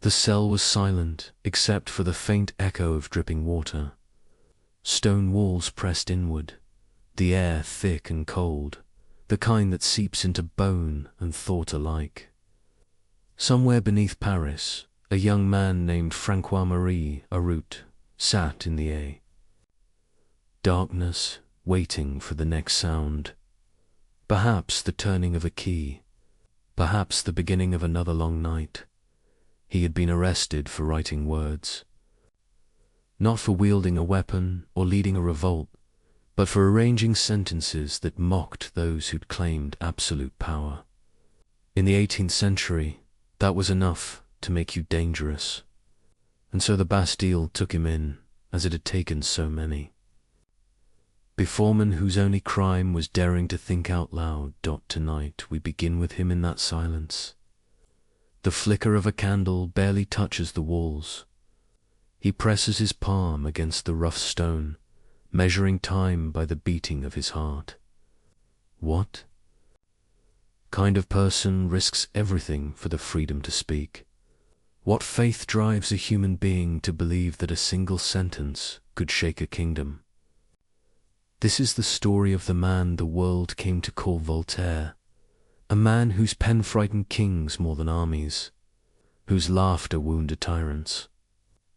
The cell was silent, except for the faint echo of dripping water. Stone walls pressed inward, the air thick and cold, the kind that seeps into bone and thought alike. Somewhere beneath Paris, a young man named Francois-Marie Arut sat in the A. Darkness, waiting for the next sound. Perhaps the turning of a key, perhaps the beginning of another long night. He had been arrested for writing words. Not for wielding a weapon or leading a revolt, but for arranging sentences that mocked those who'd claimed absolute power. In the 18th century, that was enough to make you dangerous. And so the Bastille took him in, as it had taken so many. Before men whose only crime was daring to think out loud. Tonight we begin with him in that silence. The flicker of a candle barely touches the walls. He presses his palm against the rough stone, measuring time by the beating of his heart. What kind of person risks everything for the freedom to speak? What faith drives a human being to believe that a single sentence could shake a kingdom? This is the story of the man the world came to call Voltaire, a man whose pen frightened kings more than armies, whose laughter wounded tyrants,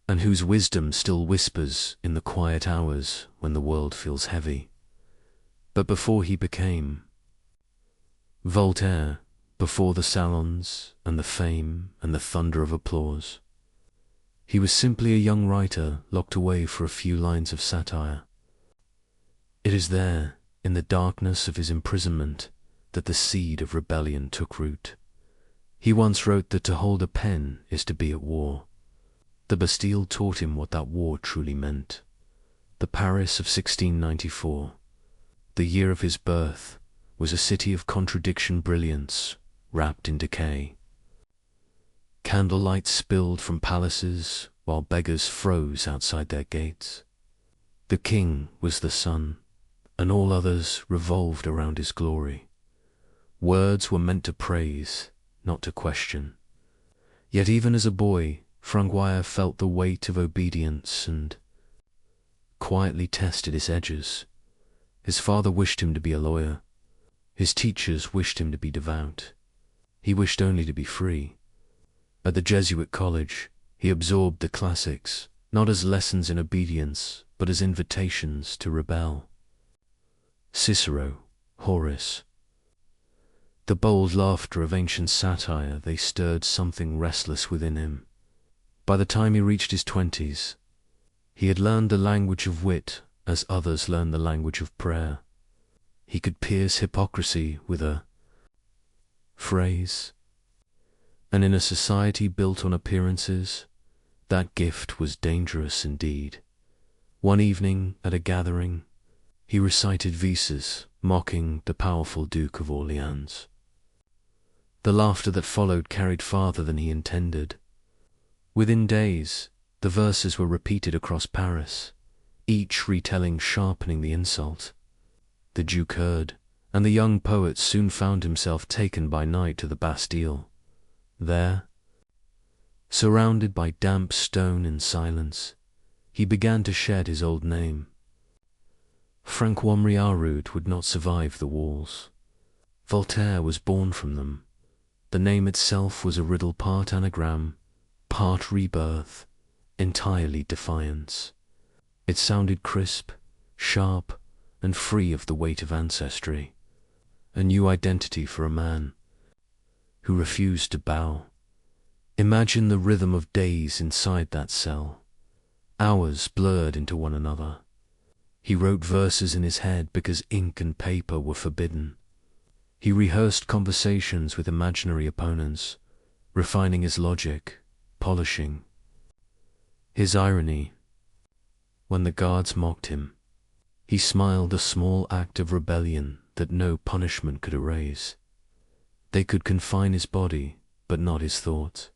and whose wisdom still whispers in the quiet hours when the world feels heavy. But before he became Voltaire, before the salons and the fame and the thunder of applause, he was simply a young writer locked away for a few lines of satire. It is there, in the darkness of his imprisonment, that the seed of rebellion took root. He once wrote that to hold a pen is to be at war. The Bastille taught him what that war truly meant. The Paris of 1694, the year of his birth, was a city of contradiction brilliance, wrapped in decay. Candlelight spilled from palaces, while beggars froze outside their gates. The king was the sun, and all others revolved around his glory. Words were meant to praise, not to question. Yet even as a boy, Francois felt the weight of obedience and quietly tested its edges. His father wished him to be a lawyer. His teachers wished him to be devout. He wished only to be free. At the Jesuit college, he absorbed the classics, not as lessons in obedience, but as invitations to rebel. Cicero, Horace. The bold laughter of ancient satire, they stirred something restless within him. By the time he reached his 20s, he had learned the language of wit as others learn the language of prayer. He could pierce hypocrisy with a phrase. And in a society built on appearances, that gift was dangerous indeed. One evening at a gathering, he recited Vices, mocking the powerful Duke of Orleans. The laughter that followed carried farther than he intended. Within days, the verses were repeated across Paris, each retelling sharpening the insult. The Duke heard, and the young poet soon found himself taken by night to the Bastille. There, surrounded by damp stone and silence, he began to shed his old name. Francois-Marie Arut would not survive the walls. Voltaire was born from them. The name itself was a riddle, part anagram, part rebirth, entirely defiance. It sounded crisp, sharp, and free of the weight of ancestry. A new identity for a man who refused to bow. Imagine the rhythm of days inside that cell. Hours blurred into one another. He wrote verses in his head because ink and paper were forbidden. He rehearsed conversations with imaginary opponents, refining his logic, polishing his irony. When the guards mocked him, he smiled, a small act of rebellion that no punishment could erase. They could confine his body, but not his thought.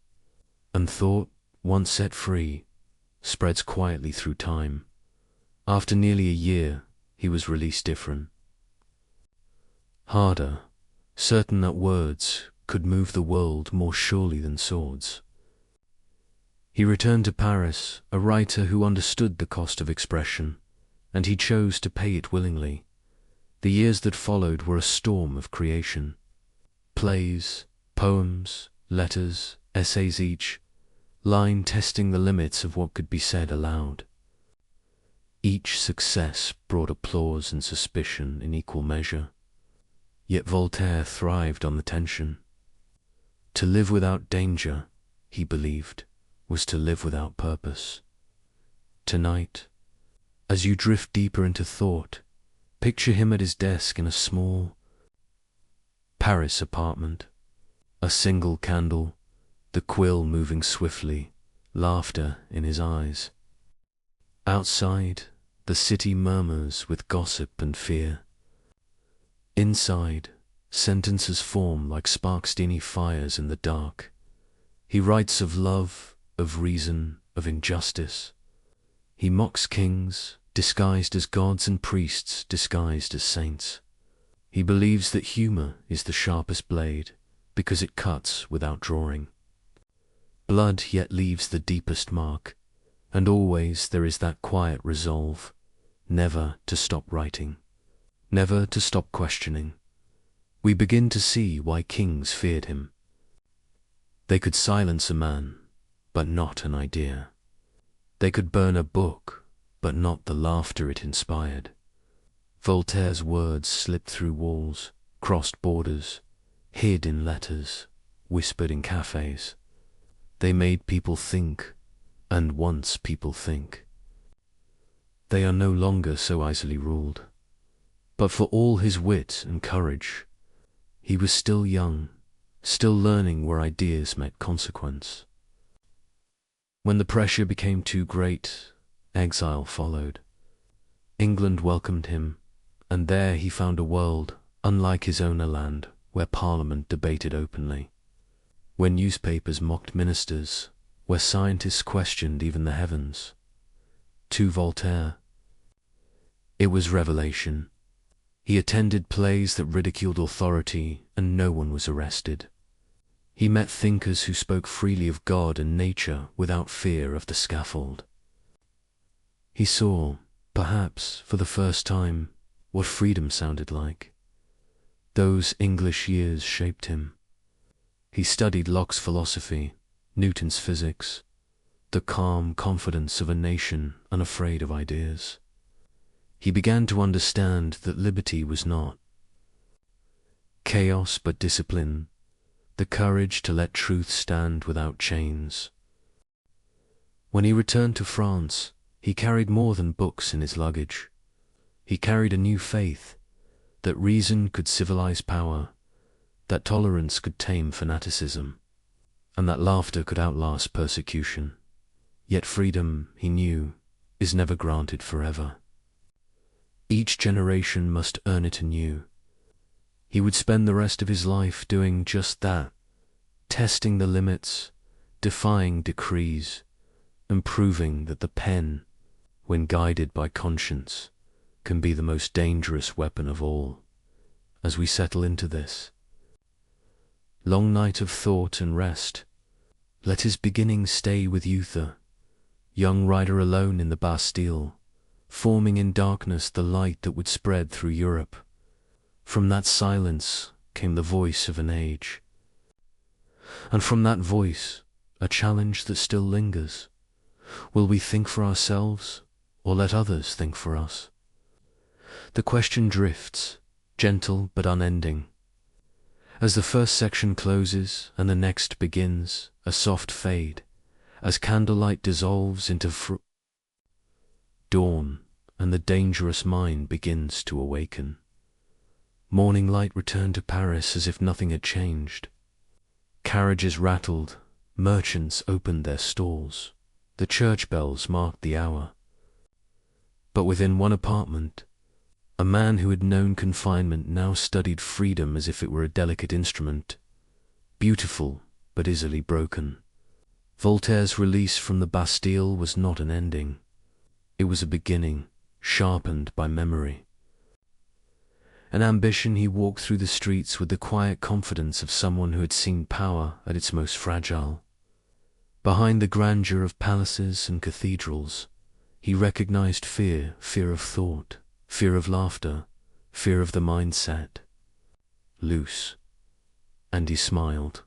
And thought, once set free, spreads quietly through time. After nearly a year, he was released different. Harder, certain that words could move the world more surely than swords. He returned to Paris, a writer who understood the cost of expression, and he chose to pay it willingly. The years that followed were a storm of creation. Plays, poems, letters, essays, each line testing the limits of what could be said aloud. Each success brought applause and suspicion in equal measure. Yet Voltaire thrived on the tension. To live without danger, he believed, was to live without purpose. Tonight, as you drift deeper into thought, picture him at his desk in a small Paris apartment. A single candle, the quill moving swiftly, laughter in his eyes. Outside, the city murmurs with gossip and fear. Inside, sentences form like spark-steamy fires in the dark. He writes of love, of reason, of injustice. He mocks kings, disguised as gods, and priests, disguised as saints. He believes that humor is the sharpest blade, because it cuts without drawing. Blood yet leaves the deepest mark, and always there is that quiet resolve, never to stop writing, never to stop questioning. We begin to see why kings feared him. They could silence a man, but not an idea. They could burn a book, but not the laughter it inspired. Voltaire's words slipped through walls, crossed borders, hid in letters, whispered in cafes. They made people think, and once people think. They are no longer so easily ruled. But for all his wit and courage, he was still young, still learning where ideas met consequence. When the pressure became too great, exile followed. England welcomed him, and there he found a world unlike his own land, where Parliament debated openly, where newspapers mocked ministers, where scientists questioned even the heavens. To Voltaire, it was revelation. He attended plays that ridiculed authority, and no one was arrested. He met thinkers who spoke freely of God and nature without fear of the scaffold. He saw, perhaps for the first time, what freedom sounded like. Those English years shaped him. He studied Locke's philosophy, Newton's physics, the calm confidence of a nation unafraid of ideas. He began to understand that liberty was not chaos but discipline, the courage to let truth stand without chains. When he returned to France, he carried more than books in his luggage. He carried a new faith, that reason could civilize power, that tolerance could tame fanaticism, and that laughter could outlast persecution. Yet freedom, he knew, is never granted forever. Each generation must earn it anew. He would spend the rest of his life doing just that, testing the limits, defying decrees, and proving that the pen, when guided by conscience, can be the most dangerous weapon of all. As we settle into this long night of thought and rest, let his beginning stay with Uther, young rider alone in the Bastille, forming in darkness the light that would spread through Europe. From that silence came the voice of an age, and from that voice a challenge that still lingers. Will we think for ourselves, or let others think for us? The question drifts, gentle but unending. As the first section closes and the next begins, a soft fade, as candlelight dissolves into dawn, and the dangerous mind begins to awaken. Morning light returned to Paris as if nothing had changed. Carriages rattled, merchants opened their stalls, the church bells marked the hour. But within one apartment, a man who had known confinement now studied freedom as if it were a delicate instrument, beautiful but easily broken. Voltaire's release from the Bastille was not an ending. It was a beginning, sharpened by memory. An ambition, he walked through the streets with the quiet confidence of someone who had seen power at its most fragile. Behind the grandeur of palaces and cathedrals, he recognized fear, fear of thought, fear of laughter, fear of the mindset. Loose. And he smiled.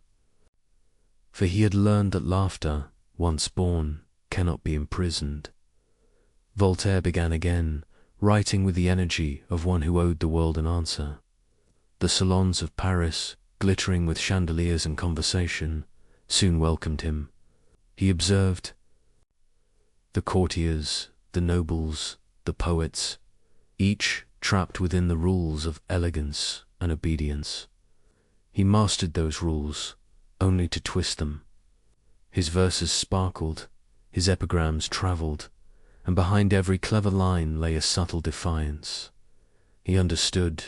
For he had learned that laughter, once born, cannot be imprisoned. Voltaire began again, writing with the energy of one who owed the world an answer. The salons of Paris, glittering with chandeliers and conversation, soon welcomed him. He observed the courtiers, the nobles, the poets, each trapped within the rules of elegance and obedience. He mastered those rules, only to twist them. His verses sparkled, his epigrams travelled, and behind every clever line lay a subtle defiance. He understood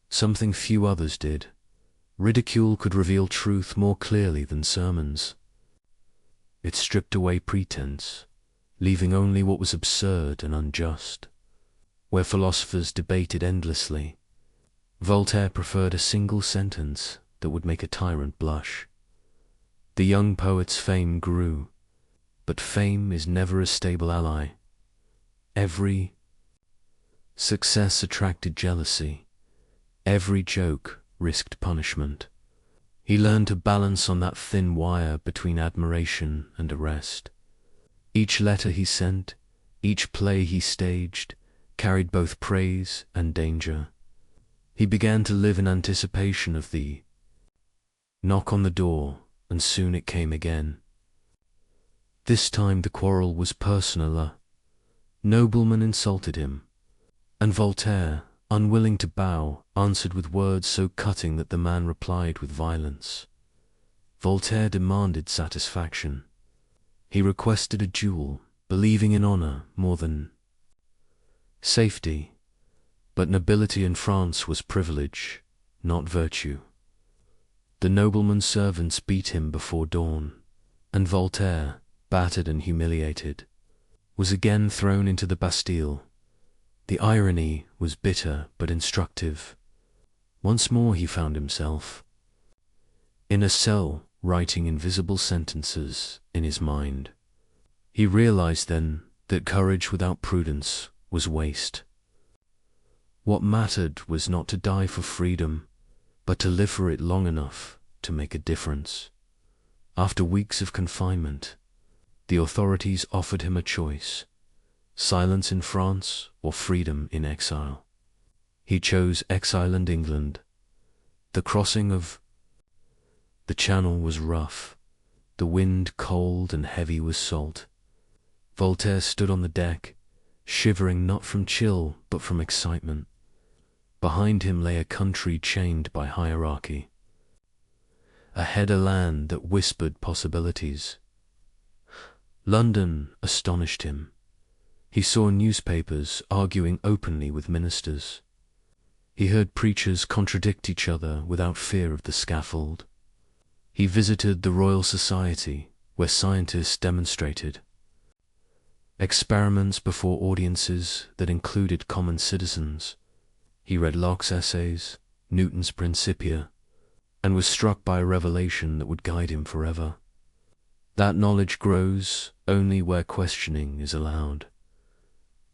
something few others did. Ridicule could reveal truth more clearly than sermons. It stripped away pretense, leaving only what was absurd and unjust. Where philosophers debated endlessly, Voltaire preferred a single sentence that would make a tyrant blush. The young poet's fame grew, but fame is never a stable ally. Every success attracted jealousy. Every joke risked punishment. He learned to balance on that thin wire between admiration and arrest. Each letter he sent, each play he staged, carried both praise and danger. He began to live in anticipation of the knock on the door, and soon it came again. This time the quarrel was personaler. Noblemen insulted him, and Voltaire, unwilling to bow, answered with words so cutting that the man replied with violence. Voltaire demanded satisfaction. He requested a duel, believing in honor more than safety. But nobility in France was privilege, not virtue. The nobleman's servants beat him before dawn, and Voltaire, battered and humiliated, was again thrown into the Bastille. The irony was bitter but instructive. Once more he found himself in a cell, writing invisible sentences in his mind. He realized then that courage without prudence was waste. What mattered was not to die for freedom, but to live for it long enough to make a difference. After weeks of confinement, the authorities offered him a choice: silence in France or freedom in exile. He chose exile in England. The crossing of the Channel was rough, the wind cold and heavy with salt. Voltaire stood on the deck, shivering not from chill but from excitement. Behind him lay a country chained by hierarchy. Ahead a land that whispered possibilities. London astonished him. He saw newspapers arguing openly with ministers. He heard preachers contradict each other without fear of the scaffold. He visited the Royal Society, where scientists demonstrated experiments before audiences that included common citizens. He read Locke's essays, Newton's Principia, and was struck by a revelation that would guide him forever. That knowledge grows only where questioning is allowed.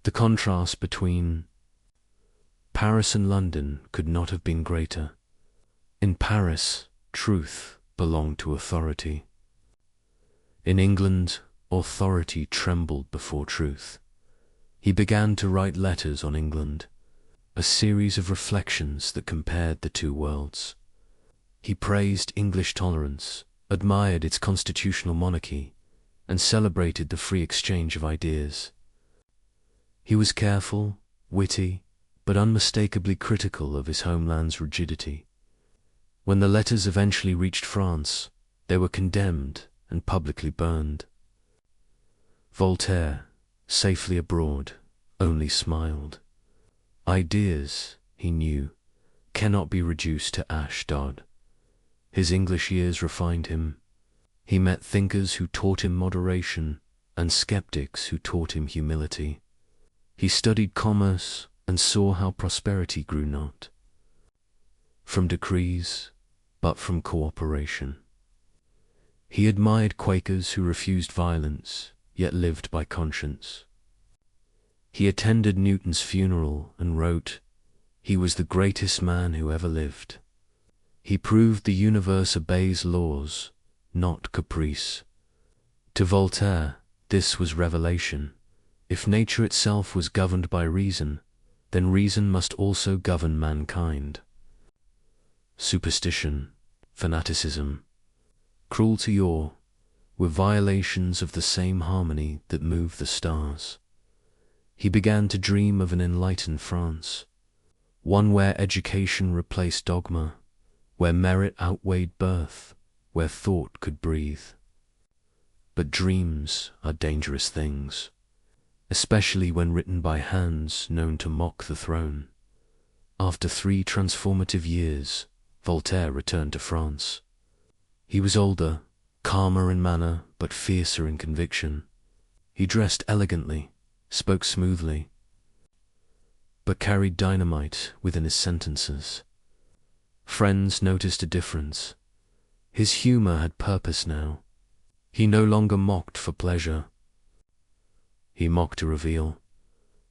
The contrast between Paris and London could not have been greater. In Paris, truth belonged to authority. In England, authority trembled before truth. He began to write letters on England, a series of reflections that compared the two worlds. He praised English tolerance, admired its constitutional monarchy, and celebrated the free exchange of ideas. He was careful, witty, but unmistakably critical of his homeland's rigidity. When the letters eventually reached France, they were condemned and publicly burned. Voltaire, safely abroad, only smiled. Ideas, he knew, cannot be reduced to Ashdod. His English years refined him. He met thinkers who taught him moderation and skeptics who taught him humility. He studied commerce and saw how prosperity grew not from decrees, but from cooperation. He admired Quakers who refused violence, yet lived by conscience. He attended Newton's funeral and wrote, "He was the greatest man who ever lived." He proved the universe obeys laws, not caprice. To Voltaire, this was revelation. If nature itself was governed by reason, then reason must also govern mankind. Superstition, fanaticism, cruelty were violations of the same harmony that move the stars. He began to dream of an enlightened France, one where education replaced dogma, where merit outweighed birth, where thought could breathe. But dreams are dangerous things, especially when written by hands known to mock the throne. After 3 transformative years, Voltaire returned to France. He was older, calmer in manner, but fiercer in conviction. He dressed elegantly, spoke smoothly, but carried dynamite within his sentences. Friends noticed a difference. His humor had purpose now. He no longer mocked for pleasure. He mocked to reveal.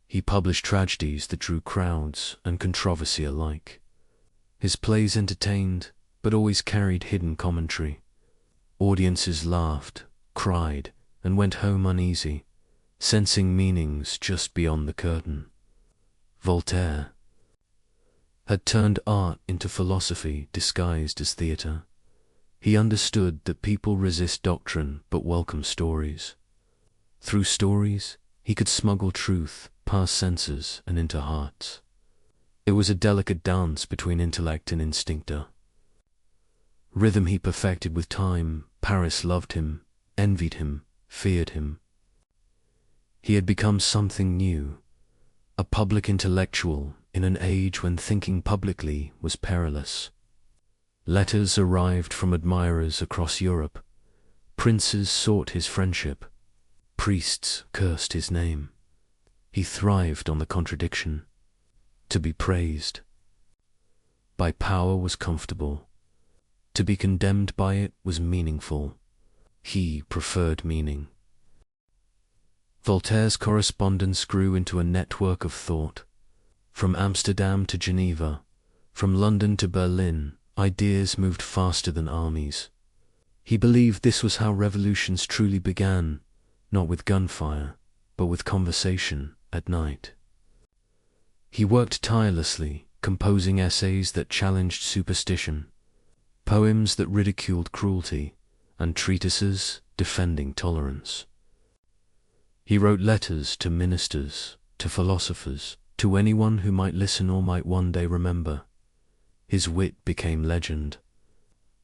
He published tragedies that drew crowds and controversy alike. His plays entertained, but always carried hidden commentary. Audiences laughed, cried, and went home uneasy, sensing meanings just beyond the curtain. Voltaire had turned art into philosophy disguised as theatre. He understood that people resist doctrine but welcome stories. Through stories, he could smuggle truth past senses and into hearts. It was a delicate dance between intellect and instinctor. Rhythm he perfected with time. Paris loved him, envied him, feared him. He had become something new, a public intellectual in an age when thinking publicly was perilous. Letters arrived from admirers across Europe. Princes sought his friendship. Priests cursed his name. He thrived on the contradiction. To be praised by power was comfortable. To be condemned by it was meaningful. He preferred meaning. Voltaire's correspondence grew into a network of thought. From Amsterdam to Geneva, from London to Berlin, ideas moved faster than armies. He believed this was how revolutions truly began, not with gunfire, but with conversation at night. He worked tirelessly, composing essays that challenged superstition, poems that ridiculed cruelty, and treatises defending tolerance. He wrote letters to ministers, to philosophers, to anyone who might listen or might one day remember. His wit became legend.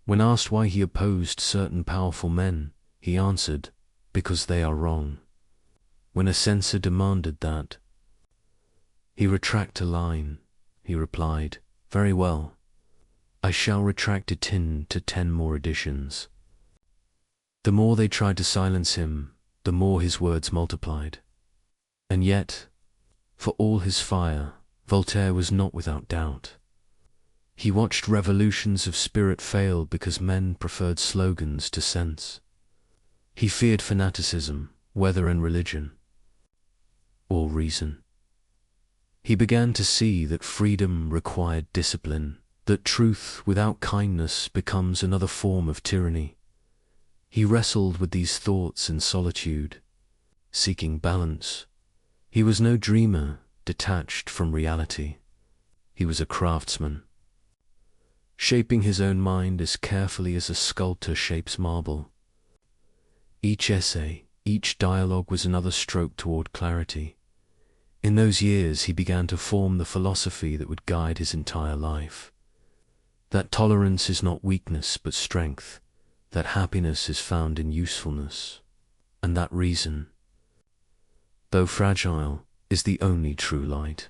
When asked why he opposed certain powerful men, he answered, "Because they are wrong." When a censor demanded that he retract a line, he replied, "Very well, I shall retract it to 10 more editions." The more they tried to silence him, the more his words multiplied. And yet, for all his fire, Voltaire was not without doubt. He watched revolutions of spirit fail because men preferred slogans to sense. He feared fanaticism, whether in religion or reason. He began to see that freedom required discipline, that truth without kindness becomes another form of tyranny. He wrestled with these thoughts in solitude, seeking balance. He was no dreamer, detached from reality. He was a craftsman, shaping his own mind as carefully as a sculptor shapes marble. Each essay, each dialogue was another stroke toward clarity. In those years he began to form the philosophy that would guide his entire life. That tolerance is not weakness but strength, that happiness is found in usefulness, and that reason, though fragile, is the only true light.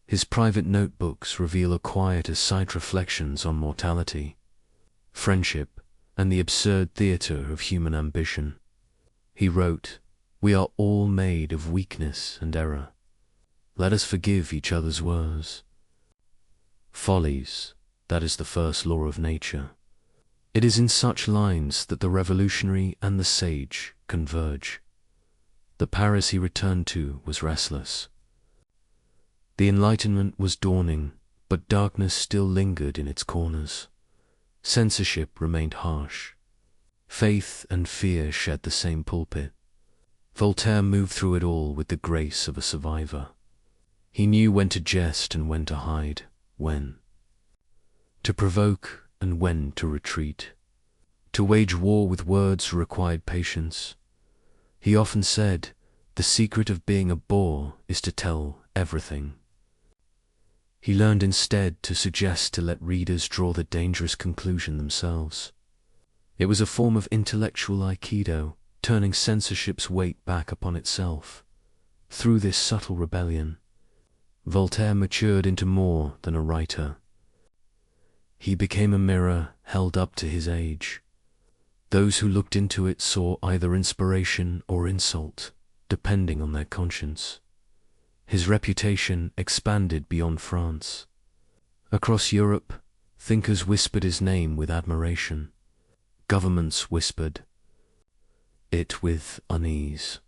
His private notebooks reveal a quiet aside reflections on mortality, friendship, and the absurd theatre of human ambition. He wrote, "We are all made of weakness and error. Let us forgive each other's words. Follies, that is the first law of nature. It is in such lines that the revolutionary and the sage converge. The Paris he returned to was restless. The Enlightenment was dawning, but darkness still lingered in its corners. Censorship remained harsh. Faith and fear shared the same pulpit. Voltaire moved through it all with the grace of a survivor. He knew when to jest and when to hide, when to provoke and when to retreat. To wage war with words required patience. He often said, "The secret of being a bore is to tell everything." He learned instead to suggest to let readers draw the dangerous conclusion themselves. It was a form of intellectual aikido, turning censorship's weight back upon itself. Through this subtle rebellion, Voltaire matured into more than a writer. He became a mirror held up to his age. Those who looked into it saw either inspiration or insult, depending on their conscience. His reputation expanded beyond France. Across Europe, thinkers whispered his name with admiration. Governments whispered it with unease.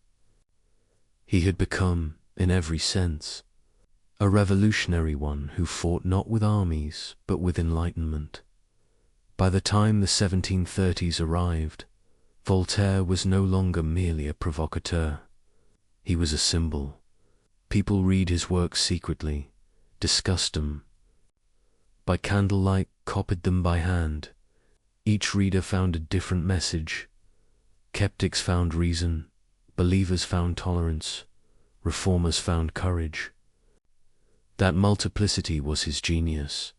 He had become, in every sense, a revolutionary one who fought not with armies, but with enlightenment. By the time the 1730s arrived, Voltaire was no longer merely a provocateur. He was a symbol. People read his works secretly, discussed them. By candlelight, copied them by hand. Each reader found a different message. Skeptics found reason, believers found tolerance, reformers found courage. That multiplicity was his genius.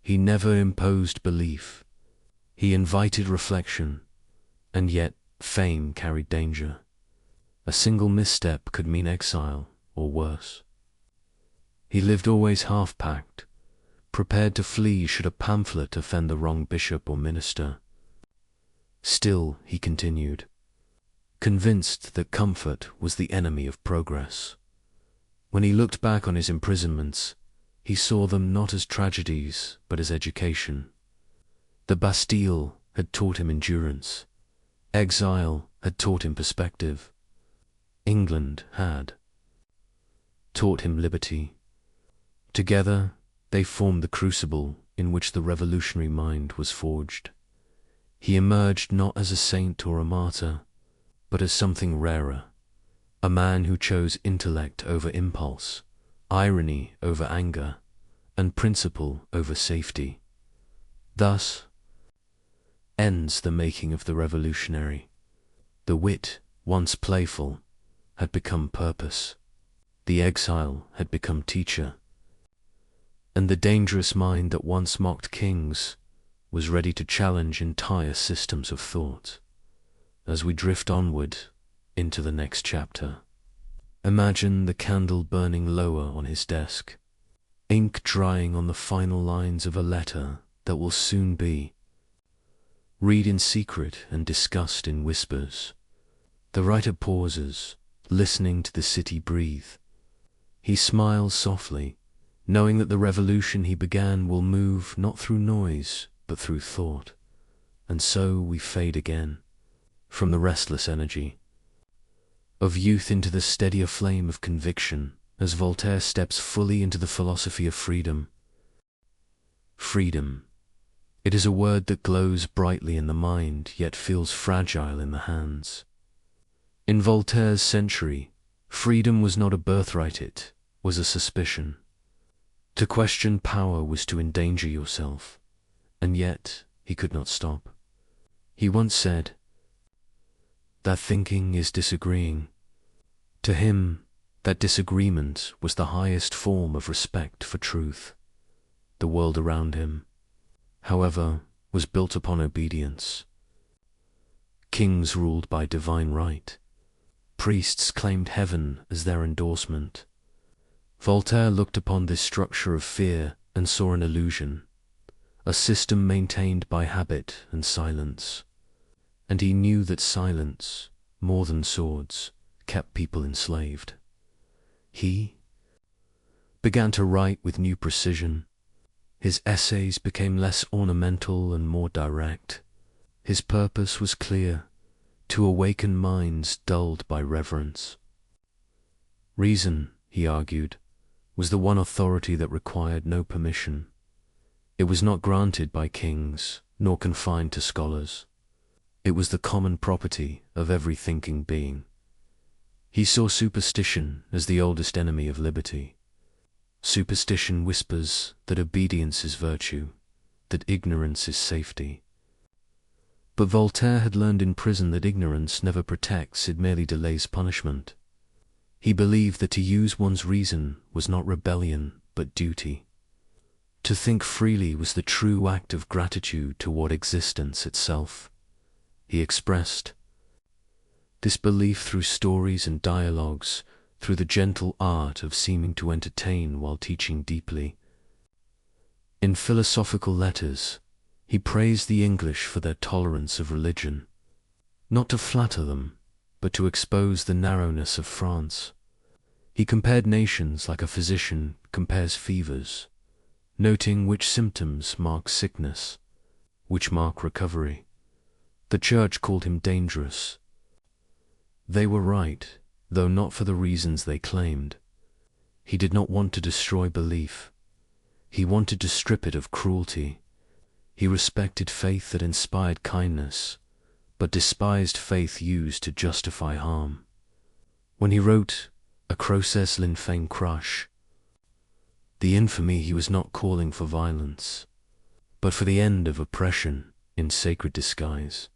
He never imposed belief. He invited reflection, and yet fame carried danger. A single misstep could mean exile, or worse. He lived always half-packed, prepared to flee should a pamphlet offend the wrong bishop or minister. Still, he continued, convinced that comfort was the enemy of progress. When he looked back on his imprisonments, he saw them not as tragedies, but as education. The Bastille had taught him endurance. Exile had taught him perspective. England had taught him liberty. Together, they formed the crucible in which the revolutionary mind was forged. He emerged not as a saint or a martyr, but as something rarer, a man who chose intellect over impulse, irony over anger, and principle over safety. Thus ends the making of the revolutionary. The wit, once playful, had become purpose. The exile had become teacher. And the dangerous mind that once mocked kings was ready to challenge entire systems of thought. As we drift onward into the next chapter, imagine the candle burning lower on his desk, ink drying on the final lines of a letter that will soon be. Read in secret and discussed in whispers. The writer pauses, listening to the city breathe. He smiles softly, knowing that the revolution he began will move not through noise, but through thought. And so we fade again, from the restless energy of youth into the steadier flame of conviction, as Voltaire steps fully into the philosophy of freedom. Freedom. It is a word that glows brightly in the mind, yet feels fragile in the hands. In Voltaire's century, freedom was not a birthright, it was a suspicion. To question power was to endanger yourself, and yet he could not stop. He once said that thinking is disagreeing. To him, that disagreement was the highest form of respect for truth. The world around him, however, was built upon obedience. Kings ruled by divine right. Priests claimed heaven as their endorsement. Voltaire looked upon this structure of fear and saw an illusion, a system maintained by habit and silence. And he knew that silence, more than swords, kept people enslaved. He began to write with new precision. His essays became less ornamental and more direct. His purpose was clear: to awaken minds dulled by reverence. Reason, he argued, was the one authority that required no permission. It was not granted by kings, nor confined to scholars. It was the common property of every thinking being. He saw superstition as the oldest enemy of liberty. Superstition whispers that obedience is virtue, that ignorance is safety. But Voltaire had learned in prison that ignorance never protects, it merely delays punishment. He believed that to use one's reason was not rebellion, but duty. To think freely was the true act of gratitude toward existence itself. He expressed this belief through stories and dialogues, through the gentle art of seeming to entertain while teaching deeply. In philosophical letters, he praised the English for their tolerance of religion, not to flatter them, but to expose the narrowness of France. He compared nations like a physician compares fevers, noting which symptoms mark sickness, which mark recovery. The Church called him dangerous. They were right, though not for the reasons they claimed. He did not want to destroy belief. He wanted to strip it of cruelty. He respected faith that inspired kindness, but despised faith used to justify harm. When he wrote A Crocès l'Infame Crush, the infamy, he was not calling for violence, but for the end of oppression in sacred disguise.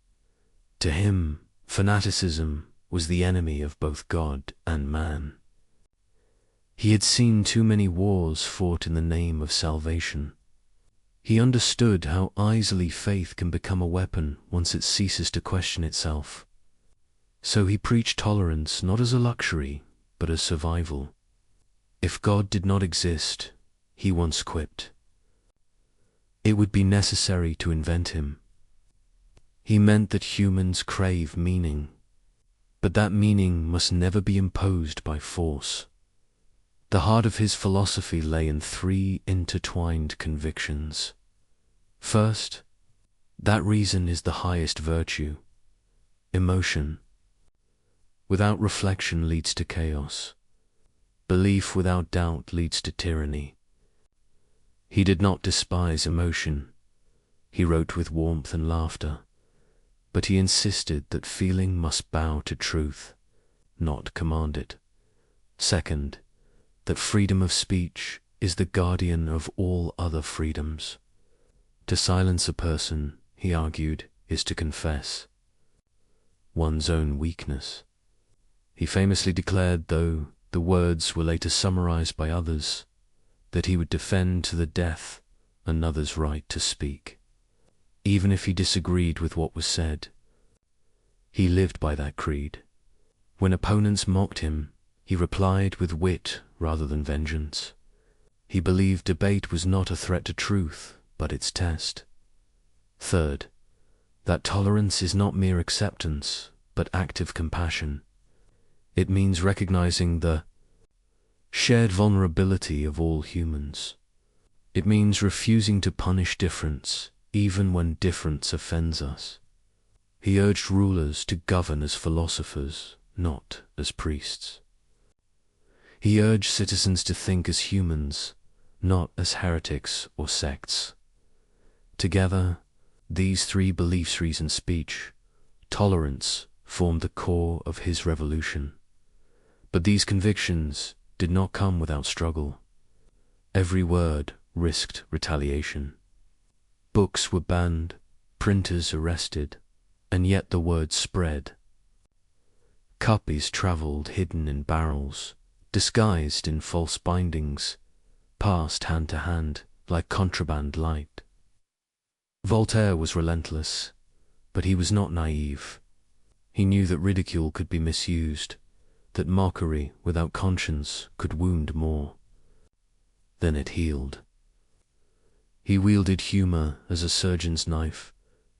To him, fanaticism was the enemy of both God and man. He had seen too many wars fought in the name of salvation. He understood how easily faith can become a weapon once it ceases to question itself. So he preached tolerance not as a luxury, but as survival. If God did not exist, he once quipped, it would be necessary to invent him. He meant that humans crave meaning, but that meaning must never be imposed by force. The heart of his philosophy lay in three intertwined convictions. First, that reason is the highest virtue. Emotion without reflection leads to chaos. Belief without doubt leads to tyranny. He did not despise emotion. He wrote with warmth and laughter, but he insisted that feeling must bow to truth, not command it. Second, that freedom of speech is the guardian of all other freedoms. To silence a person, he argued, is to confess one's own weakness. He famously declared, though the words were later summarized by others, that he would defend to the death another's right to speak, even if he disagreed with what was said. He lived by that creed. When opponents mocked him, he replied with wit rather than vengeance. He believed debate was not a threat to truth, but its test. Third, that tolerance is not mere acceptance, but active compassion. It means recognizing the shared vulnerability of all humans. It means refusing to punish difference, even when difference offends us. He urged rulers to govern as philosophers, not as priests. He urged citizens to think as humans, not as heretics or sects. Together, these three beliefs, reason, speech, tolerance, formed the core of his revolution. But these convictions did not come without struggle. Every word risked retaliation. Books were banned, printers arrested, and yet the word spread. Copies traveled hidden in barrels, disguised in false bindings, passed hand to hand like contraband light. Voltaire was relentless, but he was not naive. He knew that ridicule could be misused, that mockery without conscience could wound more than it healed. He wielded humor as a surgeon's knife,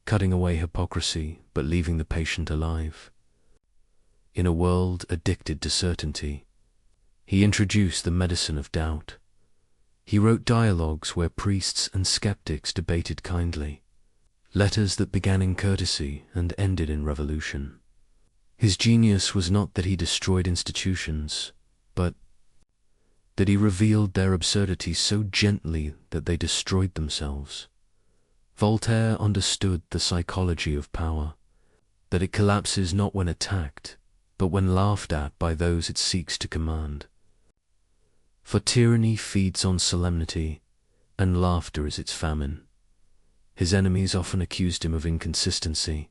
cutting away hypocrisy but leaving the patient alive. In a world addicted to certainty, he introduced the medicine of doubt. He wrote dialogues where priests and skeptics debated kindly, letters that began in courtesy and ended in revolution. His genius was not that he destroyed institutions, but that he revealed their absurdity so gently that they destroyed themselves. Voltaire understood the psychology of power, that it collapses not when attacked, but when laughed at by those it seeks to command. For tyranny feeds on solemnity, and laughter is its famine. His enemies often accused him of inconsistency.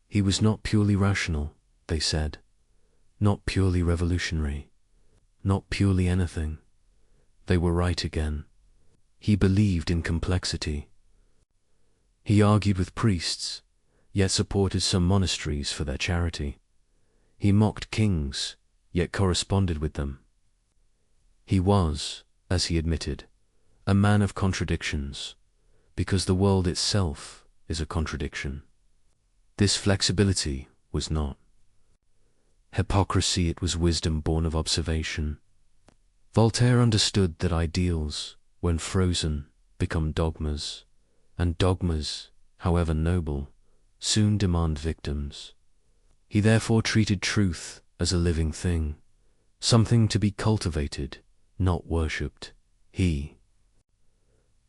He was not purely rational, they said, not purely revolutionary, not purely anything. They were right again. He believed in complexity. He argued with priests, yet supported some monasteries for their charity. He mocked kings, yet corresponded with them. He was, as he admitted, a man of contradictions, because the world itself is a contradiction. This flexibility was not hypocrisy, it was wisdom born of observation. Voltaire understood that ideals, when frozen, become dogmas, and dogmas, however noble, soon demand victims. He therefore treated truth as a living thing, something to be cultivated, not worshipped. He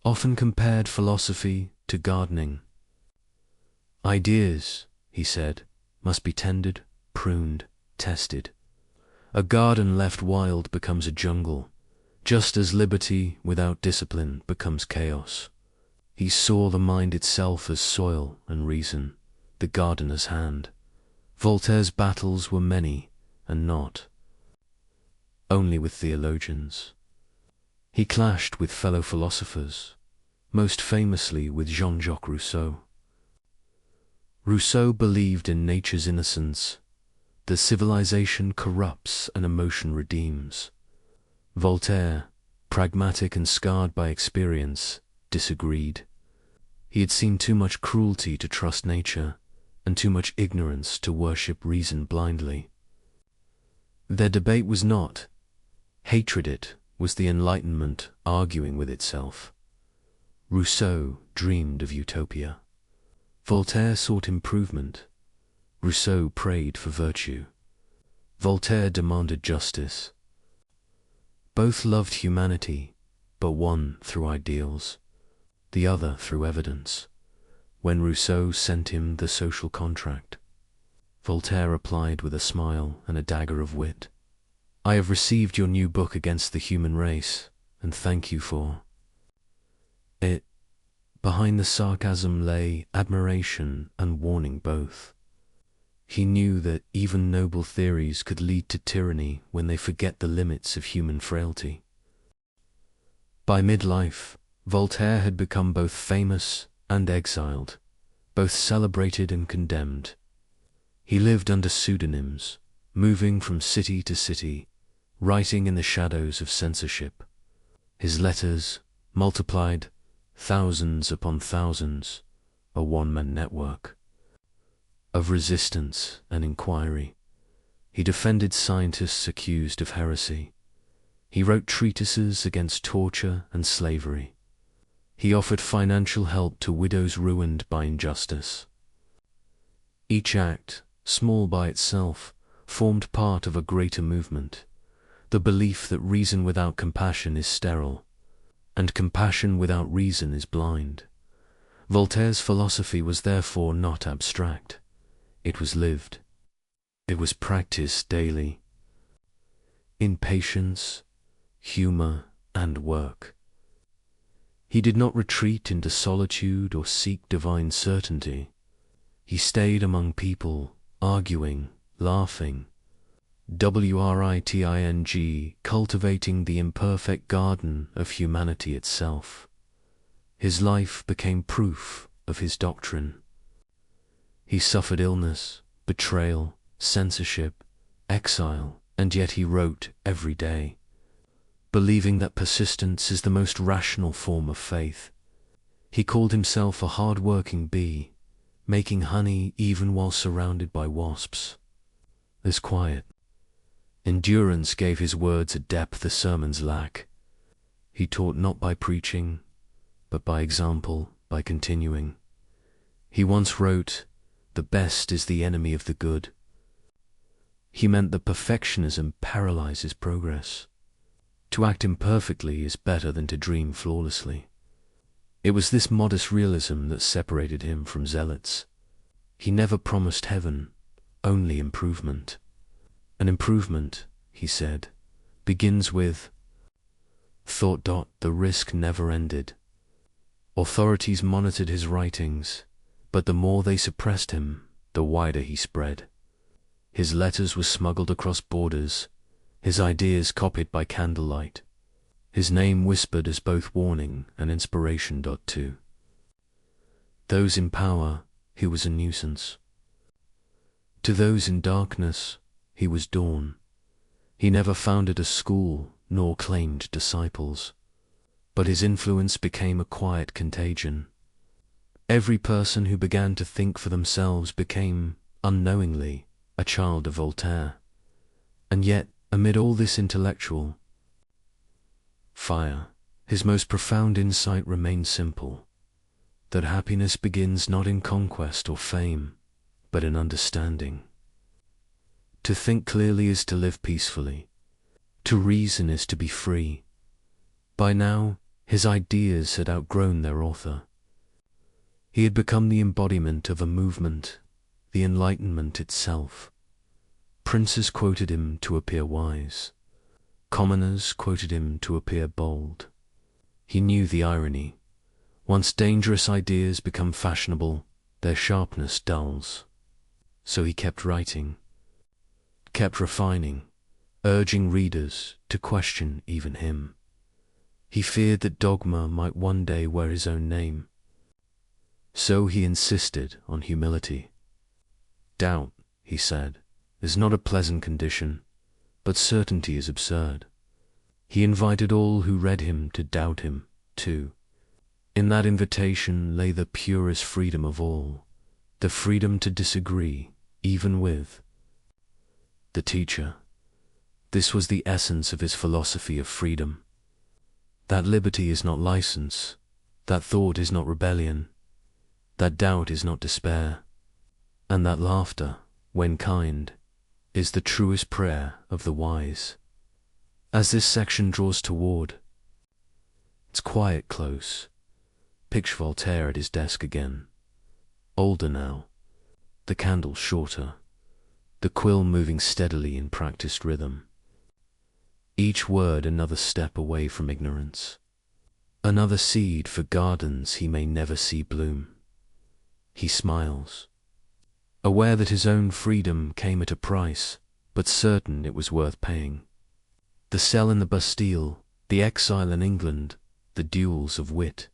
often compared philosophy to gardening. Ideas, he said, must be tended, pruned, tested. A garden left wild becomes a jungle, just as liberty without discipline becomes chaos. He saw the mind itself as soil and reason, the gardener's hand. Voltaire's battles were many, and not only with theologians. He clashed with fellow philosophers, most famously with Jean-Jacques Rousseau. Rousseau believed in nature's innocence, that civilization corrupts and emotion redeems. Voltaire, pragmatic and scarred by experience, disagreed. He had seen too much cruelty to trust nature, and too much ignorance to worship reason blindly. Their debate was not hatred, it was the Enlightenment arguing with itself. Rousseau dreamed of utopia. Voltaire sought improvement. Rousseau prayed for virtue. Voltaire demanded justice. Both loved humanity, but one through ideals, the other through evidence. When Rousseau sent him the social contract, Voltaire replied with a smile and a dagger of wit, "I have received your new book against the human race, and thank you for it." Behind the sarcasm lay admiration and warning both. He knew that even noble theories could lead to tyranny when they forget the limits of human frailty. By midlife, Voltaire had become both famous and exiled, both celebrated and condemned. He lived under pseudonyms, moving from city to city, writing in the shadows of censorship. His letters, multiplied thousands upon thousands, a one-man network of resistance and inquiry. He defended scientists accused of heresy. He wrote treatises against torture and slavery. He offered financial help to widows ruined by injustice. Each act, small by itself, formed part of a greater movement, the belief that reason without compassion is sterile, and compassion without reason is blind. Voltaire's philosophy was therefore not abstract. It was lived. It was practiced daily, in patience, humor, and work. He did not retreat into solitude or seek divine certainty. He stayed among people, arguing, laughing, writing, cultivating the imperfect garden of humanity itself. His life became proof of his doctrine. He suffered illness, betrayal, censorship, exile, and yet he wrote every day, believing that persistence is the most rational form of faith. He called himself a hard-working bee, making honey even while surrounded by wasps. This quiet endurance gave his words a depth the sermons lack. He taught not by preaching, but by example, by continuing. He once wrote, "The best is the enemy of the good." He meant that perfectionism paralyzes progress. To act imperfectly is better than to dream flawlessly. It was this modest realism that separated him from zealots. He never promised heaven, only improvement. An improvement, he said, begins with thought. The risk never ended. Authorities monitored his writings, but the more they suppressed him, the wider he spread. His letters were smuggled across borders, his ideas copied by candlelight, his name whispered as both warning and inspiration. To those in power, he was a nuisance. To those in darkness, he was dawn. He never founded a school nor claimed disciples, but his influence became a quiet contagion. Every person who began to think for themselves became, unknowingly, a child of Voltaire. And yet, amid all this intellectual fire, his most profound insight remained simple, that happiness begins not in conquest or fame, but in understanding. To think clearly is to live peacefully. To reason is to be free. By now, his ideas had outgrown their author. He had become the embodiment of a movement, the Enlightenment itself. Princes quoted him to appear wise. Commoners quoted him to appear bold. He knew the irony. Once dangerous ideas become fashionable, their sharpness dulls. So he kept writing, kept refining, urging readers to question even him. He feared that dogma might one day wear his own name. So he insisted on humility. Doubt, he said, is not a pleasant condition, but certainty is absurd. He invited all who read him to doubt him, too. In that invitation lay the purest freedom of all, the freedom to disagree, even with the teacher. This was the essence of his philosophy of freedom. That liberty is not license, that thought is not rebellion, that doubt is not despair, and that laughter, when kind, is the truest prayer of the wise. As this section draws toward its quiet close, picture Voltaire at his desk again, older now, the candle shorter, the quill moving steadily in practiced rhythm. Each word another step away from ignorance, another seed for gardens he may never see bloom. He smiles, aware that his own freedom came at a price, but certain it was worth paying. The cell in the Bastille, the exile in England, the duels of wit,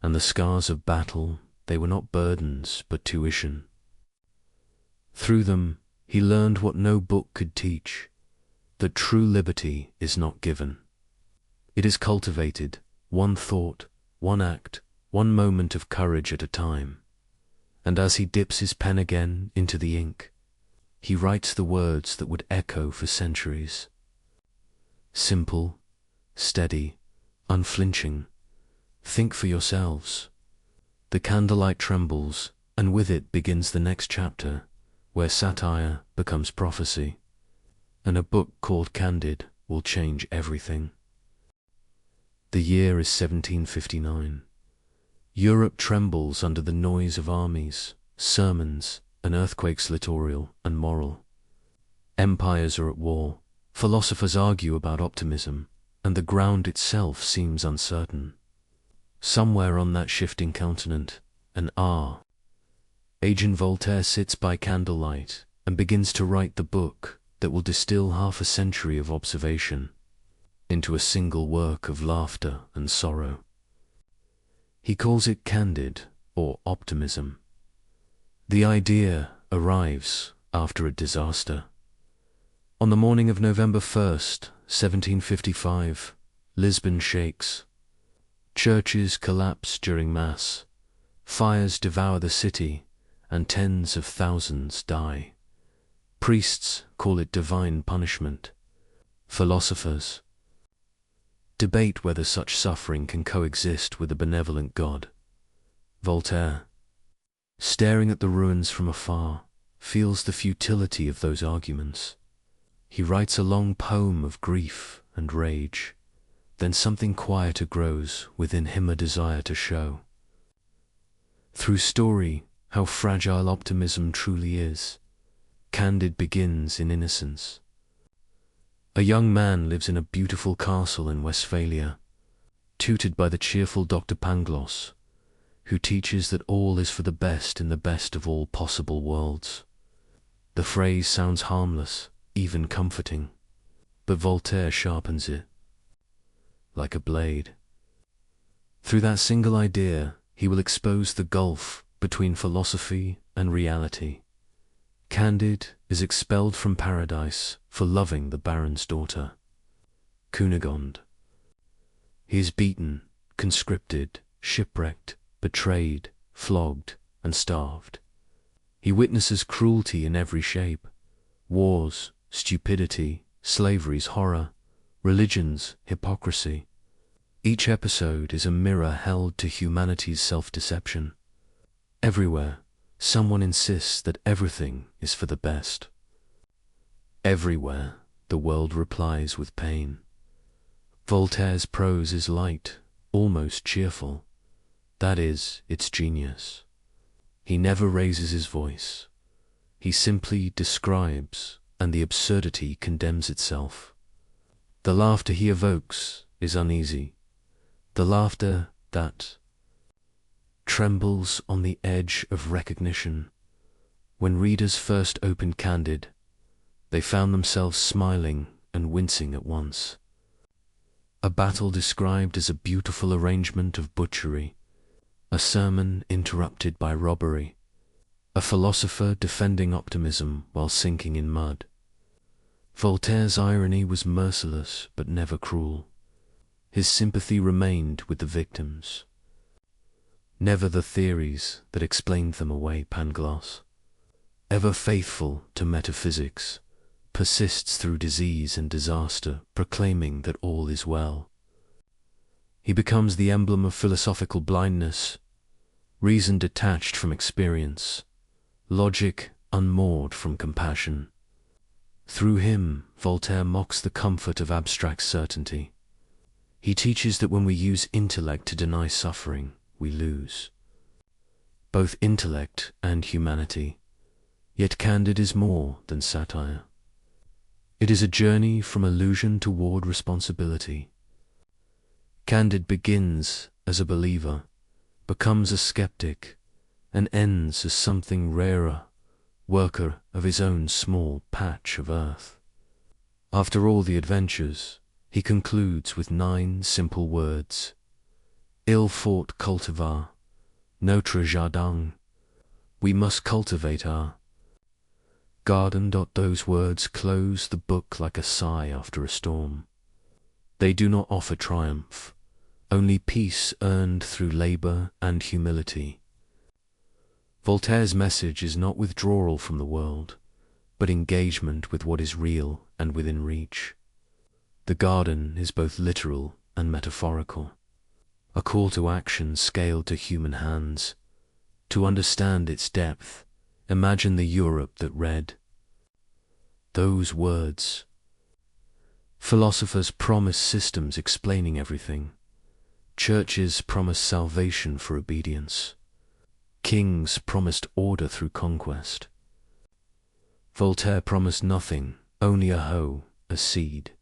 and the scars of battle, they were not burdens but tuition. Through them he learned what no book could teach, that true liberty is not given. It is cultivated, one thought, one act, one moment of courage at a time. And as he dips his pen again into the ink, he writes the words that would echo for centuries. Simple, steady, unflinching. Think for yourselves. The candlelight trembles, and with it begins the next chapter, where satire becomes prophecy, and a book called Candide will change everything. The year is 1759. Europe trembles under the noise of armies, sermons, and earthquakes littoral and moral. Empires are at war, philosophers argue about optimism, and the ground itself seems uncertain. Somewhere on that shifting continent, an agent Voltaire sits by candlelight and begins to write the book that will distill half a century of observation into a single work of laughter and sorrow. He calls it Candide, or optimism. The idea arrives after a disaster. On the morning of November 1st, 1755, Lisbon shakes. Churches collapse during Mass. Fires devour the city, and tens of thousands die. Priests call it divine punishment. Philosophers Debate whether such suffering can coexist with a benevolent God. Voltaire, staring at the ruins from afar, feels the futility of those arguments. He writes a long poem of grief and rage. Then something quieter grows within him, a desire to show, through story, how fragile optimism truly is. Candide begins in innocence. A young man lives in a beautiful castle in Westphalia, tutored by the cheerful Dr. Pangloss, who teaches that all is for the best in the best of all possible worlds. The phrase sounds harmless, even comforting, but Voltaire sharpens it like a blade. Through that single idea, he will expose the gulf between philosophy and reality. Candide is expelled from paradise for loving the baron's daughter, Cunegonde. He is beaten, conscripted, shipwrecked, betrayed, flogged, and starved. He witnesses cruelty in every shape: wars, stupidity, slavery's horror, religion's hypocrisy. Each episode is a mirror held to humanity's self-deception. Everywhere, someone insists that everything is for the best. Everywhere, the world replies with pain. Voltaire's prose is light, almost cheerful. That is its genius. He never raises his voice. He simply describes, and the absurdity condemns itself. The laughter he evokes is uneasy. The laughter that trembles on the edge of recognition. When readers first opened Candide, they found themselves smiling and wincing at once. A battle described as a beautiful arrangement of butchery, a sermon interrupted by robbery, a philosopher defending optimism while sinking in mud. Voltaire's irony was merciless but never cruel. His sympathy remained with the victims, never the theories that explained them away. Pangloss, ever faithful to metaphysics, persists through disease and disaster, proclaiming that all is well. He becomes the emblem of philosophical blindness, reason detached from experience, logic unmoored from compassion. Through him, Voltaire mocks the comfort of abstract certainty. He teaches that when we use intellect to deny suffering, we lose both intellect and humanity. Yet Candide is more than satire. It is a journey from illusion toward responsibility. Candide begins as a believer, becomes a skeptic, and ends as something rarer, worker of his own small patch of earth. After all the adventures, he concludes with 9 simple words: Il faut cultiver notre jardin. We must cultivate our garden. Those words close the book like a sigh after a storm. They do not offer triumph, only peace earned through labor and humility. Voltaire's message is not withdrawal from the world, but engagement with what is real and within reach. The garden is both literal and metaphorical, a call to action scaled to human hands. To understand its depth, imagine the Europe that read those words. Philosophers promise systems explaining everything. Churches promise salvation for obedience. Kings promised order through conquest. Voltaire promised nothing, only a hoe, a seed,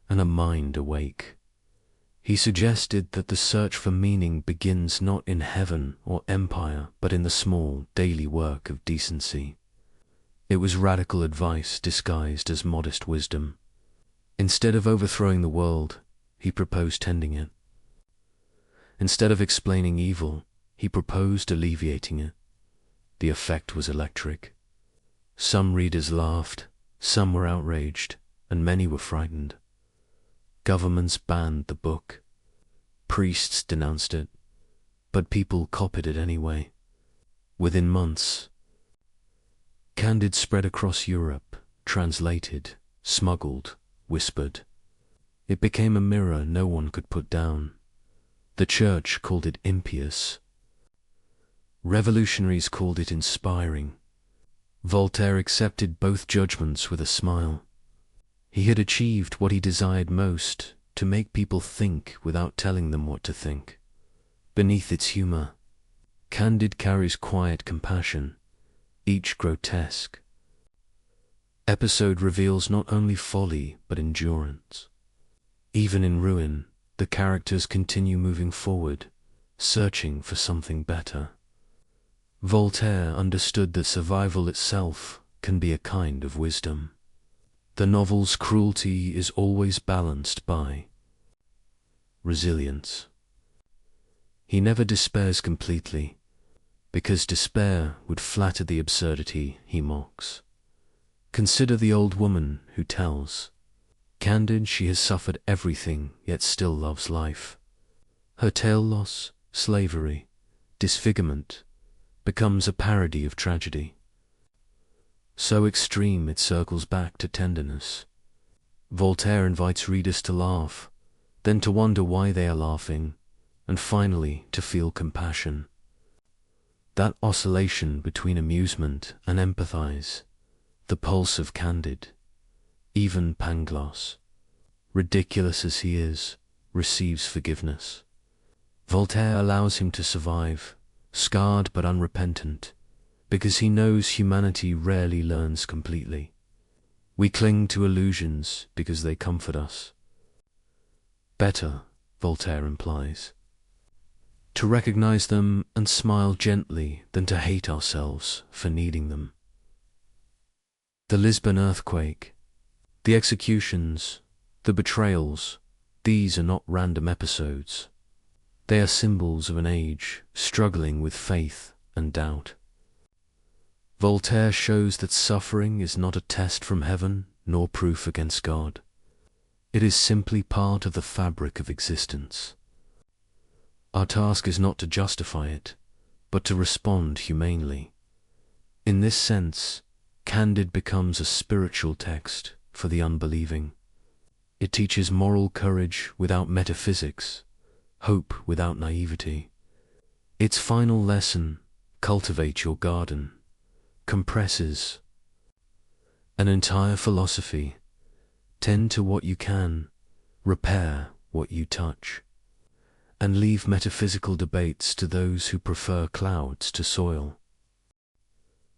and a mind awake. He suggested that the search for meaning begins not in heaven or empire, but in the small, daily work of decency. It was radical advice disguised as modest wisdom. Instead of overthrowing the world, he proposed tending it. Instead of explaining evil, he proposed alleviating it. The effect was electric. Some readers laughed, some were outraged, and many were frightened. Governments banned the book. Priests denounced it, but people copied it anyway. Within months, Candide spread across Europe, translated, smuggled, whispered. It became a mirror no one could put down. The church called it impious. Revolutionaries called it inspiring. Voltaire accepted both judgments with a smile. He had achieved what he desired most, to make people think without telling them what to think. Beneath its humor, Candide carries quiet compassion, each grotesque episode reveals not only folly but endurance. Even in ruin, the characters continue moving forward, searching for something better. Voltaire understood that survival itself can be a kind of wisdom. The novel's cruelty is always balanced by resilience. He never despairs completely, because despair would flatter the absurdity he mocks. Consider the old woman who tells Candide she has suffered everything yet still loves life. Her tale loss, slavery, disfigurement becomes a parody of tragedy. So extreme it circles back to tenderness. Voltaire invites readers to laugh, then to wonder why they are laughing, and finally to feel compassion. That oscillation between amusement and empathize, the pulse of Candide. Even Pangloss, ridiculous as he is, receives forgiveness. Voltaire allows him to survive, scarred but unrepentant, because he knows humanity rarely learns completely. We cling to illusions because they comfort us. Better, Voltaire implies, to recognize them and smile gently than to hate ourselves for needing them. The Lisbon earthquake, the executions, the betrayals, these are not random episodes. They are symbols of an age struggling with faith and doubt. Voltaire shows that suffering is not a test from heaven nor proof against God. It is simply part of the fabric of existence. Our task is not to justify it, but to respond humanely. In this sense, Candide becomes a spiritual text for the unbelieving. It teaches moral courage without metaphysics, hope without naivety. Its final lesson, cultivate your garden, compresses an entire philosophy. Tend to what you can, repair what you touch, and leave metaphysical debates to those who prefer clouds to soil.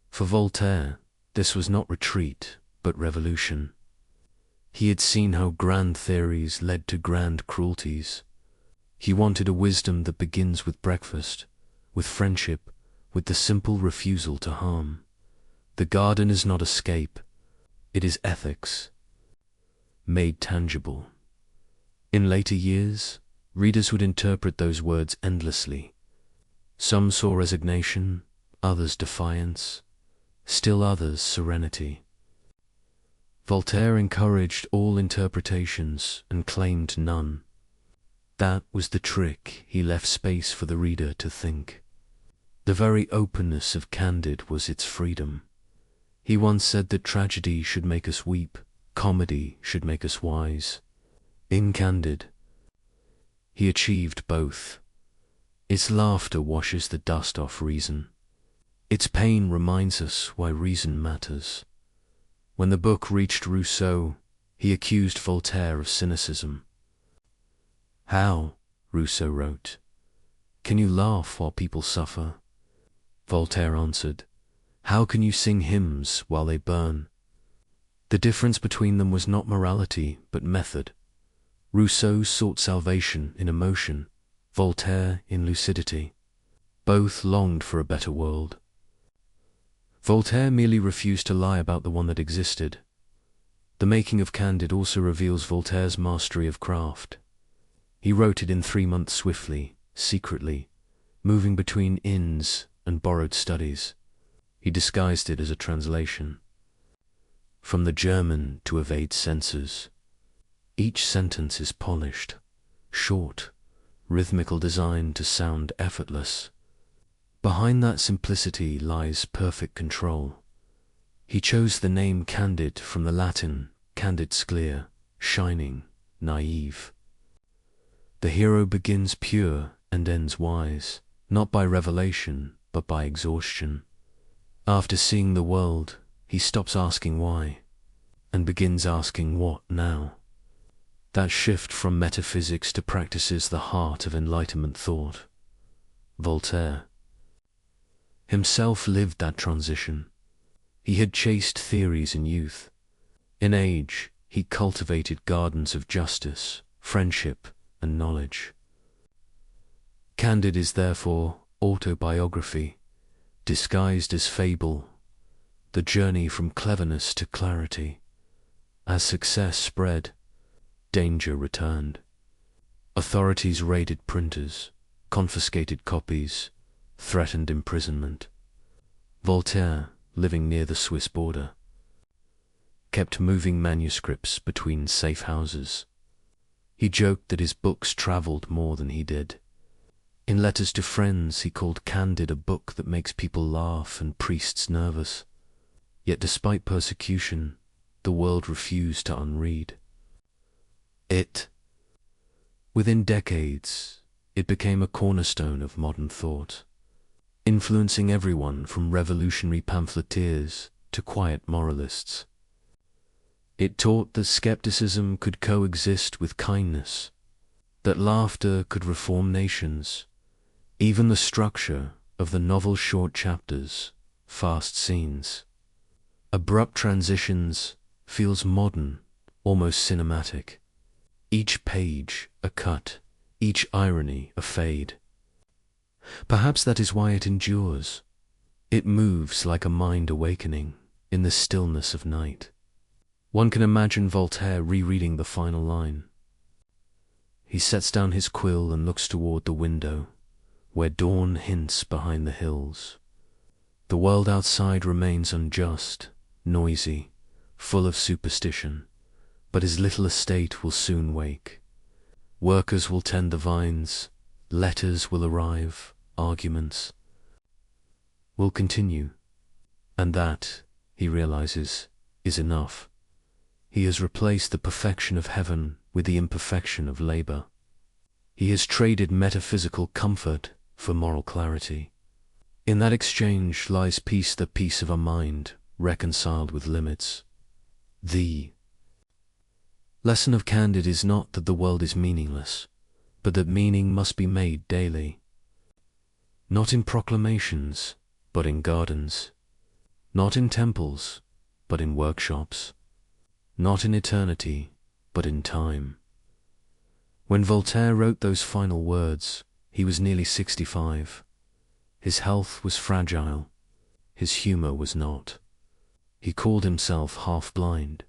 For Voltaire, this was not retreat, but revolution. He had seen how grand theories led to grand cruelties. He wanted a wisdom that begins with breakfast, with friendship, with the simple refusal to harm. The garden is not escape, it is ethics, made tangible. In later years, readers would interpret those words endlessly. Some saw resignation, others defiance, still others serenity. Voltaire encouraged all interpretations and claimed none. That was the trick. He left space for the reader to think. The very openness of Candide was its freedom. He once said that tragedy should make us weep, comedy should make us wise. In Candide, he achieved both. Its laughter washes the dust off reason. Its pain reminds us why reason matters. When the book reached Rousseau, he accused Voltaire of cynicism. "How," Rousseau wrote, "can you laugh while people suffer?" Voltaire answered, "How can you sing hymns while they burn?" The difference between them was not morality, but method. Rousseau sought salvation in emotion, Voltaire in lucidity. Both longed for a better world. Voltaire merely refused to lie about the one that existed. The making of Candide also reveals Voltaire's mastery of craft. He wrote it in 3 months swiftly, secretly, moving between inns and borrowed studies. He disguised it as a translation. From the German to evade censors. Each sentence is polished, short, rhythmical design to sound effortless. Behind that simplicity lies perfect control. He chose the name Candide from the Latin candid sclera, shining, naive. The hero begins pure and ends wise, not by revelation, but by exhaustion. After seeing the world, he stops asking why, and begins asking what now. That shift from metaphysics to practice is the heart of Enlightenment thought. Voltaire himself lived that transition. He had chased theories in youth. In age, he cultivated gardens of justice, friendship, and knowledge. Candide is therefore autobiography, disguised as fable, the journey from cleverness to clarity. As success spread, danger returned. Authorities raided printers, confiscated copies, threatened imprisonment. Voltaire, living near the Swiss border, kept moving manuscripts between safe houses. He joked that his books traveled more than he did. In letters to friends, he called Candide a book that makes people laugh and priests nervous. Yet despite persecution, the world refused to unread it. Within decades, it became a cornerstone of modern thought, influencing everyone from revolutionary pamphleteers to quiet moralists. It taught that skepticism could coexist with kindness, that laughter could reform nations. Even the structure of the novel's short chapters, fast scenes, abrupt transitions, feels modern, almost cinematic. Each page a cut, each irony a fade. Perhaps that is why it endures. It moves like a mind awakening in the stillness of night. One can imagine Voltaire rereading the final line. He sets down his quill and looks toward the window, where dawn hints behind the hills. The world outside remains unjust, noisy, full of superstition, but his little estate will soon wake. Workers will tend the vines, letters will arrive, arguments will continue. And that, he realizes, is enough. He has replaced the perfection of heaven with the imperfection of labor. He has traded metaphysical comfort for moral clarity. In that exchange lies peace, the peace of a mind reconciled with limits. The lesson of Candide is not that the world is meaningless, but that meaning must be made daily. Not in proclamations, but in gardens. Not in temples, but in workshops. Not in eternity, but in time. When Voltaire wrote those final words, he was nearly 65. His health was fragile. His humor was not. He called himself half-blind,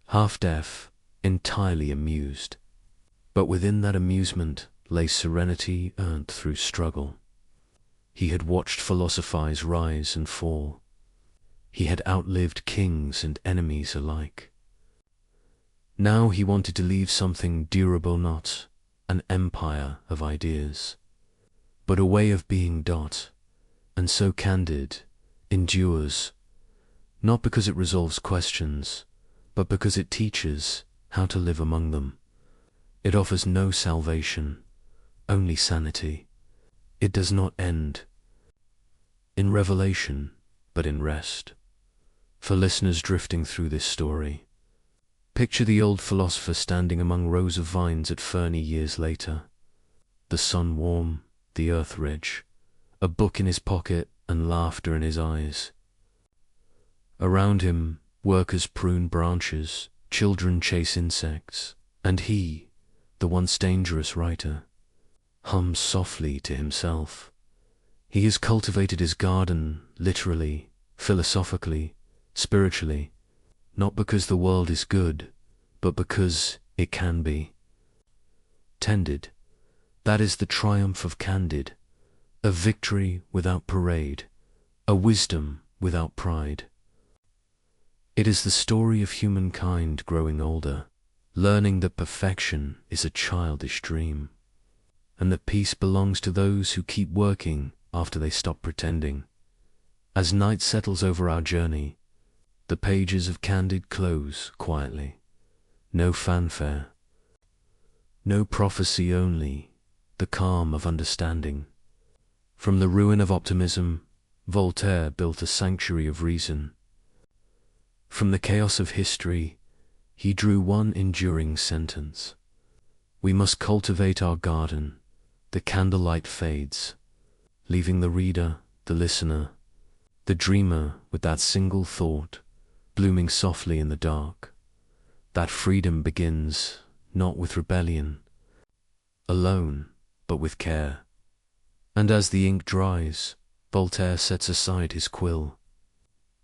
half-deaf, entirely amused. But within that amusement lay serenity earned through struggle. He had watched philosophers rise and fall. He had outlived kings and enemies alike. Now he wanted to leave something durable, not an empire of ideas, but a way of being. And so Candide endures, not because it resolves questions, but because it teaches how to live among them. It offers no salvation, only sanity. It does not end in revelation, but in rest. For listeners drifting through this story, picture the old philosopher standing among rows of vines at Fernie years later. The sun warm, the earth rich, a book in his pocket and laughter in his eyes. Around him, workers prune branches, children chase insects, and he, the once dangerous writer, hums softly to himself. He has cultivated his garden, literally, philosophically, spiritually, not because the world is good, but because it can be. Tended, that is the triumph of Candide, a victory without parade, a wisdom without pride. It is the story of humankind growing older, learning that perfection is a childish dream, and that peace belongs to those who keep working after they stop pretending. As night settles over our journey, the pages of Candide close quietly. no fanfare, no prophecy, only the calm of understanding. From the ruin of optimism, Voltaire built a sanctuary of reason. From the chaos of history, he drew one enduring sentence: we must cultivate our garden. The candlelight fades, leaving the reader, the listener, the dreamer with that single thought, blooming softly in the dark. That freedom begins not with rebellion alone, but with care. And as the ink dries, Voltaire sets aside his quill,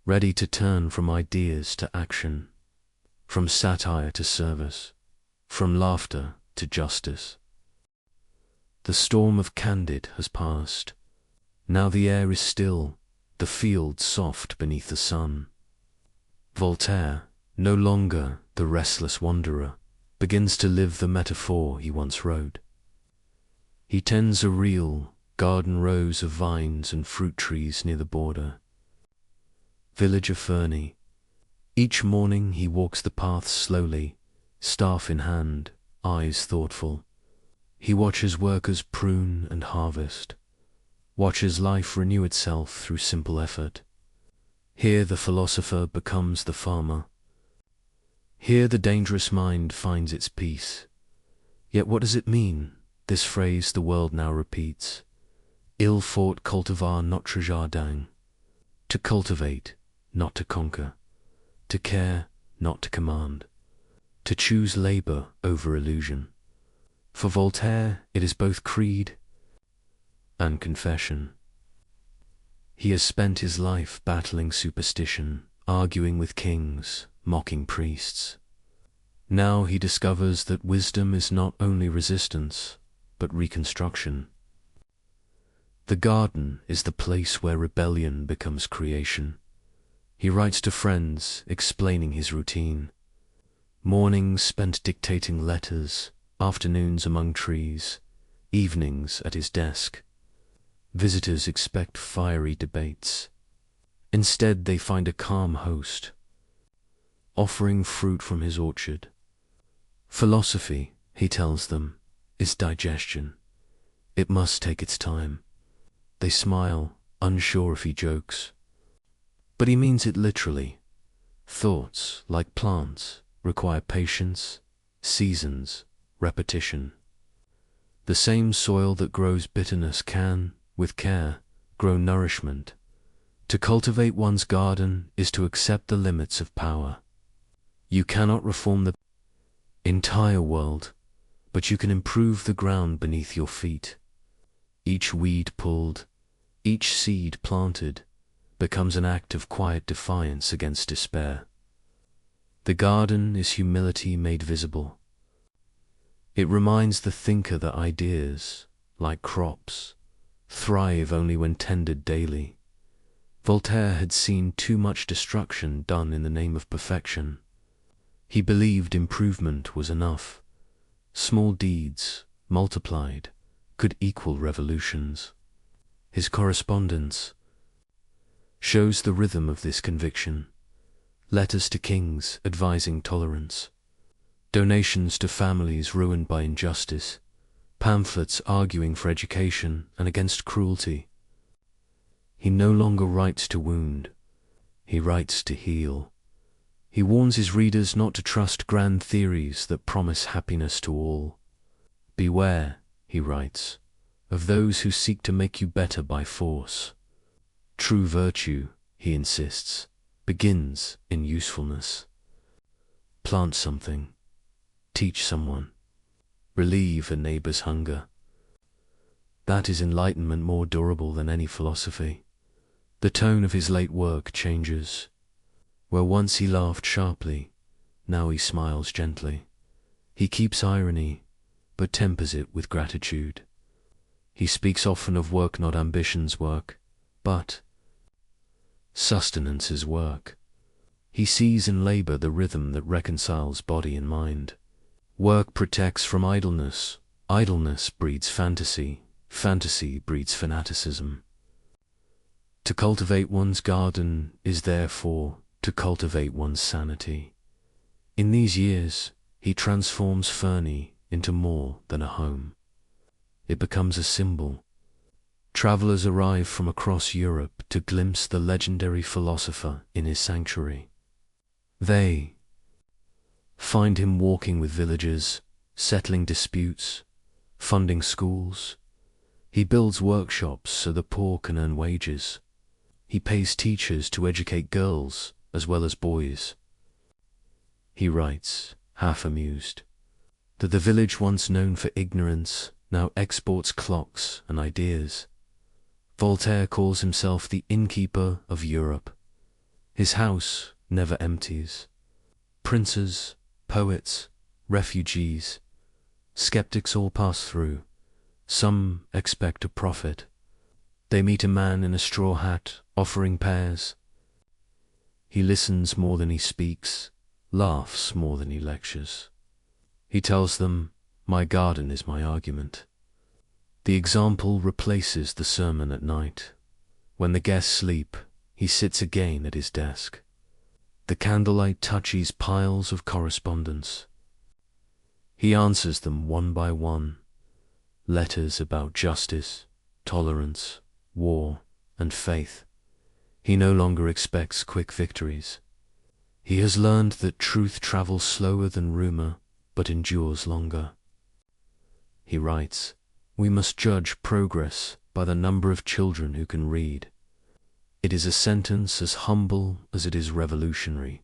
ready to turn from ideas to action, from satire to service, from laughter to justice. The storm of Candide has passed. Now the air is still, the field soft beneath the sun. Voltaire, no longer the restless wanderer, begins to live the metaphor he once wrote. He tends a real garden rows of vines and fruit trees near the border. Village of Ferney. Each morning he walks the paths slowly, staff in hand, eyes thoughtful. He watches workers prune and harvest, watches life renew itself through simple effort. Here the philosopher becomes the farmer. Here the dangerous mind finds its peace. Yet what does it mean, this phrase the world now repeats? Il faut cultiver notre jardin. To cultivate, not to conquer. To care, not to command. To choose labor over illusion. For Voltaire, it is both creed and confession. He has spent his life battling superstition, arguing with kings, mocking priests. Now he discovers that wisdom is not only resistance, but reconstruction. The garden is the place where rebellion becomes creation. He writes to friends, explaining his routine. Mornings spent dictating letters, afternoons among trees, evenings at his desk. Visitors expect fiery debates. Instead, they find a calm host, offering fruit from his orchard. Philosophy, he tells them, is digestion. It must take its time. They smile, unsure if he jokes. But he means it literally. Thoughts, like plants, require patience, seasons, repetition. The same soil that grows bitterness can, with care, grow nourishment. To cultivate one's garden is to accept the limits of power. You cannot reform the entire world, but you can improve the ground beneath your feet. Each weed pulled, each seed planted, becomes an act of quiet defiance against despair. The garden is humility made visible. It reminds the thinker that ideas, like crops, thrive only when tended daily. Voltaire had seen too much destruction done in the name of perfection. He believed improvement was enough. Small deeds, multiplied, could equal revolutions. His correspondence shows the rhythm of this conviction. Letters to kings advising tolerance, donations to families ruined by injustice, pamphlets arguing for education and against cruelty. He no longer writes to wound, he writes to heal. He warns his readers not to trust grand theories that promise happiness to all. Beware, he writes, of those who seek to make you better by force. True virtue, he insists, begins in usefulness. Plant something, teach someone, relieve a neighbor's hunger. That is enlightenment more durable than any philosophy. The tone of his late work changes. Where once he laughed sharply, now he smiles gently. He keeps irony, but tempers it with gratitude. He speaks often of work, not ambition's work, but sustenance's work. He sees in labor the rhythm that reconciles body and mind. Work protects from idleness. Idleness breeds fantasy. Fantasy breeds fanaticism. To cultivate one's garden is therefore to cultivate one's sanity. In these years, he transforms Ferney into more than a home. It becomes a symbol. Travelers arrive from across Europe to glimpse the legendary philosopher in his sanctuary. They find him walking with villagers, settling disputes, funding schools. He builds workshops so the poor can earn wages. He pays teachers to educate girls as well as boys. He writes, half amused, that the village once known for ignorance now exports clocks and ideas. Voltaire calls himself the innkeeper of Europe. His house never empties. Princes, poets, refugees, skeptics all pass through. Some expect a profit. They meet a man in a straw hat offering pears. He listens more than he speaks, laughs more than he lectures. He tells them, "My garden is my argument." The example replaces the sermon at night. When the guests sleep, he sits again at his desk. The candlelight touches piles of correspondence. He answers them one by one. Letters about justice, tolerance, war, and faith. He no longer expects quick victories. He has learned that truth travels slower than rumor, but endures longer. He writes, "We must judge progress by the number of children who can read." It is a sentence as humble as it is revolutionary.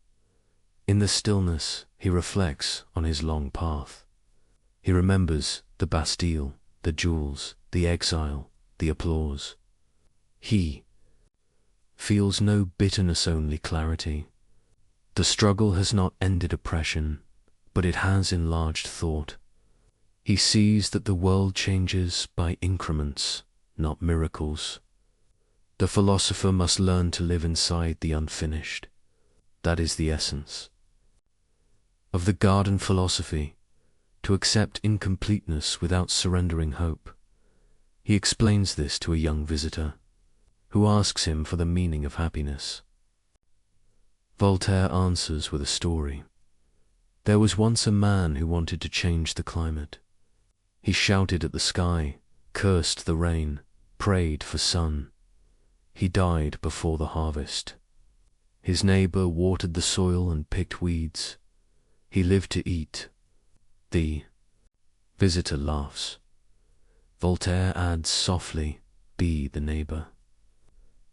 In the stillness, he reflects on his long path. He remembers the Bastille, the duels, the exile, the applause. He feels no bitterness, only clarity. The struggle has not ended oppression, but it has enlarged thought. He sees that the world changes by increments, not miracles. The philosopher must learn to live inside the unfinished. That is the essence of the garden philosophy, to accept incompleteness without surrendering hope. He explains this to a young visitor, who asks him for the meaning of happiness. Voltaire answers with a story. There was once a man who wanted to change the climate. He shouted at the sky, cursed the rain, prayed for sun. He died before the harvest. His neighbor watered the soil and picked weeds. He lived to eat. The visitor laughs. Voltaire adds softly, "Be the neighbor."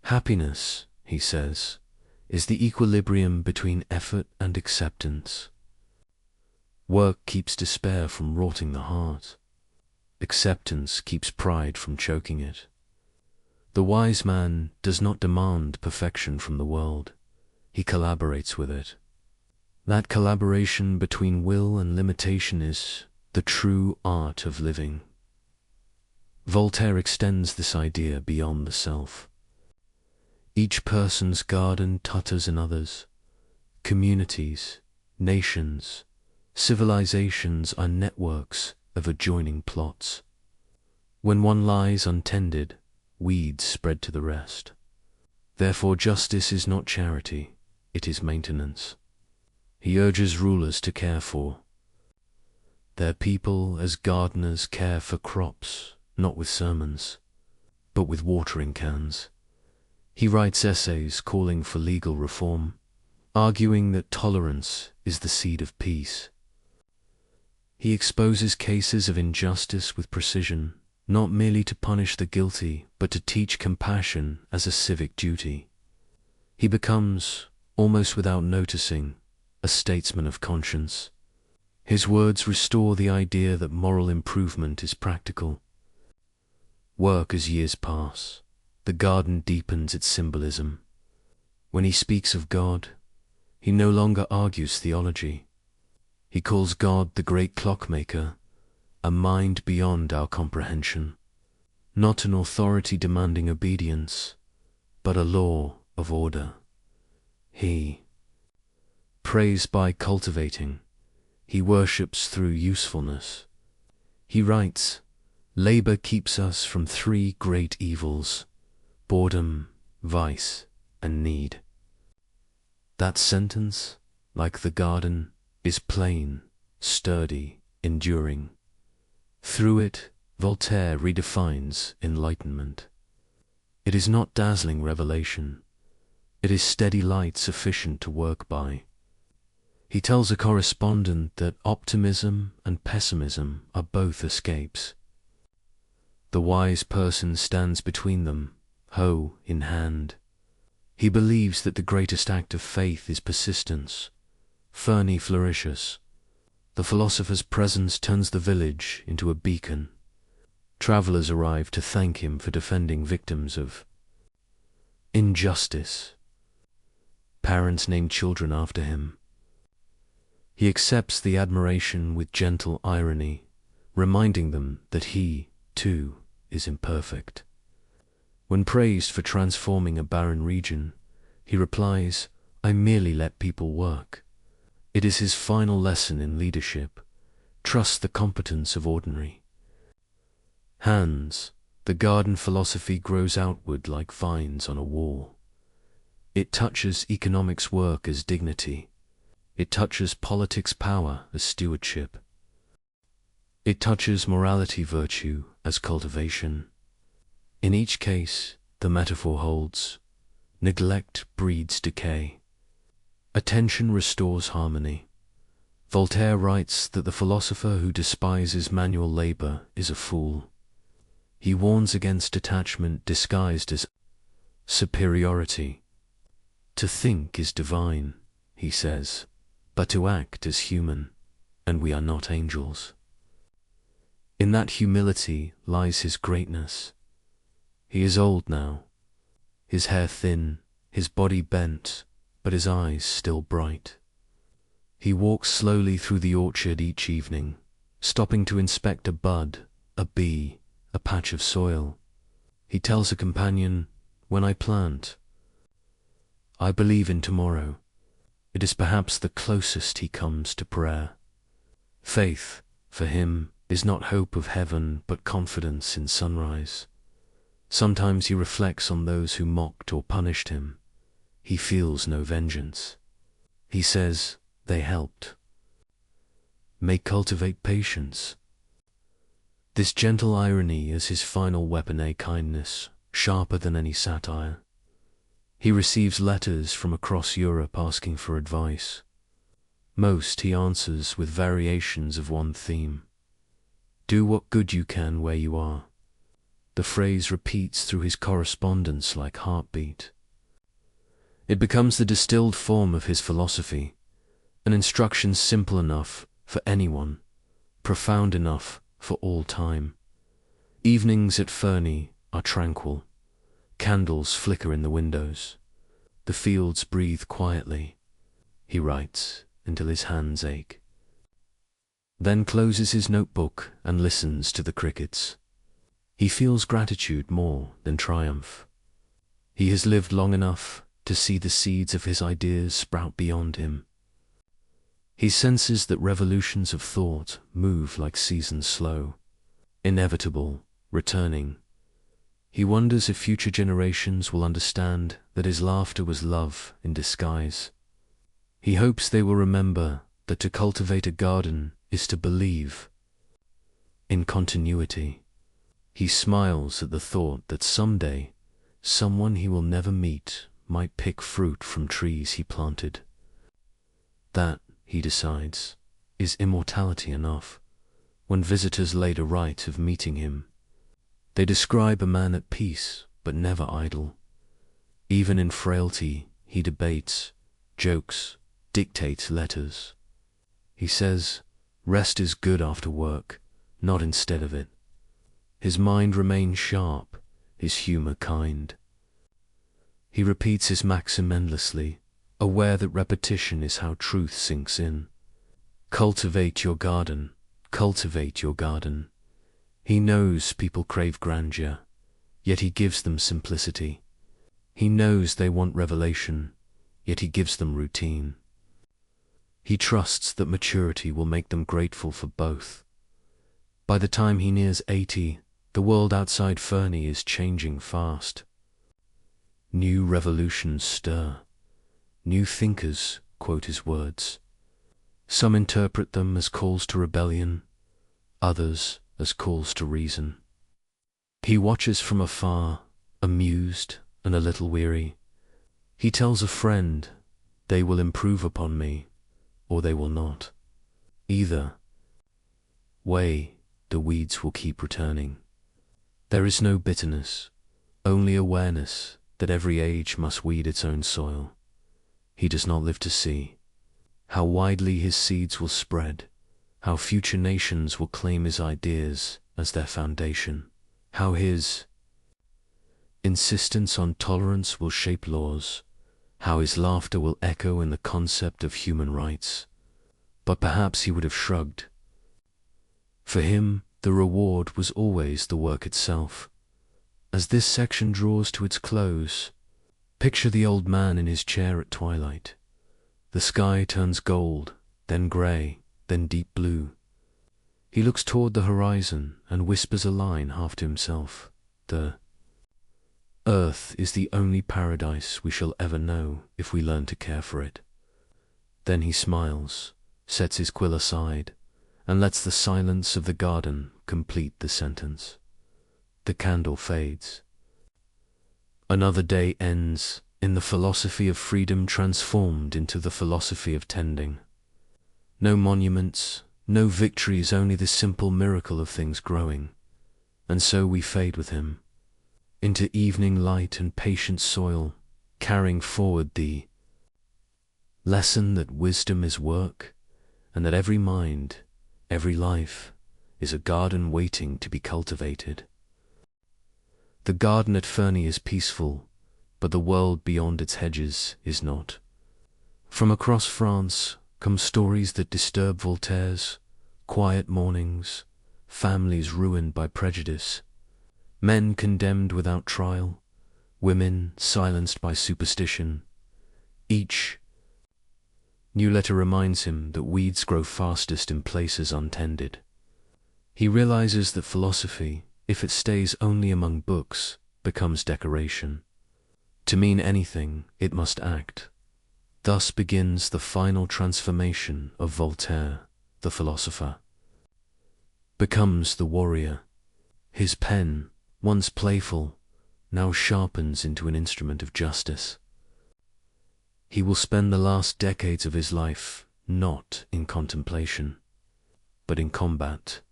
Happiness, he says, is the equilibrium between effort and acceptance. Work keeps despair from rotting the heart. Acceptance keeps pride from choking it. The wise man does not demand perfection from the world. He collaborates with it. That collaboration between will and limitation is the true art of living. Voltaire extends this idea beyond the self. Each person's garden totters in others. Communities, nations, civilizations are networks of adjoining plots. When one lies untended, weeds spread to the rest. Therefore justice is not charity, it is maintenance. He urges rulers to care for their people as gardeners care for crops, not with sermons, but with watering cans. He writes essays calling for legal reform, arguing that tolerance is the seed of peace. He exposes cases of injustice with precision, not merely to punish the guilty, but to teach compassion as a civic duty. He becomes, almost without noticing, a statesman of conscience. His words restore the idea that moral improvement is practical. Work as years pass. The garden deepens its symbolism. When he speaks of God, he no longer argues theology. He calls God the great clockmaker, a mind beyond our comprehension, not an authority demanding obedience, but a law of order. He prays by cultivating. He worships through usefulness. He writes, "Labor keeps us from three great evils: boredom, vice, and need." That sentence, like the garden, is plain sturdy, enduring. Through it, Voltaire redefines enlightenment. It is not dazzling revelation. It is steady light sufficient to work by. He tells a correspondent that optimism and pessimism are both escapes. The wise person stands between them, hoe in hand. He believes that the greatest act of faith is persistence. Fernie flourishes. The philosopher's presence turns the village into a beacon. Travelers arrive to thank him for defending victims of injustice. Parents name children after him. He accepts the admiration with gentle irony, reminding them that he, too, is imperfect. When praised for transforming a barren region, he replies, "I merely let people work." It is his final lesson in leadership. Trust the competence of ordinary hands. The garden philosophy grows outward like vines on a wall. It touches economics work as dignity. It touches politics power as stewardship. It touches morality virtue as cultivation. In each case, the metaphor holds. Neglect breeds decay. Attention restores harmony. Voltaire writes that the philosopher who despises manual labor is a fool. He warns against detachment disguised as superiority. To think is divine, he says, but to act is human, and we are not angels. In that humility lies his greatness. He is old now, his hair thin, his body bent, but his eyes still bright. He walks slowly through the orchard each evening, stopping to inspect a bud, a bee, a patch of soil. He tells a companion, "When I plant, I believe in tomorrow." It is perhaps the closest he comes to prayer. Faith, for him, is not hope of heaven but confidence in sunrise. Sometimes he reflects on those who mocked or punished him. He feels no vengeance. He says, "They helped." May cultivate patience. This gentle irony is his final weapon, a kindness, sharper than any satire. He receives letters from across Europe asking for advice. Most he answers with variations of one theme. Do what good you can where you are. The phrase repeats through his correspondence like heartbeat. It becomes the distilled form of his philosophy, an instruction simple enough for anyone, profound enough for all time. Evenings at Fernie are tranquil. Candles flicker in the windows. The fields breathe quietly. He writes until his hands ache. Then closes his notebook and listens to the crickets. He feels gratitude more than triumph. He has lived long enough to see the seeds of his ideas sprout beyond him. He senses that revolutions of thought move like seasons slow, inevitable, returning. He wonders if future generations will understand that his laughter was love in disguise. He hopes they will remember that to cultivate a garden is to believe in continuity. He smiles at the thought that someday someone he will never meet might pick fruit from trees he planted. That, he decides, is immortality enough. When visitors later write of meeting him, they describe a man at peace but never idle. Even in frailty, he debates, jokes, dictates letters. He says, rest is good after work, not instead of it. His mind remains sharp, his humor kind. He repeats his maxim endlessly, aware that repetition is how truth sinks in. Cultivate your garden, cultivate your garden. He knows people crave grandeur, yet he gives them simplicity. He knows they want revelation, yet he gives them routine. He trusts that maturity will make them grateful for both. By the time he nears 80, the world outside Fernie is changing fast. New revolutions stir. New thinkers quote his words. Some interpret them as calls to rebellion, others as calls to reason. He watches from afar, amused and a little weary. He tells a friend, they will improve upon me, or they will not. Either way, the weeds will keep returning. There is no bitterness, only awareness that every age must weed its own soil. He does not live to see how widely his seeds will spread, how future nations will claim his ideas as their foundation, how his insistence on tolerance will shape laws, how his laughter will echo in the concept of human rights. But perhaps he would have shrugged. For him, the reward was always the work itself. As this section draws to its close, picture the old man in his chair at twilight. The sky turns gold, then grey, then deep blue. He looks toward the horizon and whispers a line half to himself. The earth is the only paradise we shall ever know if we learn to care for it. Then he smiles, sets his quill aside, and lets the silence of the garden complete the sentence. The candle fades. Another day ends in the philosophy of freedom transformed into the philosophy of tending. No monuments, no victories, only the simple miracle of things growing. And so we fade with him, into evening light and patient soil, carrying forward the lesson that wisdom is work, and that every mind, every life, is a garden waiting to be cultivated. The garden at Ferney is peaceful, but the world beyond its hedges is not. From across France come stories that disturb Voltaire's quiet mornings, families ruined by prejudice, men condemned without trial, women silenced by superstition. Each new letter reminds him that weeds grow fastest in places untended. He realizes that philosophy, if it stays only among books, becomes decoration. To mean anything, it must act. Thus begins the final transformation of Voltaire, the philosopher. Becomes the warrior. His pen, once playful, now sharpens into an instrument of justice. He will spend the last decades of his life not in contemplation, but in combat,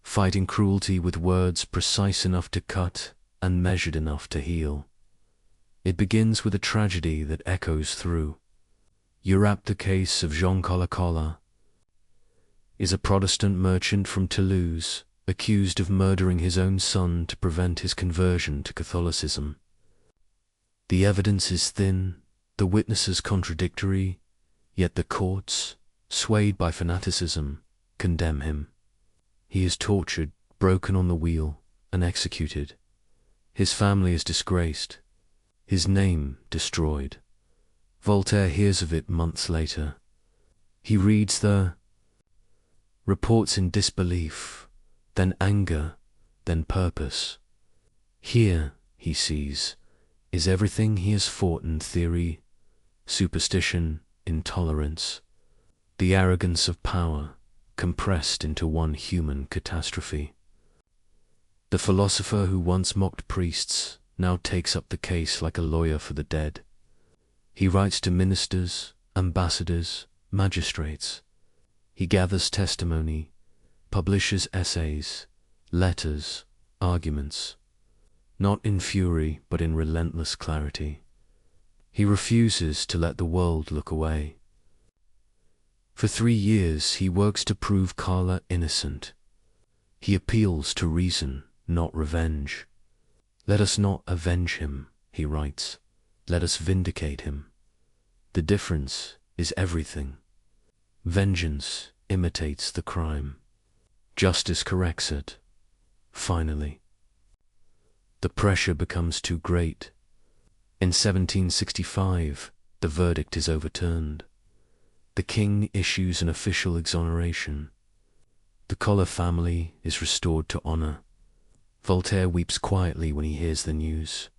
fighting cruelty with words precise enough to cut and measured enough to heal. It begins with a tragedy that echoes through. Europe, the case of Jean Calas, is a Protestant merchant from Toulouse, accused of murdering his own son to prevent his conversion to Catholicism. The evidence is thin, the witnesses contradictory, yet the courts, swayed by fanaticism, condemn him. He is tortured, broken on the wheel, and executed. His family is disgraced, his name destroyed. Voltaire hears of it months later. He reads the reports in disbelief, then anger, then purpose. Here, he sees, is everything he has fought in theory, superstition, intolerance, the arrogance of power, compressed into one human catastrophe. The philosopher who once mocked priests now takes up the case like a lawyer for the dead. He writes to ministers, ambassadors, magistrates. He gathers testimony, publishes essays, letters, arguments, not in fury but in relentless clarity. He refuses to let the world look away. For 3 years he works to prove Calas innocent. He appeals to reason, not revenge. Let us not avenge him, he writes. Let us vindicate him. The difference is everything. Vengeance imitates the crime. Justice corrects it. Finally, the pressure becomes too great. In 1765, the verdict is overturned. The king issues an official exoneration. The Calas family is restored to honor. Voltaire weeps quietly when he hears the news.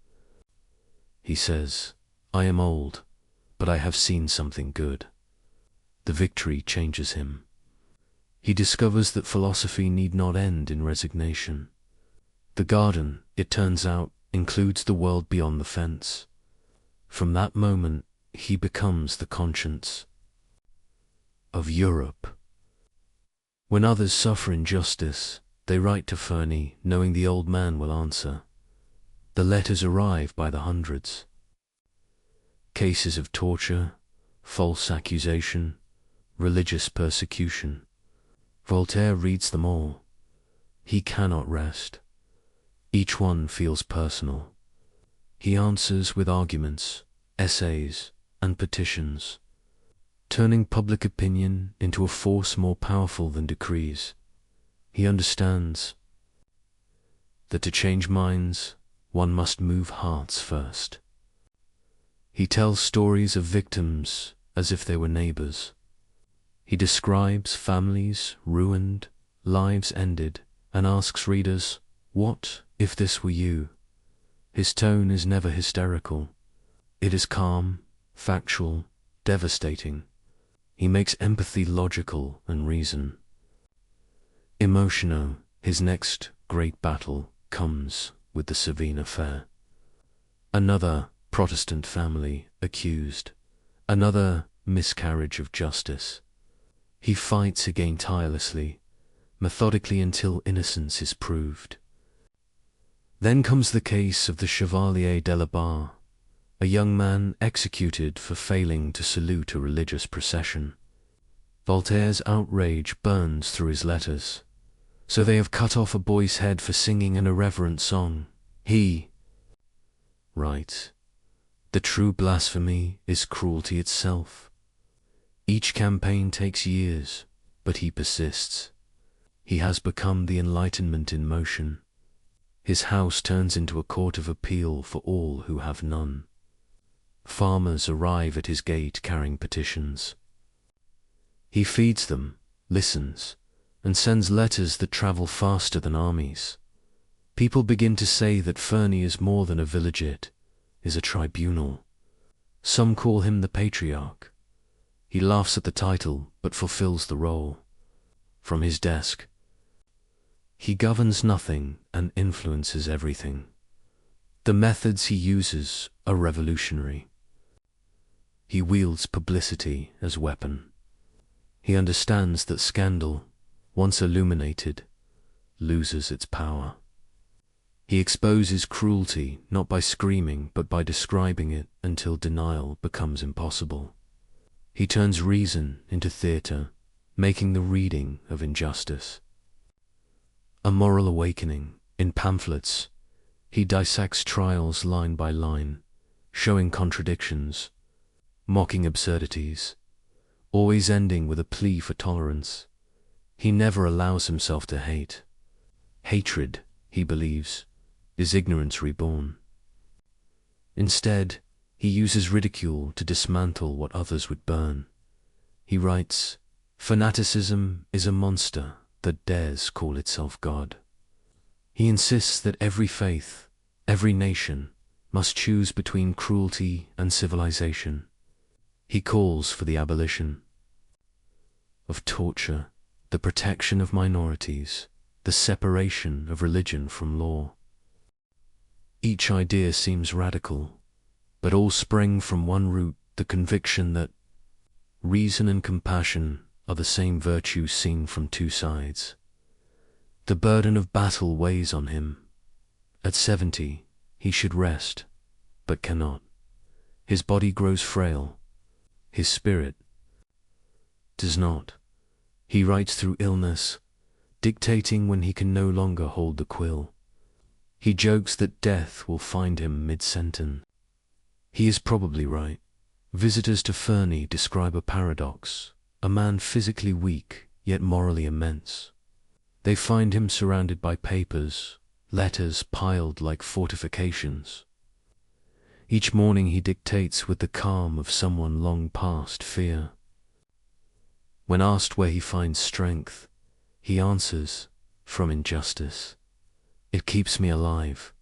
He says, I am old, but I have seen something good. the victory changes him. He discovers that philosophy need not end in resignation. The garden, it turns out, includes the world beyond the fence. From that moment, he becomes the conscience of Europe. When others suffer injustice, they write to Fernie, knowing the old man will answer. The letters arrive by the hundreds. Cases of torture, false accusation, religious persecution. Voltaire reads them all. He cannot rest. Each one feels personal. He answers with arguments, essays, and petitions, turning public opinion into a force more powerful than decrees. He understands that to change minds, one must move hearts first. He tells stories of victims as if they were neighbors. He describes families ruined, lives ended, and asks readers, "What if this were you?" His tone is never hysterical. It is calm, factual, devastating. He makes empathy logical and reason. Emotional, his next great battle comes with the Savine affair. Another Protestant family accused, another miscarriage of justice. He fights again tirelessly, methodically until innocence is proved. Then comes the case of the Chevalier de la Barre, a young man executed for failing to salute a religious procession. Voltaire's outrage burns through his letters. So they have cut off a boy's head for singing an irreverent song. He writes, "The true blasphemy is cruelty itself." Each campaign takes years, but he persists. He has become the Enlightenment in motion. His house turns into a court of appeal for all who have none. Farmers arrive at his gate carrying petitions. He feeds them, listens, and sends letters that travel faster than armies. People begin to say that Fernie is more than a villageite, is a tribunal. Some call him the patriarch. He laughs at the title, but fulfills the role. From his desk, he governs nothing and influences everything. The methods he uses are revolutionary. He wields publicity as weapon. He understands that scandal, once illuminated, loses its power. He exposes cruelty not by screaming but by describing it until denial becomes impossible. He turns reason into theatre, making the reading of injustice a moral awakening. In pamphlets, he dissects trials line by line, showing contradictions, mocking absurdities, always ending with a plea for tolerance. He never allows himself to hate. Hatred, he believes, is ignorance reborn. Instead, he uses ridicule to dismantle what others would burn. He writes, "Fanaticism is a monster that dares call itself God." He insists that every faith, every nation, must choose between cruelty and civilization. He calls for the abolition of torture, the protection of minorities, the separation of religion from law. Each idea seems radical, but all spring from one root, the conviction that reason and compassion are the same virtue seen from two sides. The burden of battle weighs on him. At 70, he should rest, but cannot. His body grows frail. His spirit does not. He writes through illness, dictating when he can no longer hold the quill. He jokes that death will find him mid-sentence. He is probably right. Visitors to Fernie describe a paradox, a man physically weak, yet morally immense. They find him surrounded by papers, letters piled like fortifications. Each morning he dictates with the calm of someone long past fear. When asked where he finds strength, he answers, "From injustice. It keeps me alive."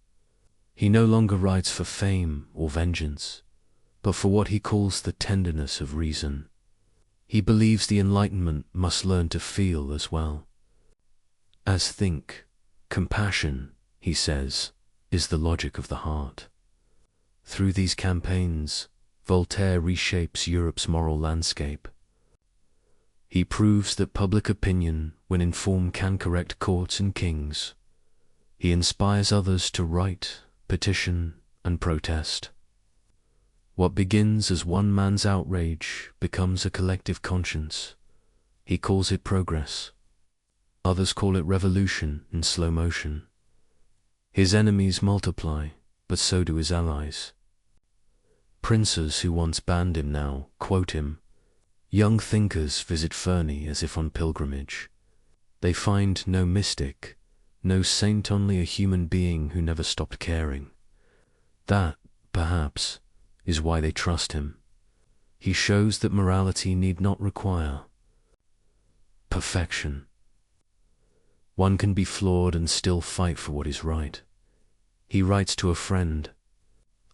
He no longer writes for fame or vengeance, but for what he calls the tenderness of reason. He believes the Enlightenment must learn to feel as well as think. Compassion, he says, is the logic of the heart. Through these campaigns, Voltaire reshapes Europe's moral landscape. He proves that public opinion, when informed, can correct courts and kings. He inspires others to write, petition, and protest. What begins as one man's outrage becomes a collective conscience. He calls it progress. Others call it revolution in slow motion. His enemies multiply, but so do his allies. Princes who once banned him now quote him. Young thinkers visit Ferney as if on pilgrimage. They find no mystic, no saint, only a human being who never stopped caring. That, perhaps, is why they trust him. He shows that morality need not require perfection. One can be flawed and still fight for what is right. He writes to a friend,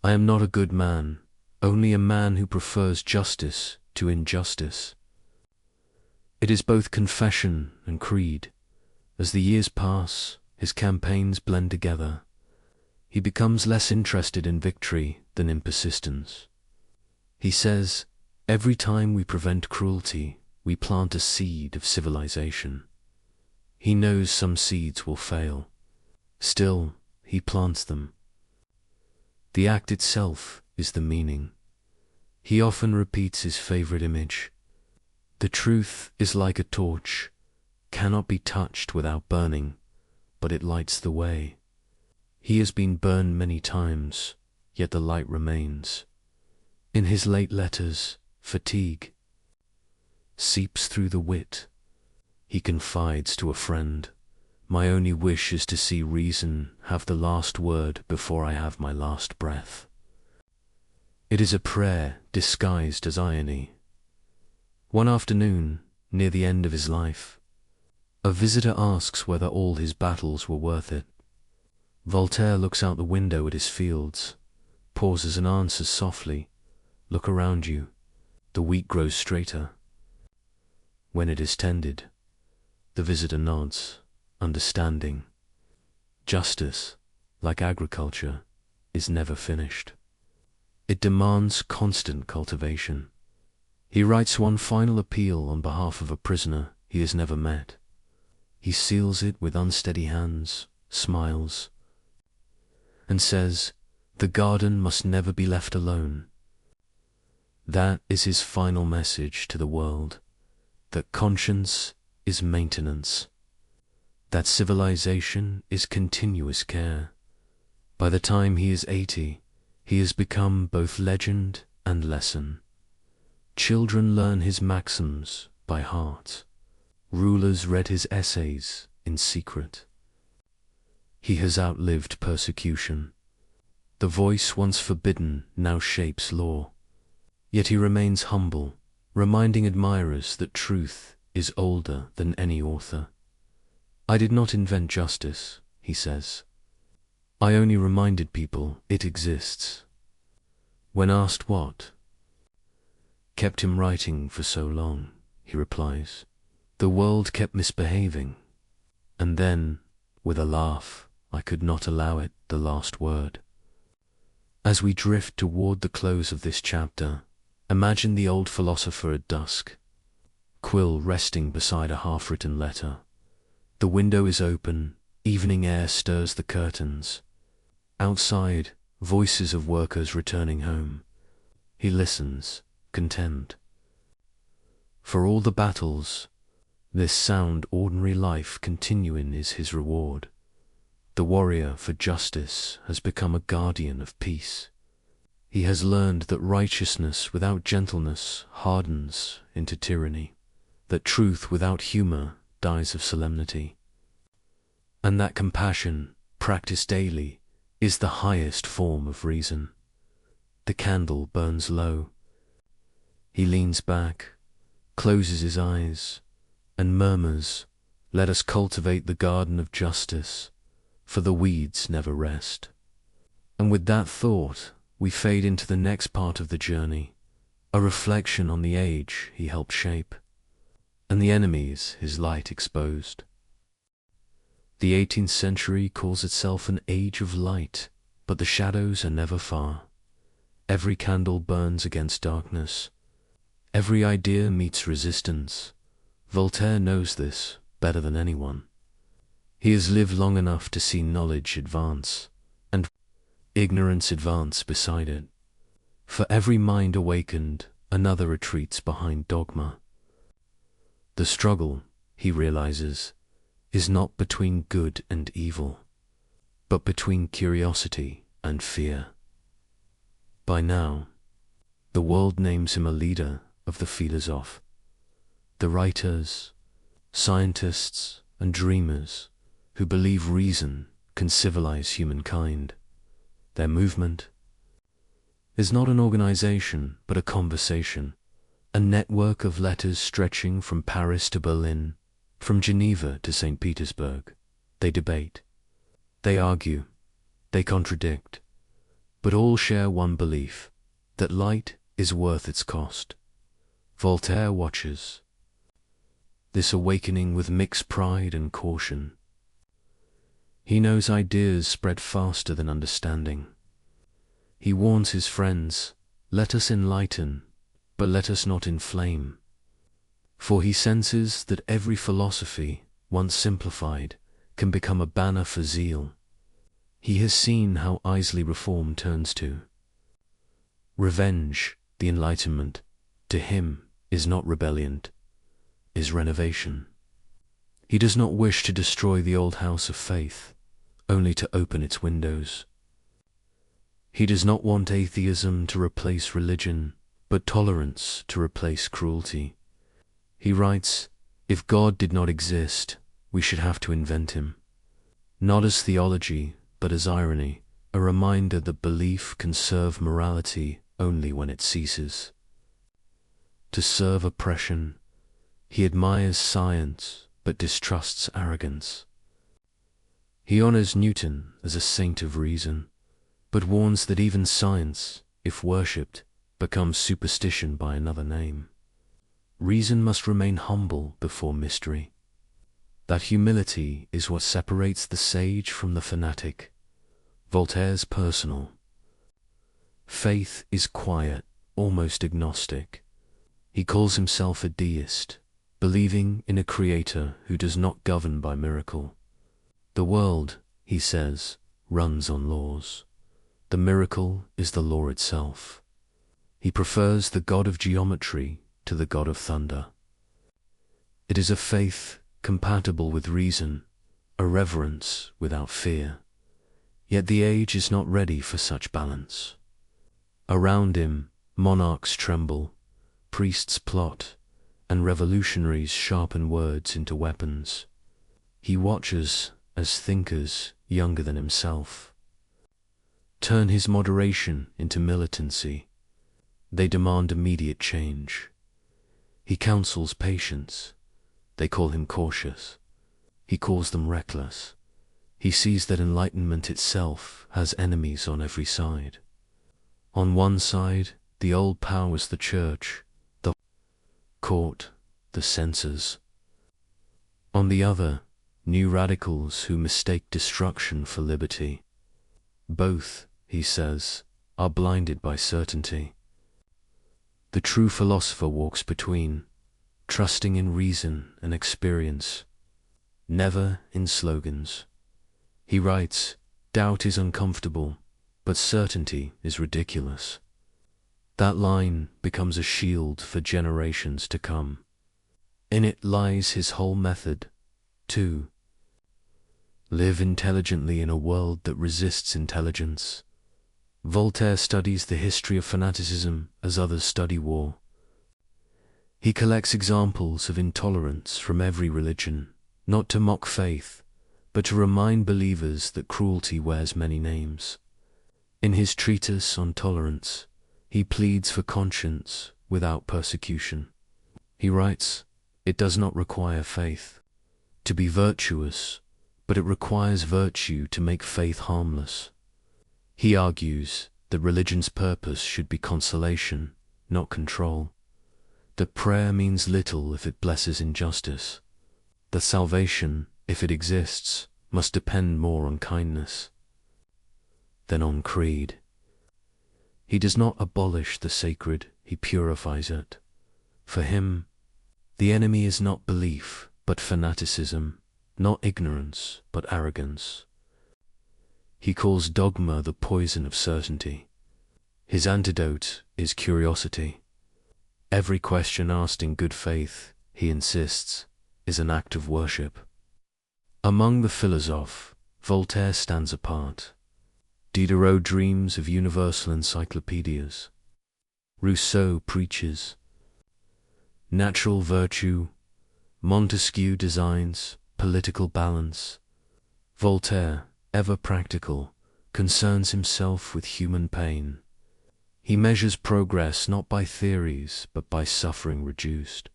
"I am not a good man, only a man who prefers justice to injustice." It is both confession and creed. As the years pass, his campaigns blend together. He becomes less interested in victory than in persistence. He says, "Every time we prevent cruelty, we plant a seed of civilization." He knows some seeds will fail. Still, he plants them. The act itself is the meaning. He often repeats his favorite image. The truth is like a torch, cannot be touched without burning, but it lights the way. He has been burned many times, yet the light remains. In his late letters, fatigue seeps through the wit. He confides to a friend, "My only wish is to see reason have the last word before I have my last breath." It is a prayer disguised as irony. One afternoon, near the end of his life, a visitor asks whether all his battles were worth it. Voltaire looks out the window at his fields, pauses and answers softly, "Look around you. The wheat grows straighter when it is tended." The visitor nods, understanding. Justice, like agriculture, is never finished. It demands constant cultivation. He writes one final appeal on behalf of a prisoner he has never met. He seals it with unsteady hands, smiles, and says, "The garden must never be left alone." That is his final message to the world, that conscience is maintenance, that civilization is continuous care. By the time he is 80, he has become both legend and lesson. Children learn his maxims by heart. Rulers read his essays in secret. He has outlived persecution. The voice once forbidden now shapes law. Yet he remains humble, reminding admirers that truth is older than any author. "I did not invent justice," he says. "I only reminded people it exists." When asked what kept him writing for so long, he replies, "The world kept misbehaving, and then, with a laugh, I could not allow it the last word." As we drift toward the close of this chapter, imagine the old philosopher at dusk, quill resting beside a half-written letter. The window is open, evening air stirs the curtains. Outside, voices of workers returning home. He listens, content. For all the battles, this sound ordinary life continuing is his reward. The warrior for justice has become a guardian of peace. He has learned that righteousness without gentleness hardens into tyranny, that truth without humor dies of solemnity, and that compassion, practiced daily, is the highest form of reason. The candle burns low. He leans back, closes his eyes, and murmurs, "Let us cultivate the garden of justice, for the weeds never rest." And with that thought, we fade into the next part of the journey, a reflection on the age he helped shape, and the enemies his light exposed. The 18th century calls itself an age of light, but the shadows are never far. Every candle burns against darkness. Every idea meets resistance. Voltaire knows this better than anyone. He has lived long enough to see knowledge advance, and ignorance advance beside it. For every mind awakened, another retreats behind dogma. The struggle, he realizes, is not between good and evil, but between curiosity and fear. By now, the world names him a leader of the philosophe. The writers, scientists, and dreamers who believe reason can civilize humankind. Their movement is not an organization, but a conversation, a network of letters stretching from Paris to Berlin, from Geneva to St. Petersburg. They debate, they argue, they contradict, but all share one belief, that light is worth its cost. Voltaire watches this awakening with mixed pride and caution. He knows ideas spread faster than understanding. He warns his friends, let us enlighten, but let us not inflame. For he senses that every philosophy, once simplified, can become a banner for zeal. He has seen how easily reform turns to revenge. The Enlightenment, to him, is not rebellion, is renovation. He does not wish to destroy the old house of faith, only to open its windows. He does not want atheism to replace religion, but tolerance to replace cruelty. He writes, if God did not exist, we should have to invent him. Not as theology, but as irony, a reminder that belief can serve morality only when it ceases to serve oppression. He admires science, but distrusts arrogance. He honors Newton as a saint of reason, but warns that even science, if worshipped, becomes superstition by another name. Reason must remain humble before mystery. That humility is what separates the sage from the fanatic. Voltaire's personal faith is quiet, almost agnostic. He calls himself a deist, believing in a creator who does not govern by miracle. The world, he says, runs on laws. The miracle is the law itself. He prefers the god of geometry to the god of thunder. It is a faith compatible with reason, a reverence without fear. Yet the age is not ready for such balance. Around him, monarchs tremble, priests plot, and revolutionaries sharpen words into weapons. He watches as thinkers younger than himself turn his moderation into militancy. They demand immediate change. He counsels patience. They call him cautious. He calls them reckless. He sees that enlightenment itself has enemies on every side. On one side, the old powers, the church, the court, the censors. On the other, new radicals who mistake destruction for liberty. Both, he says, are blinded by certainty. The true philosopher walks between, trusting in reason and experience, never in slogans. He writes, doubt is uncomfortable, but certainty is ridiculous. That line becomes a shield for generations to come. In it lies his whole method, to live intelligently in a world that resists intelligence. Voltaire studies the history of fanaticism as others study war. He collects examples of intolerance from every religion, not to mock faith, but to remind believers that cruelty wears many names. In his treatise on tolerance, he pleads for conscience without persecution. He writes, it does not require faith to be virtuous, but it requires virtue to make faith harmless. He argues that religion's purpose should be consolation, not control. That prayer means little if it blesses injustice. That salvation, if it exists, must depend more on kindness than on creed. He does not abolish the sacred, he purifies it. For him, the enemy is not belief, but fanaticism, not ignorance, but arrogance. He calls dogma the poison of certainty. His antidote is curiosity. Every question asked in good faith, he insists, is an act of worship. Among the philosophers, Voltaire stands apart. Diderot dreams of universal encyclopedias. Rousseau preaches natural virtue. Montesquieu designs political balance. Voltaire, ever practical, concerns himself with human pain. He measures progress not by theories, but by suffering reduced.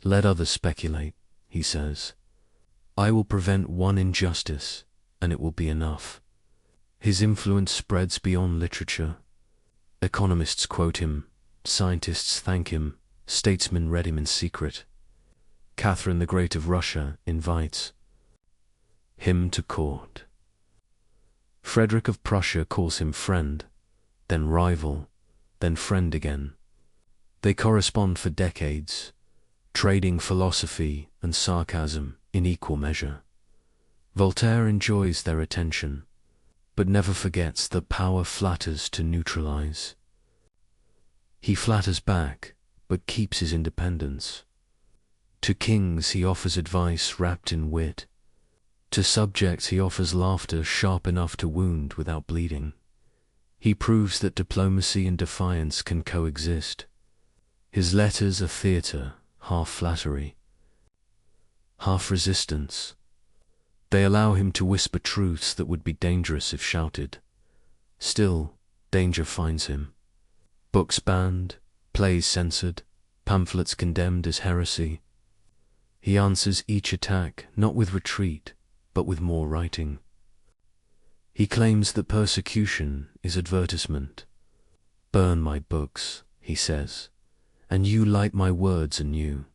Let others speculate, he says. I will prevent one injustice, and it will be enough. His influence spreads beyond literature. Economists quote him, scientists thank him, statesmen read him in secret. Catherine the Great of Russia invites him to court. Frederick of Prussia calls him friend, then rival, then friend again. They correspond for decades, trading philosophy and sarcasm in equal measure. Voltaire enjoys their attention, but never forgets that power flatters to neutralize. He flatters back, but keeps his independence. To kings he offers advice wrapped in wit. To subjects he offers laughter sharp enough to wound without bleeding. He proves that diplomacy and defiance can coexist. His letters are theatre, half flattery, half resistance. They allow him to whisper truths that would be dangerous if shouted. Still, danger finds him. Books banned, plays censored, pamphlets condemned as heresy. He answers each attack not with retreat, but with more writing. He claims that persecution is advertisement. Burn my books, he says, and you light my words anew.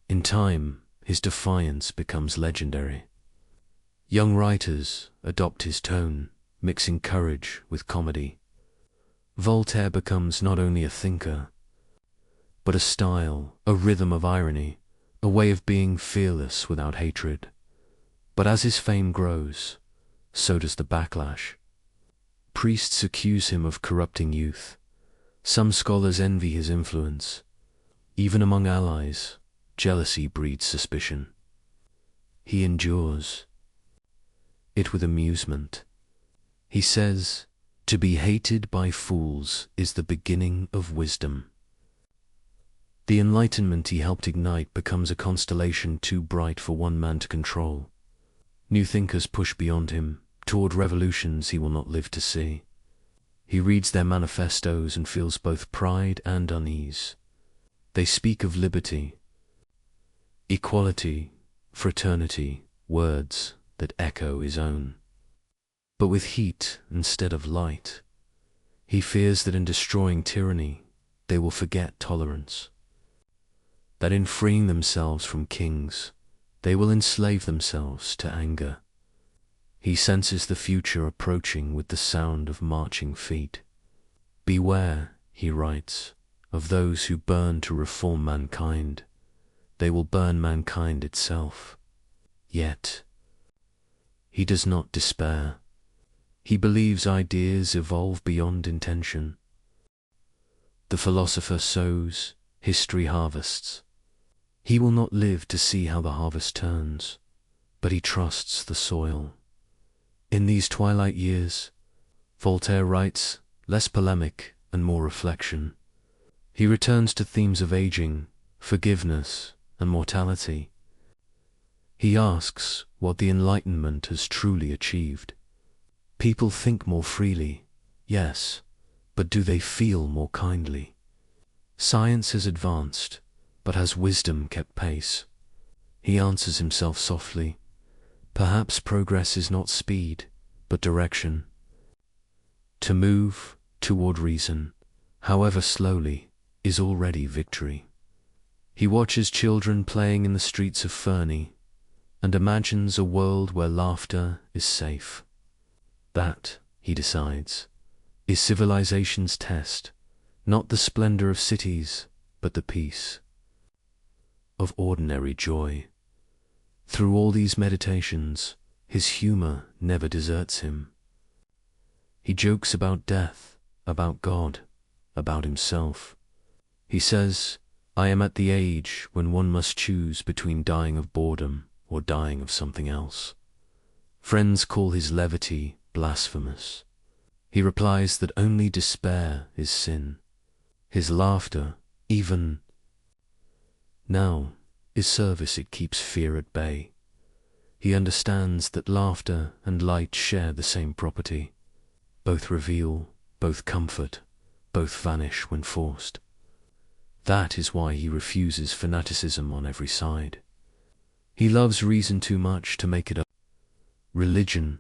In time, his defiance becomes legendary. Young writers adopt his tone, mixing courage with comedy. Voltaire becomes not only a thinker, but a style, a rhythm of irony, a way of being fearless without hatred. But as his fame grows, so does the backlash. Priests accuse him of corrupting youth. Some scholars envy his influence. Even among allies, jealousy breeds suspicion. He endures it with amusement. He says, "To be hated by fools is the beginning of wisdom." The Enlightenment he helped ignite becomes a constellation too bright for one man to control. New thinkers push beyond him, toward revolutions he will not live to see. He reads their manifestos and feels both pride and unease. They speak of liberty, equality, fraternity, words that echo his own. But with heat instead of light, he fears that in destroying tyranny, they will forget tolerance. That in freeing themselves from kings, they will enslave themselves to anger. He senses the future approaching with the sound of marching feet. Beware, he writes, of those who burn to reform mankind. They will burn mankind itself. Yet, he does not despair. He believes ideas evolve beyond intention. The philosopher sows, history harvests. He will not live to see how the harvest turns, but he trusts the soil. In these twilight years, Voltaire writes, less polemic and more reflection. He returns to themes of aging, forgiveness, and mortality. He asks what the Enlightenment has truly achieved. People think more freely, yes, but do they feel more kindly? Science has advanced, but has wisdom kept pace? He answers himself softly, perhaps progress is not speed, but direction. To move toward reason, however slowly, is already victory. He watches children playing in the streets of Fernie and imagines a world where laughter is safe. That, he decides, is civilization's test, not the splendor of cities, but the peace of ordinary joy. Through all these meditations, his humor never deserts him. He jokes about death, about God, about himself. He says, "I am at the age when one must choose between dying of boredom or dying of something else." Friends call his levity blasphemous. He replies that only despair is sin. His laughter, even now, is service. It keeps fear at bay. He understands that laughter and light share the same property. Both reveal, both comfort, both vanish when forced. That is why he refuses fanaticism on every side. He loves reason too much to make it a religion.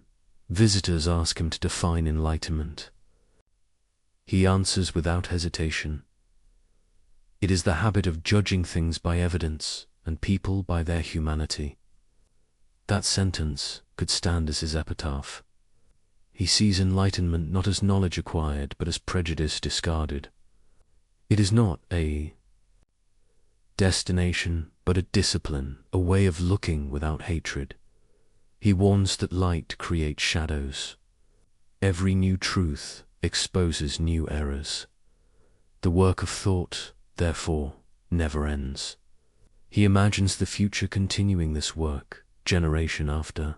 Visitors ask him to define enlightenment. He answers without hesitation. It is the habit of judging things by evidence and people by their humanity. That sentence could stand as his epitaph. He sees enlightenment not as knowledge acquired, but as prejudice discarded. It is not a destination, but a discipline, a way of looking without hatred. He warns that light creates shadows. Every new truth exposes new errors. The work of thought, therefore, never ends. He imagines the future continuing this work, generation after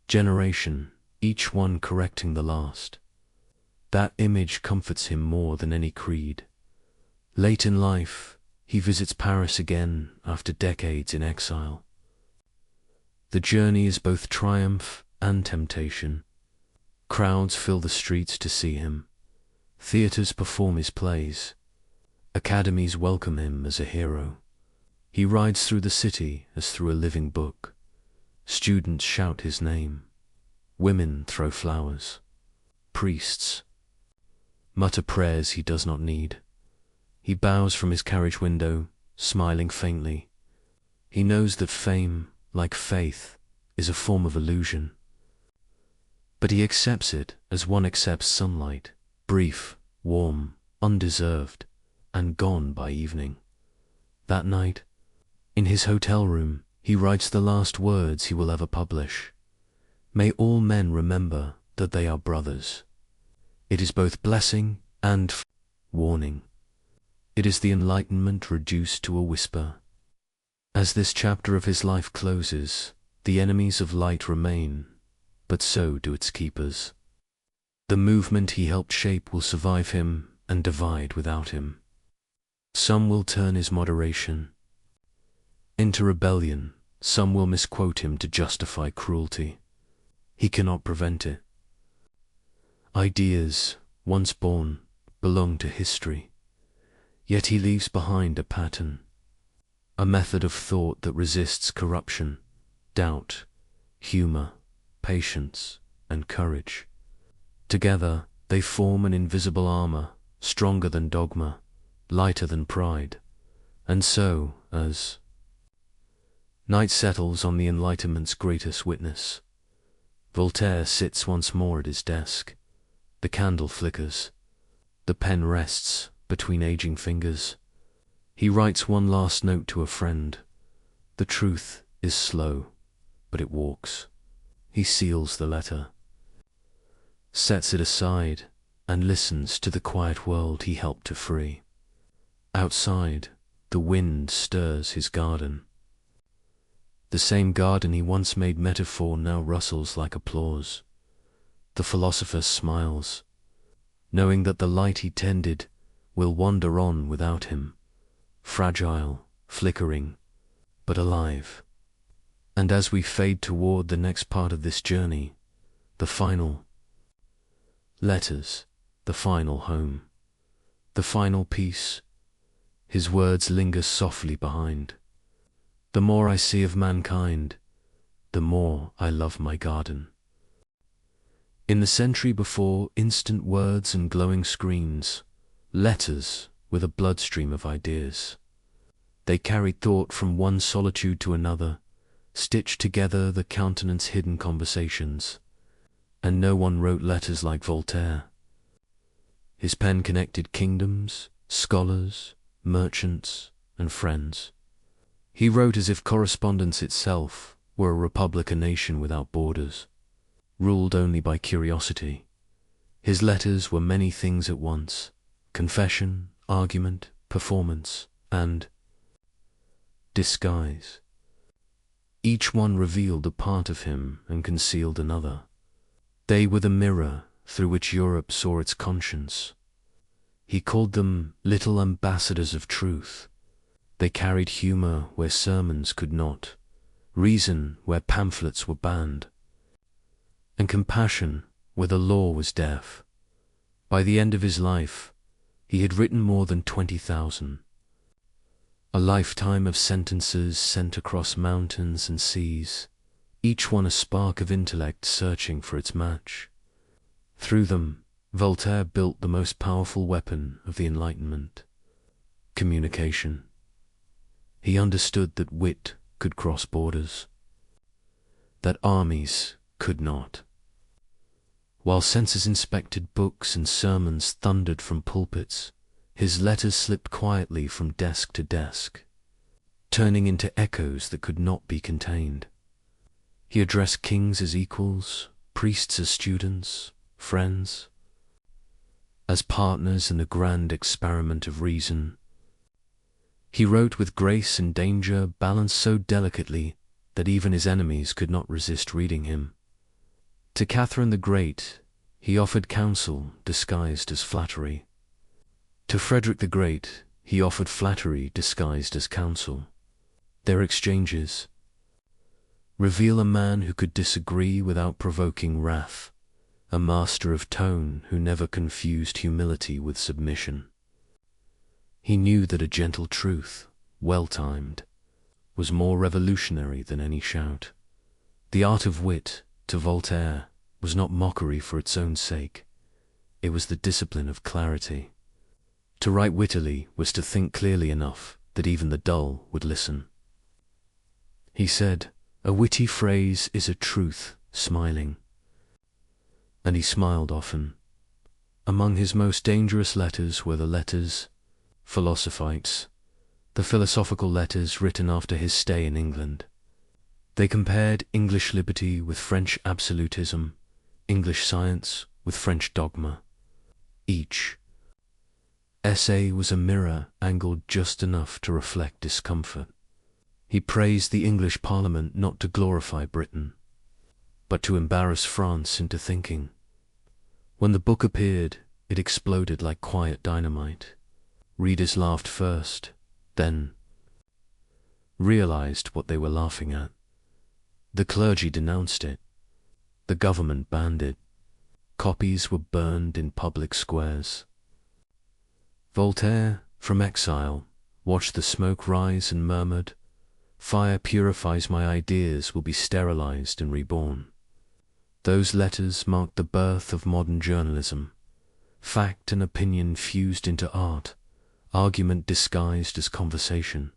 generation, each one correcting the last. That image comforts him more than any creed. Late in life, he visits Paris again after decades in exile. The journey is both triumph and temptation. Crowds fill the streets to see him. Theaters perform his plays. Academies welcome him as a hero. He rides through the city as through a living book. Students shout his name. Women throw flowers. Priests mutter prayers he does not need. He bows from his carriage window, smiling faintly. He knows that fame, like faith, is a form of illusion. But he accepts it as one accepts sunlight, brief, warm, undeserved, and gone by evening. That night, in his hotel room, he writes the last words he will ever publish. May all men remember that they are brothers. It is both blessing and warning. It is the Enlightenment reduced to a whisper. As this chapter of his life closes, the enemies of light remain, but so do its keepers. The movement he helped shape will survive him and divide without him. Some will turn his moderation into rebellion, some will misquote him to justify cruelty. He cannot prevent it. Ideas, once born, belong to history, yet he leaves behind a pattern, a method of thought that resists corruption, doubt, humor, patience, and courage. Together, they form an invisible armor, stronger than dogma, lighter than pride. And so, as night settles on the Enlightenment's greatest witness, Voltaire sits once more at his desk. The candle flickers. The pen rests between aging fingers. He writes one last note to a friend. The truth is slow, but it walks. He seals the letter, sets it aside, and listens to the quiet world he helped to free. Outside, the wind stirs his garden. The same garden he once made metaphor now rustles like applause. The philosopher smiles, knowing that the light he tended will wander on without him, fragile, flickering, but alive. And as we fade toward the next part of this journey, the final letters, the final home, the final peace, his words linger softly behind. The more I see of mankind, the more I love my garden. In the century before instant words and glowing screens, letters with a bloodstream of ideas. They carried thought from one solitude to another, stitched together the countenance-hidden conversations, and no one wrote letters like Voltaire. His pen connected kingdoms, scholars, merchants, and friends. He wrote as if correspondence itself were a republic, a nation without borders, ruled only by curiosity. His letters were many things at once: confession, argument, performance, and disguise. Each one revealed a part of him and concealed another. They were the mirror through which Europe saw its conscience. He called them little ambassadors of truth. They carried humor where sermons could not, reason where pamphlets were banned, and compassion where the law was deaf. By the end of his life, he had written more than 20,000. A lifetime of sentences sent across mountains and seas, each one a spark of intellect searching for its match. Through them, Voltaire built the most powerful weapon of the Enlightenment: communication. He understood that wit could cross borders, that armies could not. While census-inspected books and sermons thundered from pulpits, his letters slipped quietly from desk to desk, turning into echoes that could not be contained. He addressed kings as equals, priests as students, friends as partners in the grand experiment of reason. He wrote with grace and danger balanced so delicately that even his enemies could not resist reading him. To Catherine the Great, he offered counsel disguised as flattery. To Frederick the Great, he offered flattery disguised as counsel. Their exchanges reveal a man who could disagree without provoking wrath, a master of tone who never confused humility with submission. He knew that a gentle truth, well-timed, was more revolutionary than any shout. The art of wit, to Voltaire, was not mockery for its own sake. It was the discipline of clarity. To write wittily was to think clearly enough that even the dull would listen. He said, "A witty phrase is a truth smiling." And he smiled often. Among his most dangerous letters were the letters Philosophites, the philosophical letters written after his stay in England. They compared English liberty with French absolutism, English science with French dogma. Each essay was a mirror angled just enough to reflect discomfort. He praised the English Parliament not to glorify Britain, but to embarrass France into thinking. When the book appeared, it exploded like quiet dynamite. Readers laughed first, then realized what they were laughing at. The clergy denounced it. The government banned it. Copies were burned in public squares. Voltaire, from exile, watched the smoke rise and murmured, "Fire purifies my ideas, will be sterilized and reborn." Those letters marked the birth of modern journalism. Fact and opinion fused into art, argument disguised as conversation.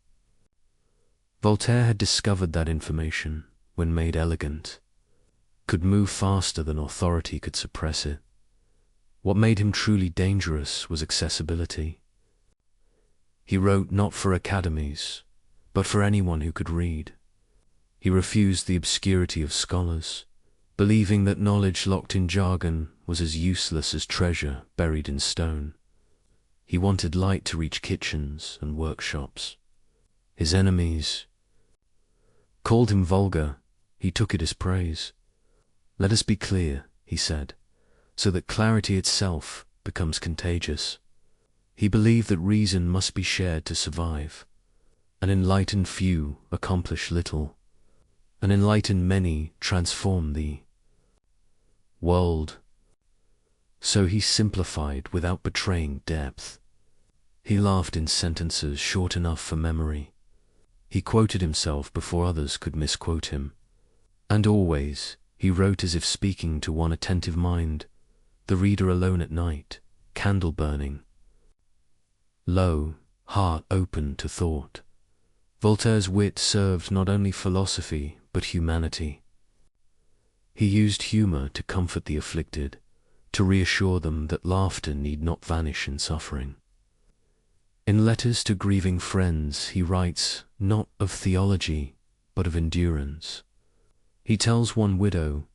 Voltaire had discovered that information, when made elegant, could move faster than authority could suppress it. What made him truly dangerous was accessibility. He wrote not for academies, but for anyone who could read. He refused the obscurity of scholars, believing that knowledge locked in jargon was as useless as treasure buried in stone. He wanted light to reach kitchens and workshops. His enemies called him vulgar. He took it as praise. "Let us be clear," he said, "so that clarity itself becomes contagious." He believed that reason must be shared to survive. An enlightened few accomplish little. An enlightened many transform the world. So he simplified without betraying depth. He laughed in sentences short enough for memory. He quoted himself before others could misquote him. And always he wrote as if speaking to one attentive mind, the reader alone at night, candle burning, low, heart open to thought. Voltaire's wit served not only philosophy but humanity. He used humor to comfort the afflicted, to reassure them that laughter need not vanish in suffering. In letters to grieving friends, he writes not of theology, but of endurance. He tells one widow,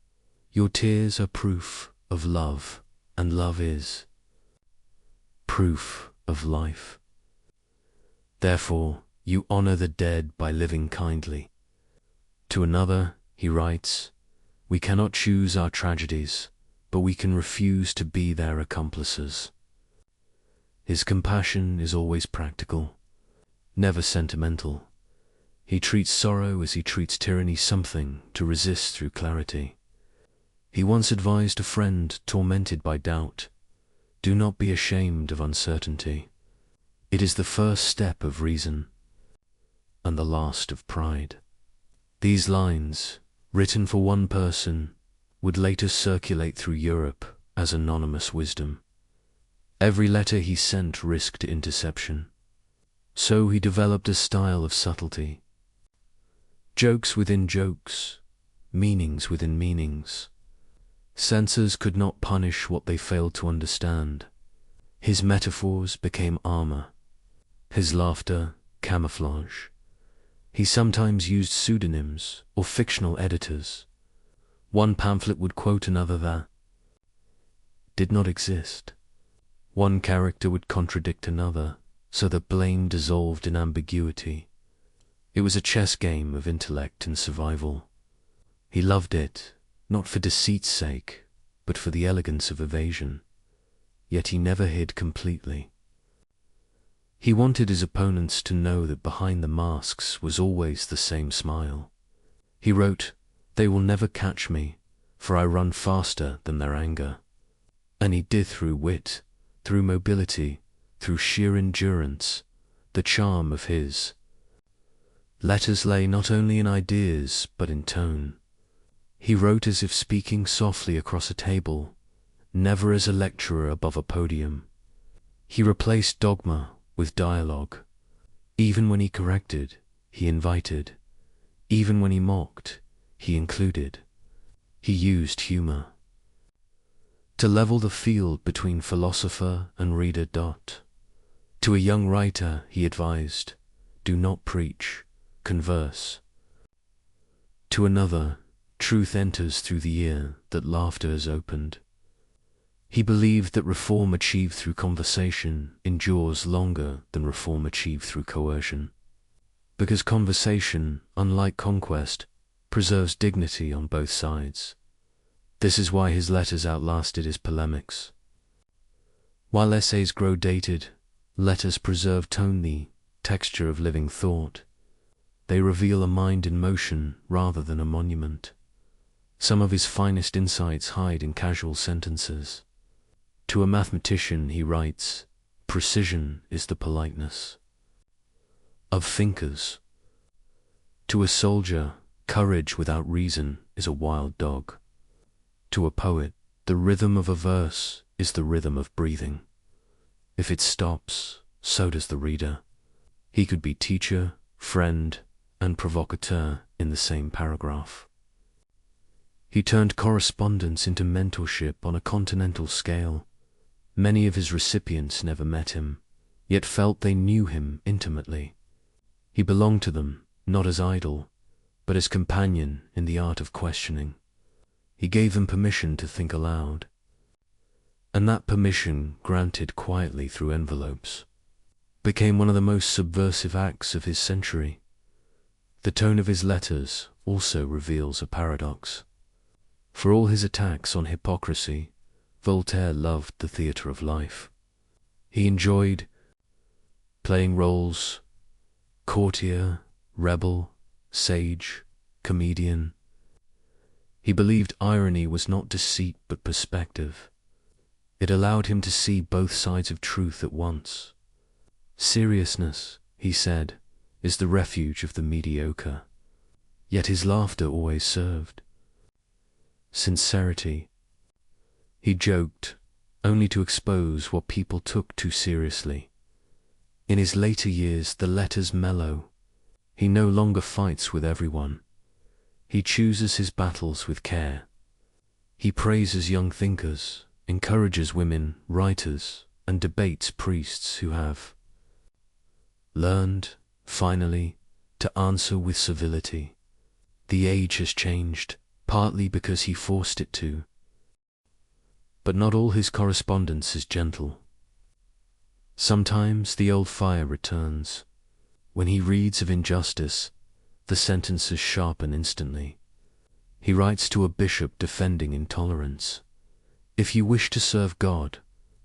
"Your tears are proof of love, and love is proof of life. Therefore, you honor the dead by living kindly." To another, he writes, "We cannot choose our tragedies, but we can refuse to be their accomplices." His compassion is always practical, never sentimental. He treats sorrow as he treats tyranny, something to resist through clarity. He once advised a friend tormented by doubt, "Do not be ashamed of uncertainty. It is the first step of reason, and the last of pride." These lines, written for one person, would later circulate through Europe as anonymous wisdom. Every letter he sent risked interception. So he developed a style of subtlety. Jokes within jokes, meanings within meanings. Censors could not punish what they failed to understand. His metaphors became armor, his laughter camouflage. He sometimes used pseudonyms or fictional editors. One pamphlet would quote another that did not exist. One character would contradict another, so that blame dissolved in ambiguity. It was a chess game of intellect and survival. He loved it, not for deceit's sake, but for the elegance of evasion. Yet he never hid completely. He wanted his opponents to know that behind the masks was always the same smile. He wrote, "They will never catch me, for I run faster than their anger." And he did through wit, through mobility, through sheer endurance, the charm of his letters lay not only in ideas but in tone. He wrote as if speaking softly across a table, never as a lecturer above a podium. He replaced dogma with dialogue. Even when he corrected, he invited. Even when he mocked, he included. He used humor to level the field between philosopher and reader. To a young writer, he advised, "Do not preach, converse." To another, truth enters through the ear that laughter has opened. He believed that reform achieved through conversation endures longer than reform achieved through coercion, because conversation, unlike conquest, preserves dignity on both sides. This is why his letters outlasted his polemics. While essays grow dated, letters preserve tone, the texture of living thought. They reveal a mind in motion rather than a monument. Some of his finest insights hide in casual sentences. To a mathematician he writes, "Precision is the politeness of thinkers." To a soldier, courage without reason is a wild dog. To a poet, the rhythm of a verse is the rhythm of breathing. If it stops, so does the reader. He could be teacher, friend, and provocateur in the same paragraph. He turned correspondence into mentorship on a continental scale. Many of his recipients never met him, yet felt they knew him intimately. He belonged to them, not as idol, but as companion in the art of questioning. He gave them permission to think aloud, and that permission, granted quietly through envelopes, became one of the most subversive acts of his century. The tone of his letters also reveals a paradox. For all his attacks on hypocrisy, Voltaire loved the theatre of life. He enjoyed playing roles: courtier, rebel, sage, comedian. He believed irony was not deceit but perspective. It allowed him to see both sides of truth at once. Seriousness, he said, is the refuge of the mediocre. Yet his laughter always served. Sincerity. He joked, only to expose what people took too seriously. In his later years, the letters mellow. He no longer fights with everyone. He chooses his battles with care. He praises young thinkers, encourages women, writers, and debates priests who have learned, finally, to answer with civility. The age has changed, partly because he forced it to. But not all his correspondence is gentle. Sometimes the old fire returns. When he reads of injustice, the sentences sharpen instantly. He writes to a bishop defending intolerance. If you wish to serve God,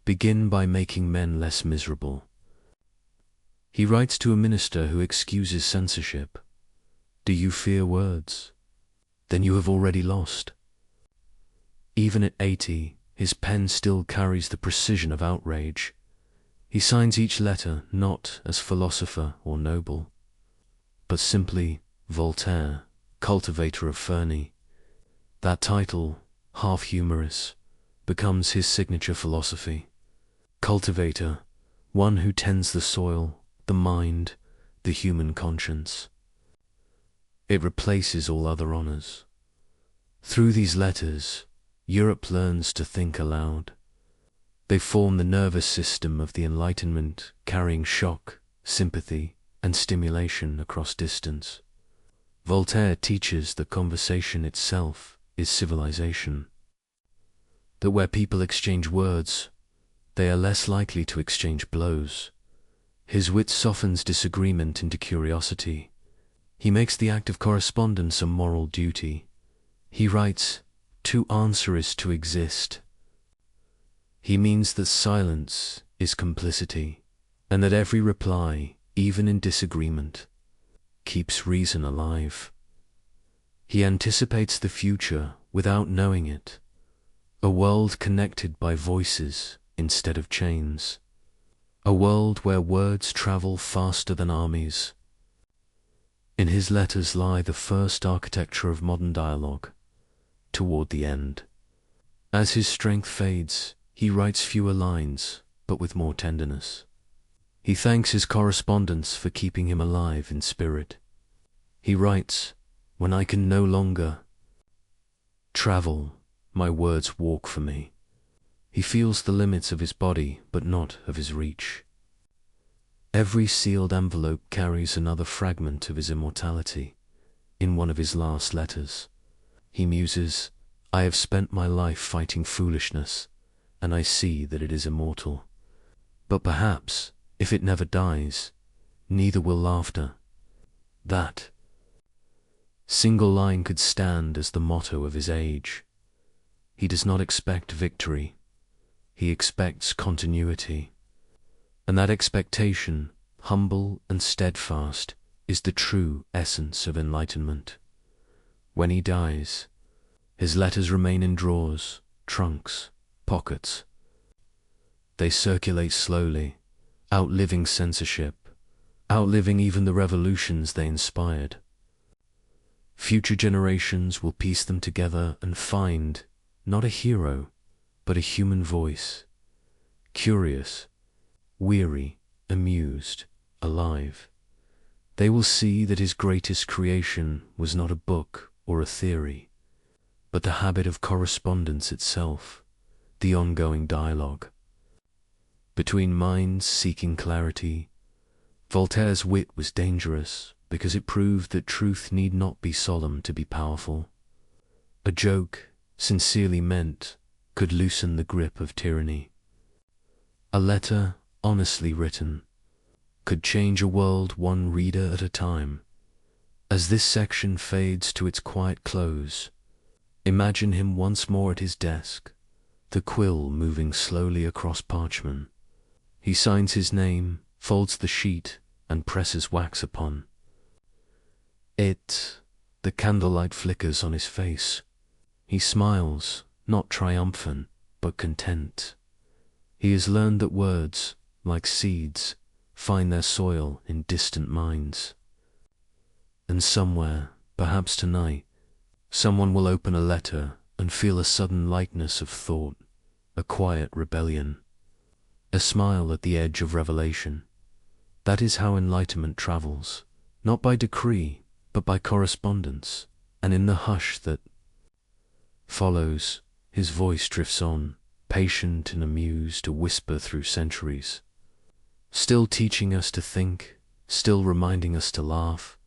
begin by making men less miserable. He writes to a minister who excuses censorship. Do you fear words? Then you have already lost. Even at 80, his pen still carries the precision of outrage. He signs each letter not as philosopher or noble, but simply Voltaire, cultivator of Ferney. That title, half humorous, becomes his signature philosophy. Cultivator, one who tends the soil, the mind, the human conscience. It replaces all other honors. Through these letters, Europe learns to think aloud. They form the nervous system of the Enlightenment, carrying shock, sympathy, and stimulation across distance. Voltaire teaches that conversation itself is civilization. That where people exchange words, they are less likely to exchange blows. His wit softens disagreement into curiosity. He makes the act of correspondence a moral duty. He writes, "To answer is to exist." He means that silence is complicity, and that every reply, even in disagreement, keeps reason alive. He anticipates the future without knowing it, a world connected by voices instead of chains, a world where words travel faster than armies. In his letters lie the first architecture of modern dialogue, toward the end. As his strength fades, he writes fewer lines, but with more tenderness. He thanks his correspondents for keeping him alive in spirit. He writes, "When I can no longer travel, my words walk for me." He feels the limits of his body, but not of his reach. Every sealed envelope carries another fragment of his immortality. In one of his last letters, he muses, "I have spent my life fighting foolishness, and I see that it is immortal. But perhaps, if it never dies, neither will laughter." That single line could stand as the motto of his age. He does not expect victory. He expects continuity. And that expectation, humble and steadfast, is the true essence of enlightenment. When he dies, his letters remain in drawers, trunks, pockets. They circulate slowly, outliving censorship, outliving even the revolutions they inspired. Future generations will piece them together and find not a hero, but a human voice, curious, weary, amused, alive. They will see that his greatest creation was not a book or a theory, but the habit of correspondence itself, the ongoing dialogue. Between minds seeking clarity, Voltaire's wit was dangerous because it proved that truth need not be solemn to be powerful. A joke, sincerely meant, could loosen the grip of tyranny. A letter, honestly written, could change a world one reader at a time. As this section fades to its quiet close, imagine him once more at his desk, the quill moving slowly across parchment. He signs his name, folds the sheet, and presses wax upon it. The candlelight flickers on his face. He smiles, not triumphant, but content. He has learned that words, like seeds, find their soil in distant minds. And somewhere, perhaps tonight, someone will open a letter and feel a sudden lightness of thought, a quiet rebellion, a smile at the edge of revelation. That is how enlightenment travels, not by decree, but by correspondence, and in the hush that follows, his voice drifts on, patient and amused, to whisper through centuries, still teaching us to think, still reminding us to laugh,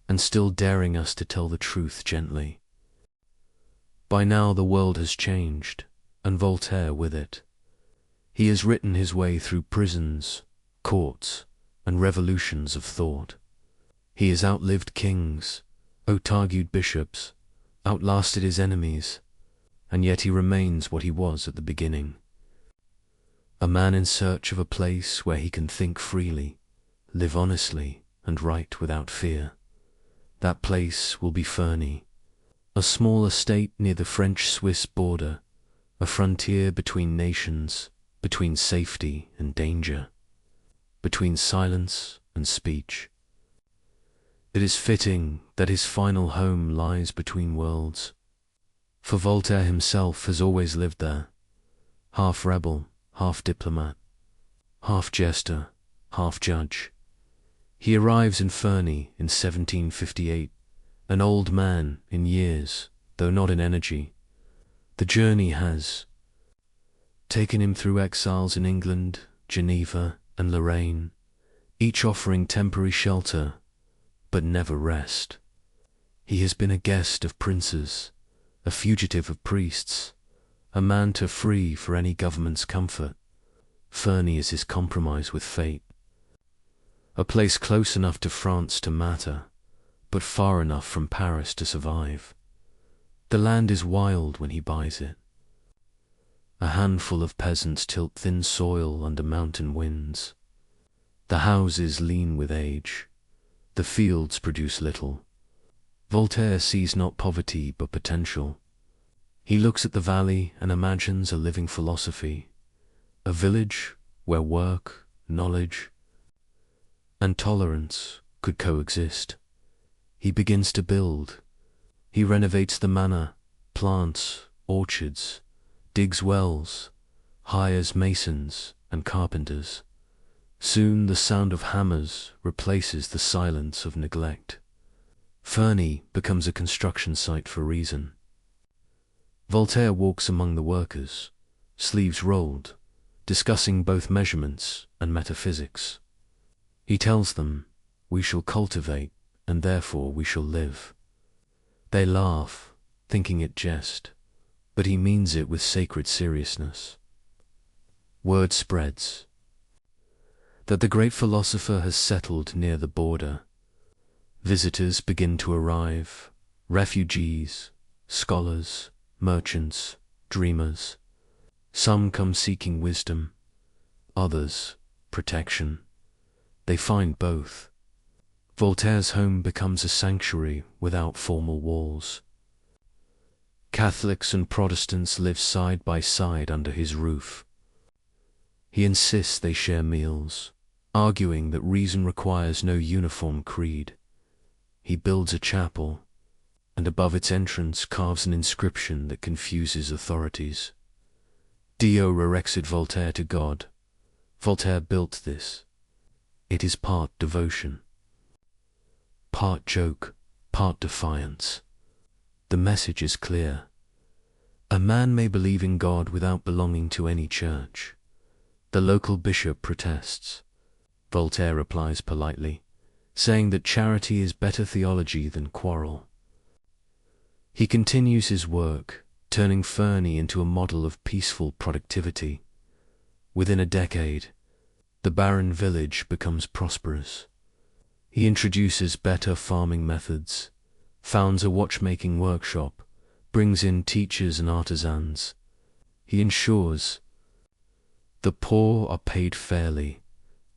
and still daring us to tell the truth gently. By now the world has changed, and Voltaire with it. He has written his way through prisons, courts, and revolutions of thought. He has outlived kings, outargued bishops, outlasted his enemies, and yet he remains what he was at the beginning. A man in search of a place where he can think freely, live honestly, and write without fear. That place will be Ferney, a small estate near the French-Swiss border, a frontier between nations, between safety and danger, between silence and speech. It is fitting that his final home lies between worlds, for Voltaire himself has always lived there, half rebel, half diplomat, half jester, half judge. He arrives in Ferney in 1758, an old man in years, though not in energy. The journey has taken him through exiles in England, Geneva, and Lorraine, each offering temporary shelter, but never rest. He has been a guest of princes, a fugitive of priests, a man to free for any government's comfort. Ferney is his compromise with fate. A place close enough to France to matter, but far enough from Paris to survive. The land is wild when he buys it. A handful of peasants tilt thin soil under mountain winds. The houses lean with age. The fields produce little. Voltaire sees not poverty but potential. He looks at the valley and imagines a living philosophy, a village where work, knowledge, and tolerance could coexist. He begins to build. He renovates the manor, plants orchards, digs wells, hires masons and carpenters. Soon the sound of hammers replaces the silence of neglect. Ferney becomes a construction site for reason. Voltaire walks among the workers, sleeves rolled, discussing both measurements and metaphysics. He tells them, "We shall cultivate, and therefore we shall live." They laugh, thinking it jest, but he means it with sacred seriousness. Word spreads that the great philosopher has settled near the border. Visitors begin to arrive, refugees, scholars, merchants, dreamers. Some come seeking wisdom, others protection. They find both. Voltaire's home becomes a sanctuary without formal walls. Catholics and Protestants live side by side under his roof. He insists they share meals, arguing that reason requires no uniform creed. He builds a chapel, and above its entrance carves an inscription that confuses authorities. Dio rerexit Voltaire to God. Voltaire built this. It is part devotion, part joke, part defiance. The message is clear. A man may believe in God without belonging to any church. The local bishop protests. Voltaire replies politely, saying that charity is better theology than quarrel. He continues his work, turning Ferney into a model of peaceful productivity. Within a decade, the barren village becomes prosperous. He introduces better farming methods, founds a watchmaking workshop, brings in teachers and artisans. He ensures the poor are paid fairly,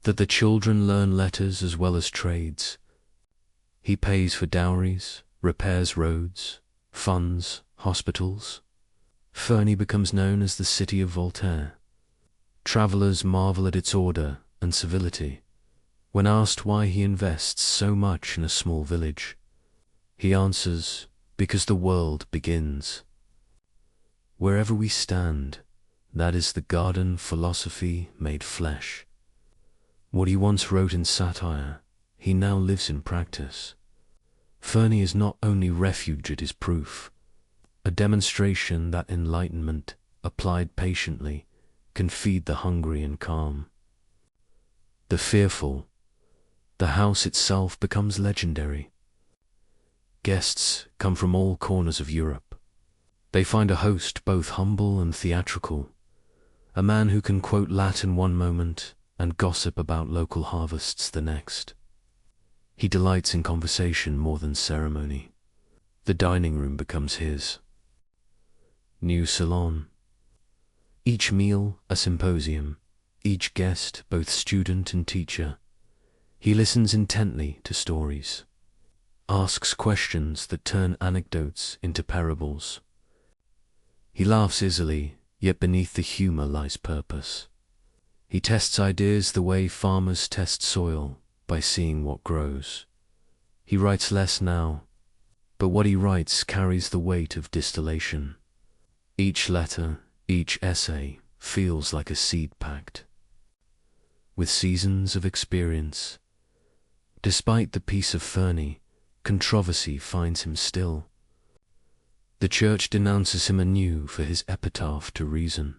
that the children learn letters as well as trades. He pays for dowries, repairs roads, funds hospitals. Ferney becomes known as the city of Voltaire. Travelers marvel at its order and civility. When asked why he invests so much in a small village, he answers, because the world begins. Wherever we stand, that is the garden philosophy made flesh. What he once wrote in satire, he now lives in practice. Fernie is not only refuge, it is proof, a demonstration that enlightenment, applied patiently, can feed the hungry and calm the fearful. The house itself becomes legendary. Guests come from all corners of Europe. They find a host both humble and theatrical, a man who can quote Latin one moment and gossip about local harvests the next. He delights in conversation more than ceremony. The dining room becomes his new salon. Each meal a symposium, each guest both student and teacher. He listens intently to stories, asks questions that turn anecdotes into parables. He laughs easily, yet beneath the humor lies purpose. He tests ideas the way farmers test soil, by seeing what grows. He writes less now, but what he writes carries the weight of distillation. Each letter, each essay, feels like a seed packed with seasons of experience. Despite the peace of Fernie, controversy finds him still. The church denounces him anew for his epitaph to reason.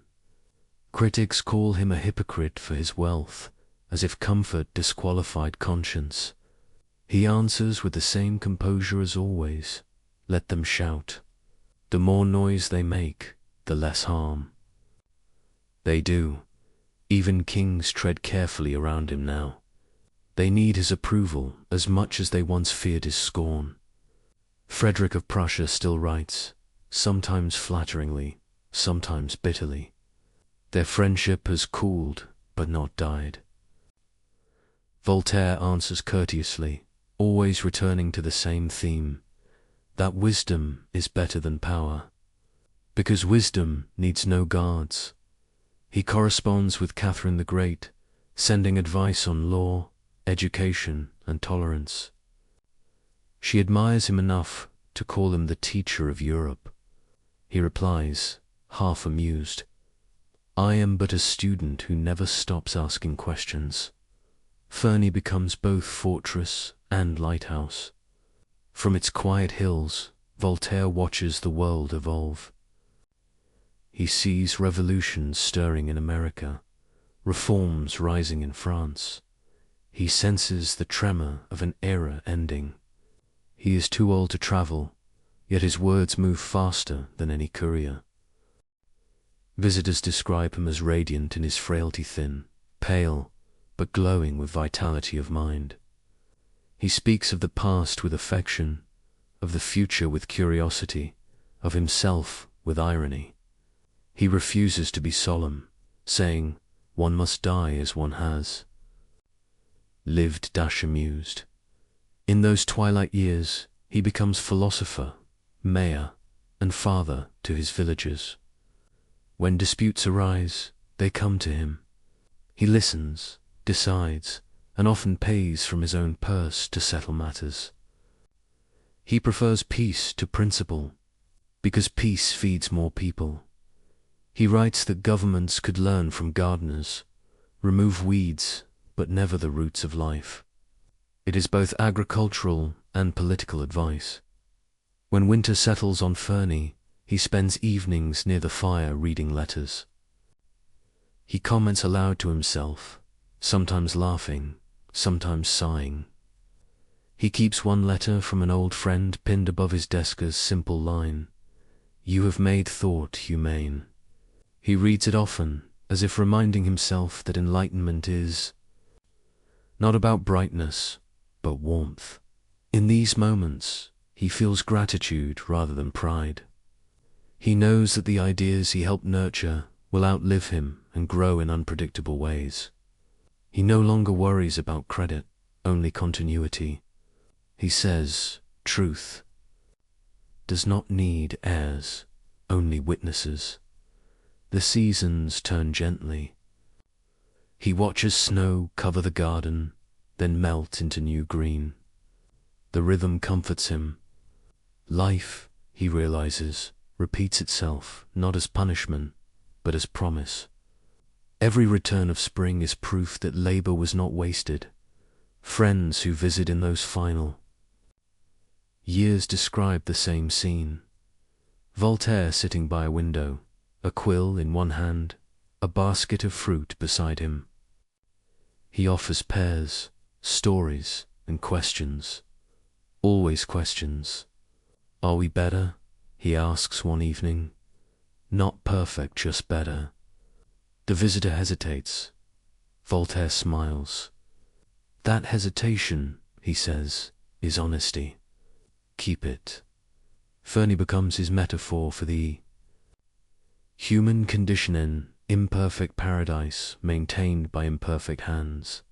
Critics call him a hypocrite for his wealth, as if comfort disqualified conscience. He answers with the same composure as always. Let them shout. The more noise they make, the less harm they do. Even kings tread carefully around him now. They need his approval as much as they once feared his scorn. Frederick of Prussia still writes, sometimes flatteringly, sometimes bitterly. Their friendship has cooled, but not died. Voltaire answers courteously, always returning to the same theme, that wisdom is better than power, because wisdom needs no guards. He corresponds with Catherine the Great, sending advice on law, education, and tolerance. She admires him enough to call him the teacher of Europe. He replies, half amused, I am but a student who never stops asking questions. Fernie becomes both fortress and lighthouse. From its quiet hills, Voltaire watches the world evolve. He sees revolutions stirring in America, reforms rising in France. He senses the tremor of an era ending. He is too old to travel, yet his words move faster than any courier. Visitors describe him as radiant in his frailty, thin, pale, but glowing with vitality of mind. He speaks of the past with affection, of the future with curiosity, of himself with irony. He refuses to be solemn, saying, one must die as one has lived amused. In those twilight years, he becomes philosopher, mayor, and father to his villagers. When disputes arise, they come to him. He listens, decides, and often pays from his own purse to settle matters. He prefers peace to principle, because peace feeds more people. He writes that governments could learn from gardeners, remove weeds, but never the roots of life. It is both agricultural and political advice. When winter settles on Fernie, he spends evenings near the fire reading letters. He comments aloud to himself, sometimes laughing, sometimes sighing. He keeps one letter from an old friend pinned above his desk as simple line, "You have made thought humane." He reads it often, as if reminding himself that enlightenment is not about brightness, but warmth. In these moments, he feels gratitude rather than pride. He knows that the ideas he helped nurture will outlive him and grow in unpredictable ways. He no longer worries about credit, only continuity. He says, truth does not need heirs, only witnesses. The seasons turn gently. He watches snow cover the garden, then melt into new green. The rhythm comforts him. Life, he realizes, repeats itself, not as punishment, but as promise. Every return of spring is proof that labor was not wasted. Friends who visit in those final years describe the same scene. Voltaire sitting by a window, a quill in one hand, a basket of fruit beside him. He offers pears, stories, and questions. Always questions. Are we better? He asks one evening. Not perfect, just better. The visitor hesitates. Voltaire smiles. That hesitation, he says, is honesty. Keep it. Fernie becomes his metaphor for the human condition in imperfect paradise maintained by imperfect hands.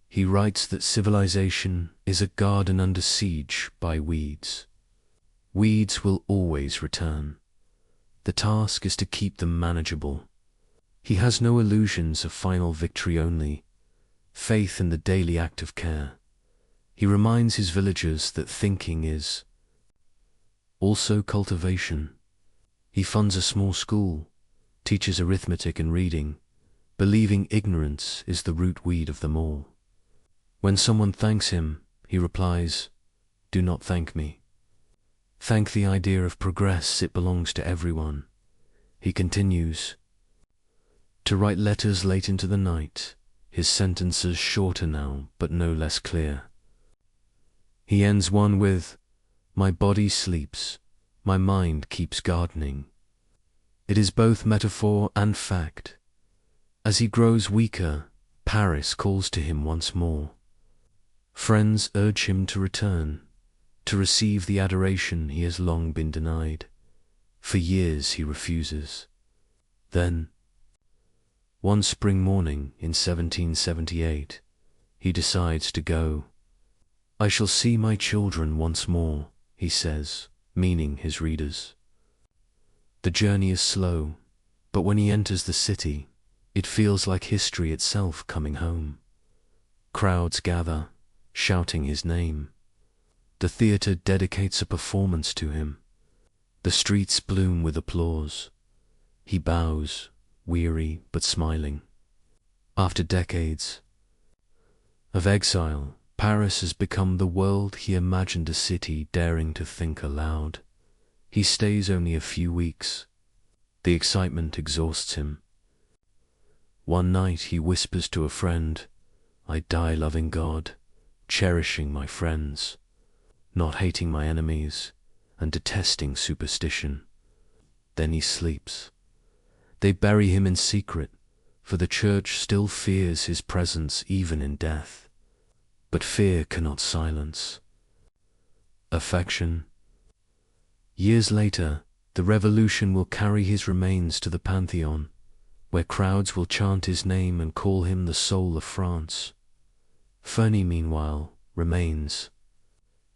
He writes that civilization is a garden under siege by weeds. Weeds will always return. The task is to keep them manageable. He has no illusions of final victory, only faith in the daily act of care. He reminds his villagers that thinking is also cultivation. He funds a small school, teaches arithmetic and reading, believing ignorance is the root weed of them all. When someone thanks him, he replies, "Do not thank me. Thank the idea of progress, it belongs to everyone." He continues to write letters late into the night, his sentences shorter now, but no less clear. He ends one with, "My body sleeps, my mind keeps gardening." It is both metaphor and fact. As he grows weaker, Paris calls to him once more. Friends urge him to return, to receive the adoration he has long been denied. For years he refuses. Then, one spring morning in 1778, he decides to go. "I shall see my children once more," he says, meaning his readers. The journey is slow, but when he enters the city, it feels like history itself coming home. Crowds gather, shouting his name. The theater dedicates a performance to him. The streets bloom with applause. He bows, weary but smiling. After decades of exile, Paris has become the world he imagined a city daring to think aloud. He stays only a few weeks. The excitement exhausts him. One night he whispers to a friend, "I die loving God, cherishing my friends, not hating my enemies, and detesting superstition." Then he sleeps. They bury him in secret, for the church still fears his presence even in death. But fear cannot silence affection. Years later, the revolution will carry his remains to the Pantheon, where crowds will chant his name and call him the soul of France. Fernie, meanwhile, remains.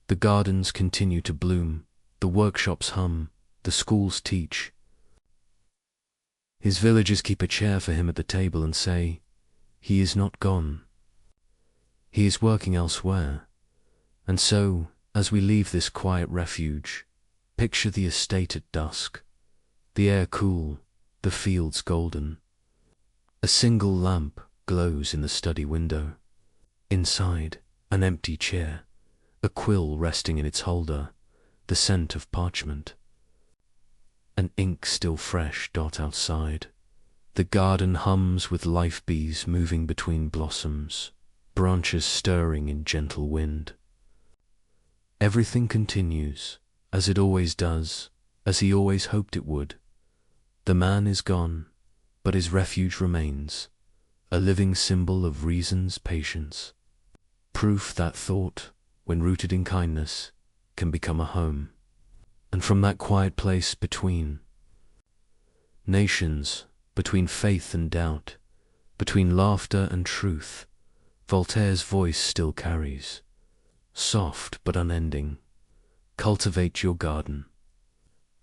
The gardens continue to bloom, the workshops hum, the schools teach. His villagers keep a chair for him at the table and say, "He is not gone. He is working elsewhere." And so, as we leave this quiet refuge, picture the estate at dusk, the air cool, the fields golden. A single lamp glows in the study window. Inside, an empty chair, a quill resting in its holder, the scent of parchment. An ink still fresh dot outside. The garden hums with life bees moving between blossoms, branches stirring in gentle wind. Everything continues, as it always does, as he always hoped it would. The man is gone, but his refuge remains, a living symbol of reason's patience. Proof that thought, when rooted in kindness, can become a home. And from that quiet place between nations, between faith and doubt, between laughter and truth, Voltaire's voice still carries, soft but unending, "Cultivate your garden.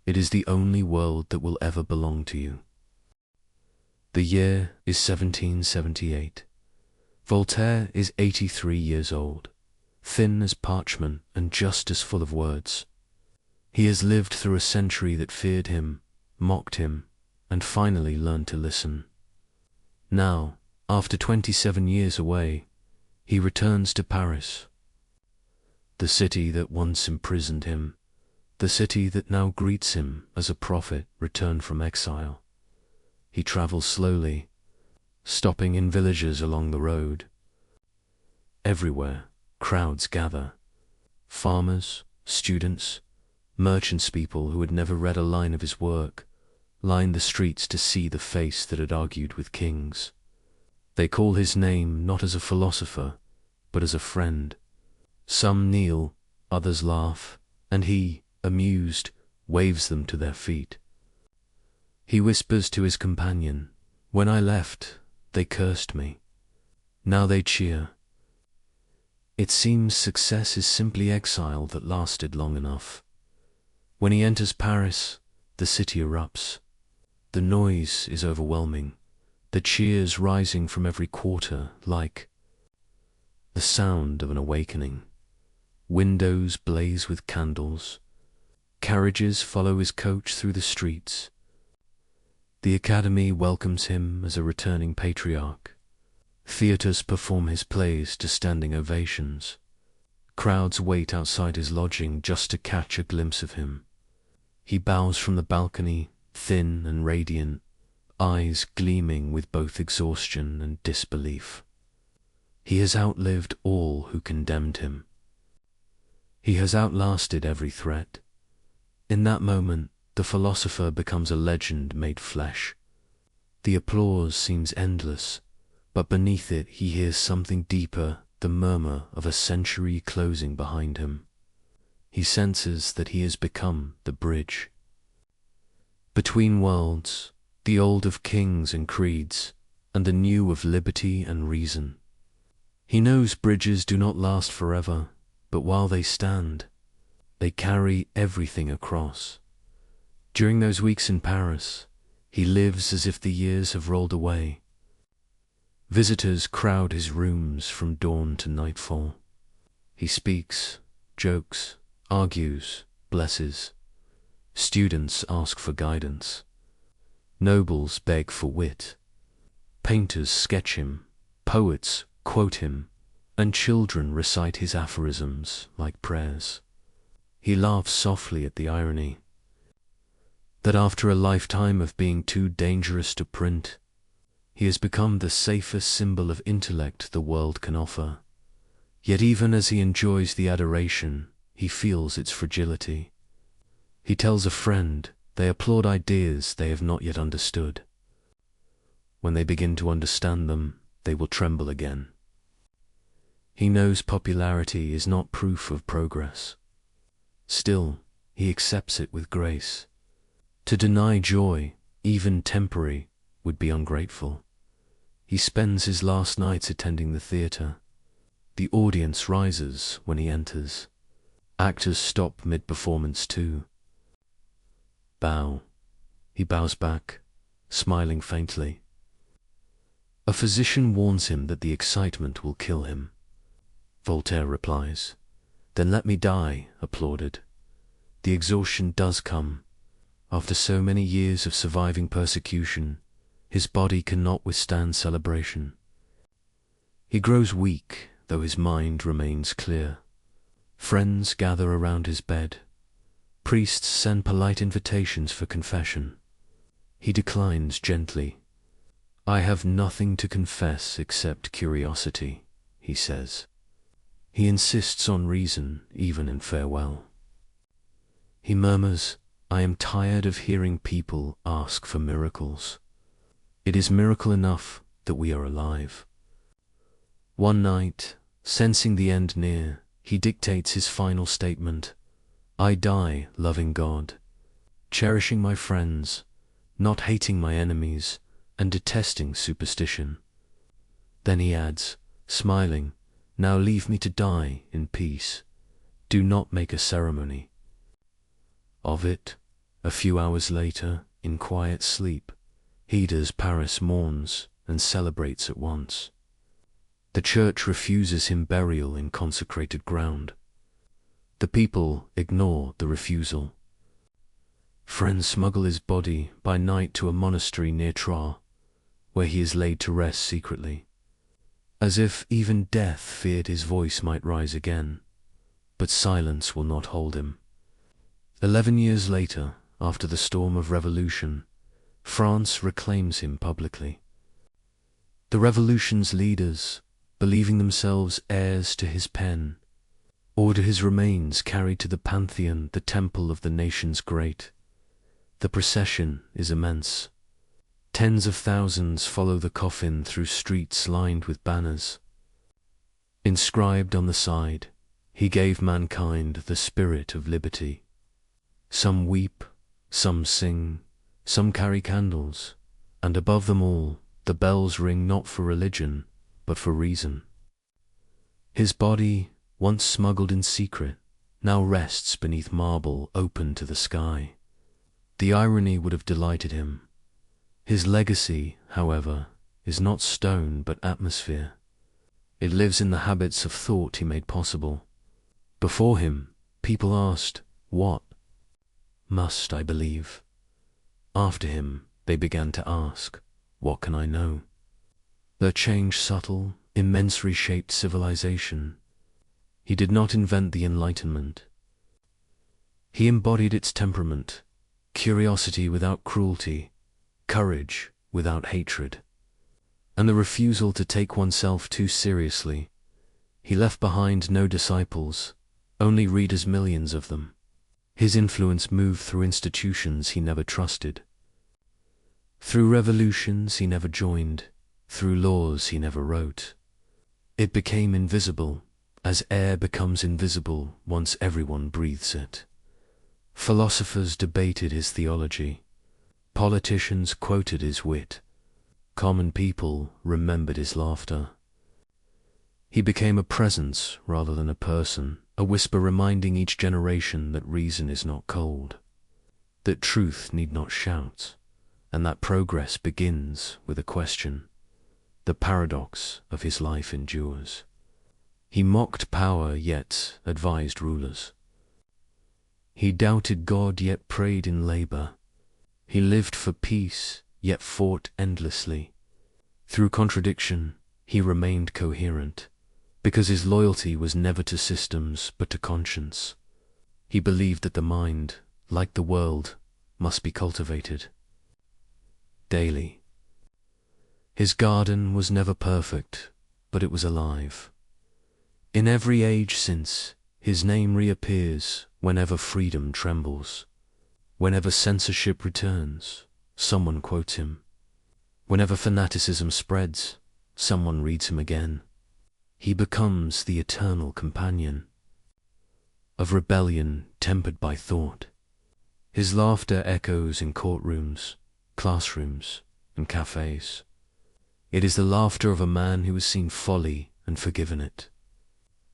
It is the only world that will ever belong to you." The year is 1778. Voltaire is 83 years old, thin as parchment and just as full of words. He has lived through a century that feared him, mocked him, and finally learned to listen. Now, after 27 years away, he returns to Paris, the city that once imprisoned him, the city that now greets him as a prophet returned from exile. He travels slowly, stopping in villages along the road. Everywhere, crowds gather. Farmers, students, merchants, people who had never read a line of his work, lined the streets to see the face that had argued with kings. They call his name not as a philosopher, but as a friend. Some kneel, others laugh, and he, amused, waves them to their feet. He whispers to his companion, "When I left, they cursed me. Now they cheer." It seems success is simply exile that lasted long enough. When he enters Paris, the city erupts. The noise is overwhelming, the cheers rising from every quarter like the sound of an awakening. Windows blaze with candles. Carriages follow his coach through the streets. The Academy welcomes him as a returning patriarch. Theatres perform his plays to standing ovations. Crowds wait outside his lodging just to catch a glimpse of him. He bows from the balcony, thin and radiant, eyes gleaming with both exhaustion and disbelief. He has outlived all who condemned him. He has outlasted every threat. In that moment, the philosopher becomes a legend made flesh. The applause seems endless, but beneath it he hears something deeper, the murmur of a century closing behind him. He senses that he has become the bridge between worlds, the old of kings and creeds, and the new of liberty and reason. He knows bridges do not last forever, but while they stand, they carry everything across. During those weeks in Paris, he lives as if the years have rolled away. Visitors crowd his rooms from dawn to nightfall. He speaks, jokes, argues, blesses. Students ask for guidance. Nobles beg for wit. Painters sketch him, poets quote him, and children recite his aphorisms like prayers. He laughs softly at the irony that after a lifetime of being too dangerous to print, he has become the safest symbol of intellect the world can offer. Yet even as he enjoys the adoration, he feels its fragility. He tells a friend they applaud ideas they have not yet understood. When they begin to understand them, they will tremble again. He knows popularity is not proof of progress. Still, he accepts it with grace. To deny joy, even temporary, would be ungrateful. He spends his last nights attending the theatre. The audience rises when he enters. Actors stop mid-performance too. Bow. He bows back, smiling faintly. A physician warns him that the excitement will kill him. Voltaire replies, "Then let me die," applauded. The exhaustion does come. After so many years of surviving persecution, his body cannot withstand celebration. He grows weak, though his mind remains clear. Friends gather around his bed. Priests send polite invitations for confession. He declines gently. "I have nothing to confess except curiosity," he says. He insists on reason, even in farewell. He murmurs, "I am tired of hearing people ask for miracles. It is miracle enough that we are alive." One night, sensing the end near, he dictates his final statement. "I die loving God, cherishing my friends, not hating my enemies, and detesting superstition." Then he adds, smiling, "Now leave me to die in peace. Do not make a ceremony." Of it, a few hours later, in quiet sleep, he does Paris mourns and celebrates at once. The church refuses him burial in consecrated ground. The people ignore the refusal. Friends smuggle his body by night to a monastery near Troyes. where he is laid to rest secretly, as if even death feared his voice might rise again, but silence will not hold him. 11 years later, after the storm of revolution, France reclaims him publicly. The revolution's leaders, believing themselves heirs to his pen, order his remains carried to the Pantheon, the temple of the nations great. The procession is immense. Tens of thousands follow the coffin through streets lined with banners. Inscribed on the side, he gave mankind the spirit of liberty. Some weep, some sing, some carry candles, and above them all, the bells ring not for religion, but for reason. His body, once smuggled in secret, now rests beneath marble open to the sky. The irony would have delighted him. His legacy, however, is not stone but atmosphere. It lives in the habits of thought he made possible. Before him, people asked, "What must I believe?" After him, they began to ask, "What can I know?" Their change subtle, immensely shaped civilization. He did not invent the Enlightenment. He embodied its temperament, curiosity without cruelty, courage without hatred, and the refusal to take oneself too seriously. He left behind no disciples, only readers, millions of them. His influence moved through institutions he never trusted. Through revolutions he never joined, through laws he never wrote. It became invisible, as air becomes invisible once everyone breathes it. Philosophers debated his theology. Politicians quoted his wit. Common people remembered his laughter. He became a presence rather than a person, a whisper reminding each generation that reason is not cold, that truth need not shout, and that progress begins with a question. The paradox of his life endures. He mocked power yet advised rulers. He doubted God yet prayed in labor. He lived for peace yet fought endlessly. Through contradiction, he remained coherent, because his loyalty was never to systems but to conscience. He believed that the mind, like the world, must be cultivated daily. His garden was never perfect, but it was alive. In every age since, his name reappears whenever freedom trembles. Whenever censorship returns, someone quotes him. Whenever fanaticism spreads, someone reads him again. He becomes the eternal companion of rebellion tempered by thought. His laughter echoes in courtrooms, classrooms, and cafes. It is the laughter of a man who has seen folly and forgiven it.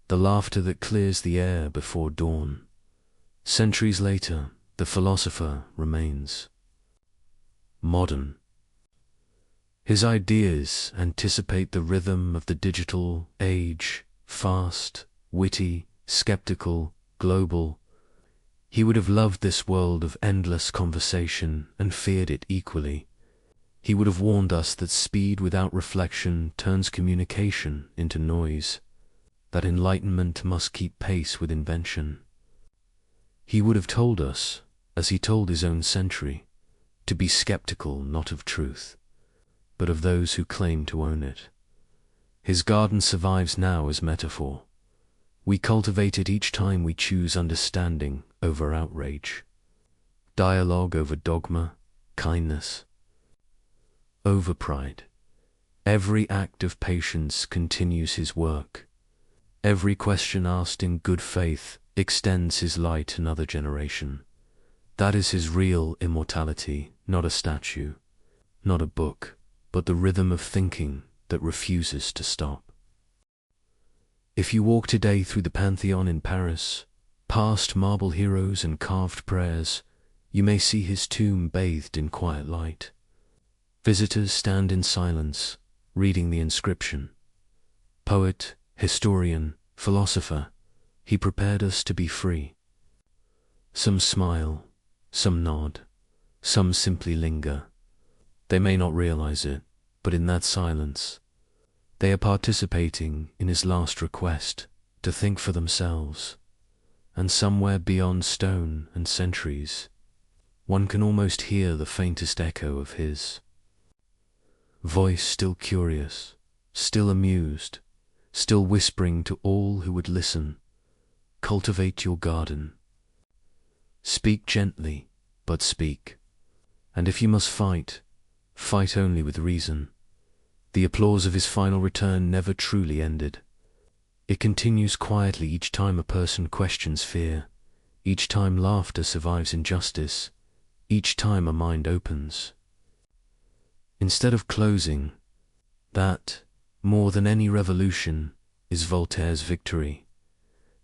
The laughter that clears the air before dawn. Centuries later, the philosopher remains modern. His ideas anticipate the rhythm of the digital age, fast, witty, skeptical, global. He would have loved this world of endless conversation and feared it equally. He would have warned us that speed without reflection turns communication into noise, that enlightenment must keep pace with invention. He would have told us, as he told his own century, to be skeptical not of truth, but of those who claim to own it. His garden survives now as metaphor. We cultivate it each time we choose understanding over outrage, dialogue over dogma, kindness over pride. Every act of patience continues his work. Every question asked in good faith extends his light another generation. That is his real immortality, not a statue, not a book, but the rhythm of thinking that refuses to stop. If you walk today through the Pantheon in Paris, past marble heroes and carved prayers, you may see his tomb bathed in quiet light. Visitors stand in silence, reading the inscription. Poet, historian, philosopher, he prepared us to be free. Some smile, some nod, some simply linger. They may not realize it, but in that silence, they are participating in his last request to think for themselves. And somewhere beyond stone and centuries, one can almost hear the faintest echo of his voice, still curious, still amused, still whispering to all who would listen, "Cultivate your garden. Speak gently, but speak. And if you must fight, fight only with reason." The applause of his final return never truly ended. It continues quietly each time a person questions fear, each time laughter survives injustice, each time a mind opens. Instead of closing, that, more than any revolution, is Voltaire's victory.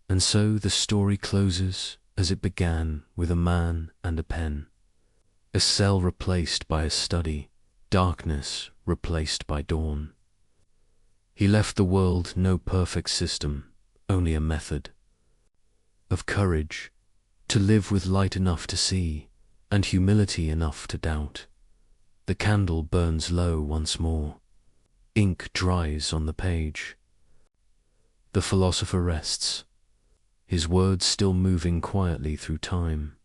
And so the story closes as it began, with a man and a pen. A cell replaced by a study, darkness replaced by dawn. He left the world no perfect system, only a method of courage, to live with light enough to see, and humility enough to doubt. The candle burns low once more. Ink dries on the page. The philosopher rests, his words still moving quietly through time.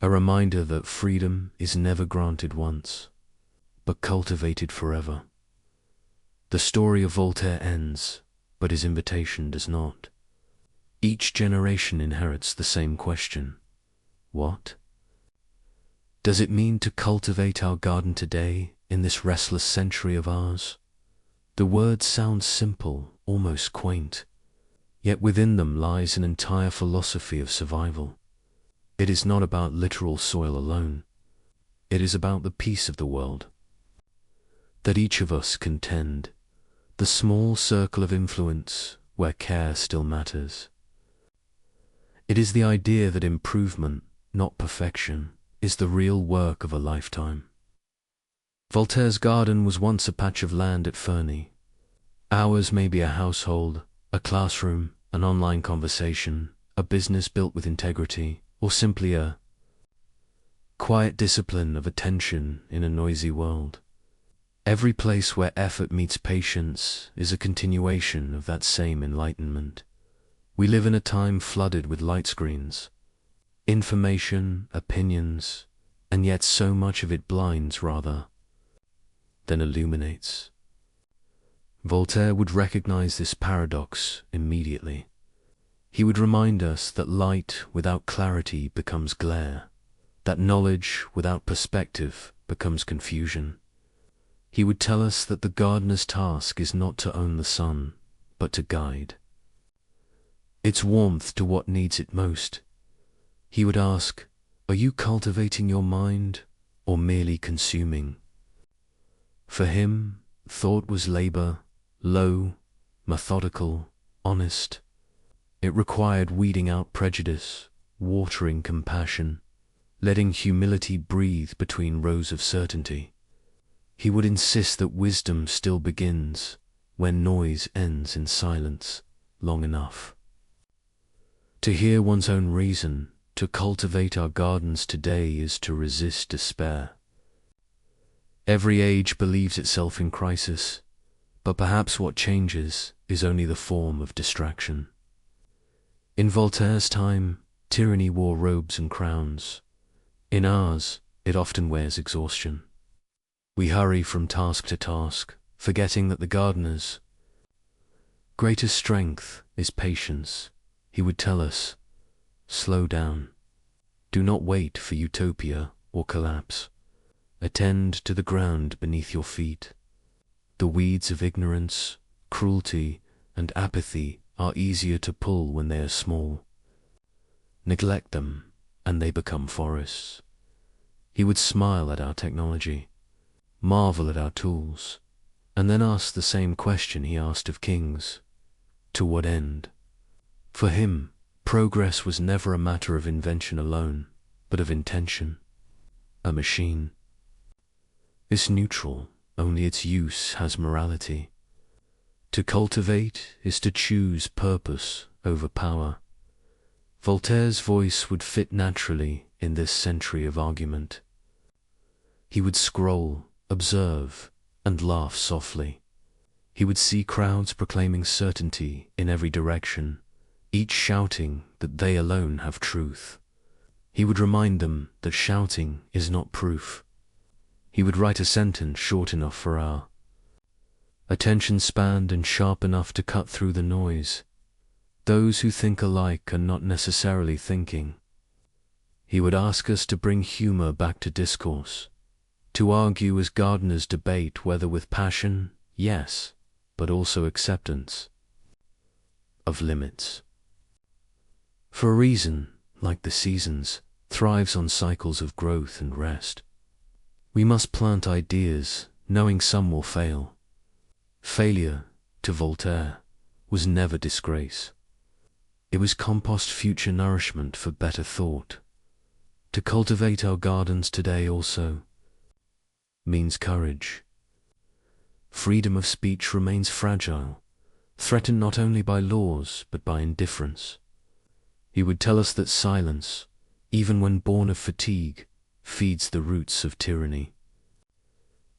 A reminder that freedom is never granted once, but cultivated forever. The story of Voltaire ends, but his invitation does not. Each generation inherits the same question. What does it mean to cultivate our garden today in this restless century of ours? The words sound simple, almost quaint, yet within them lies an entire philosophy of survival. It is not about literal soil alone. It is about the peace of the world that each of us can tend, the small circle of influence where care still matters. It is the idea that improvement, not perfection, is the real work of a lifetime. Voltaire's garden was once a patch of land at Ferney. Ours may be a household, a classroom, an online conversation, a business built with integrity, or simply a quiet discipline of attention in a noisy world. Every place where effort meets patience is a continuation of that same enlightenment. We live in a time flooded with light screens, information, opinions, and yet so much of it blinds rather than illuminates. Voltaire would recognize this paradox immediately. He would remind us that light without clarity becomes glare, that knowledge without perspective becomes confusion. He would tell us that the gardener's task is not to own the sun, but to guide its warmth to what needs it most. He would ask, "Are you cultivating your mind, or merely consuming?" For him, thought was labor, low, methodical, honest. It required weeding out prejudice, watering compassion, letting humility breathe between rows of certainty. He would insist that wisdom still begins when noise ends in silence long enough. To hear one's own reason, to cultivate our gardens today is to resist despair. Every age believes itself in crisis, but perhaps what changes is only the form of distraction. In Voltaire's time, tyranny wore robes and crowns. In ours, it often wears exhaustion. We hurry from task to task, forgetting that the gardener's greatest strength is patience. He would tell us, "Slow down. Do not wait for utopia or collapse. Attend to the ground beneath your feet. The weeds of ignorance, cruelty, and apathy are easier to pull when they are small. Neglect them, and they become forests." He would smile at our technology, marvel at our tools, and then ask the same question he asked of kings: to what end? For him, progress was never a matter of invention alone, but of intention. A machine is neutral, only its use has morality. To cultivate is to choose purpose over power. Voltaire's voice would fit naturally in this century of argument. He would scroll, observe, and laugh softly. He would see crowds proclaiming certainty in every direction, each shouting that they alone have truth. He would remind them that shouting is not proof. He would write a sentence short enough for our attention span and sharp enough to cut through the noise. Those who think alike are not necessarily thinking. He would ask us to bring humor back to discourse, to argue as gardeners debate, whether with passion, yes, but also acceptance of limits. For a reason, like the seasons, thrives on cycles of growth and rest. We must plant ideas, knowing some will fail. Failure, to Voltaire, was never disgrace. It was compost future nourishment for better thought. To cultivate our gardens today also means courage. Freedom of speech remains fragile, threatened not only by laws but by indifference. He would tell us that silence, even when born of fatigue, feeds the roots of tyranny.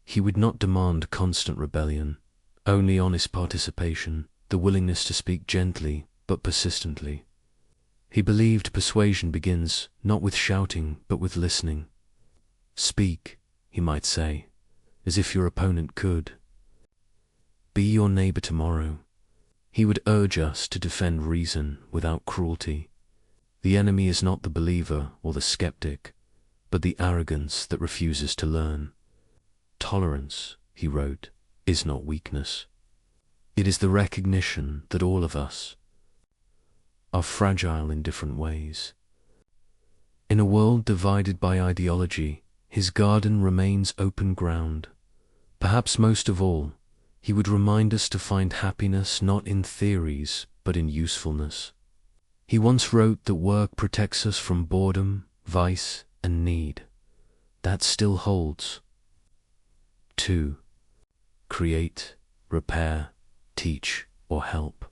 He would not demand constant rebellion, only honest participation, the willingness to speak gently but persistently. He believed persuasion begins not with shouting but with listening. Speak, he might say, as if your opponent could. Be your neighbor tomorrow. He would urge us to defend reason without cruelty. The enemy is not the believer or the skeptic, but the arrogance that refuses to learn. Tolerance, he wrote, is not weakness. It is the recognition that all of us are fragile in different ways. In a world divided by ideology, his garden remains open ground. Perhaps most of all, he would remind us to find happiness not in theories, but in usefulness. He once wrote that work protects us from boredom, vice, and need. That still holds. 2. Create, repair, teach, or help.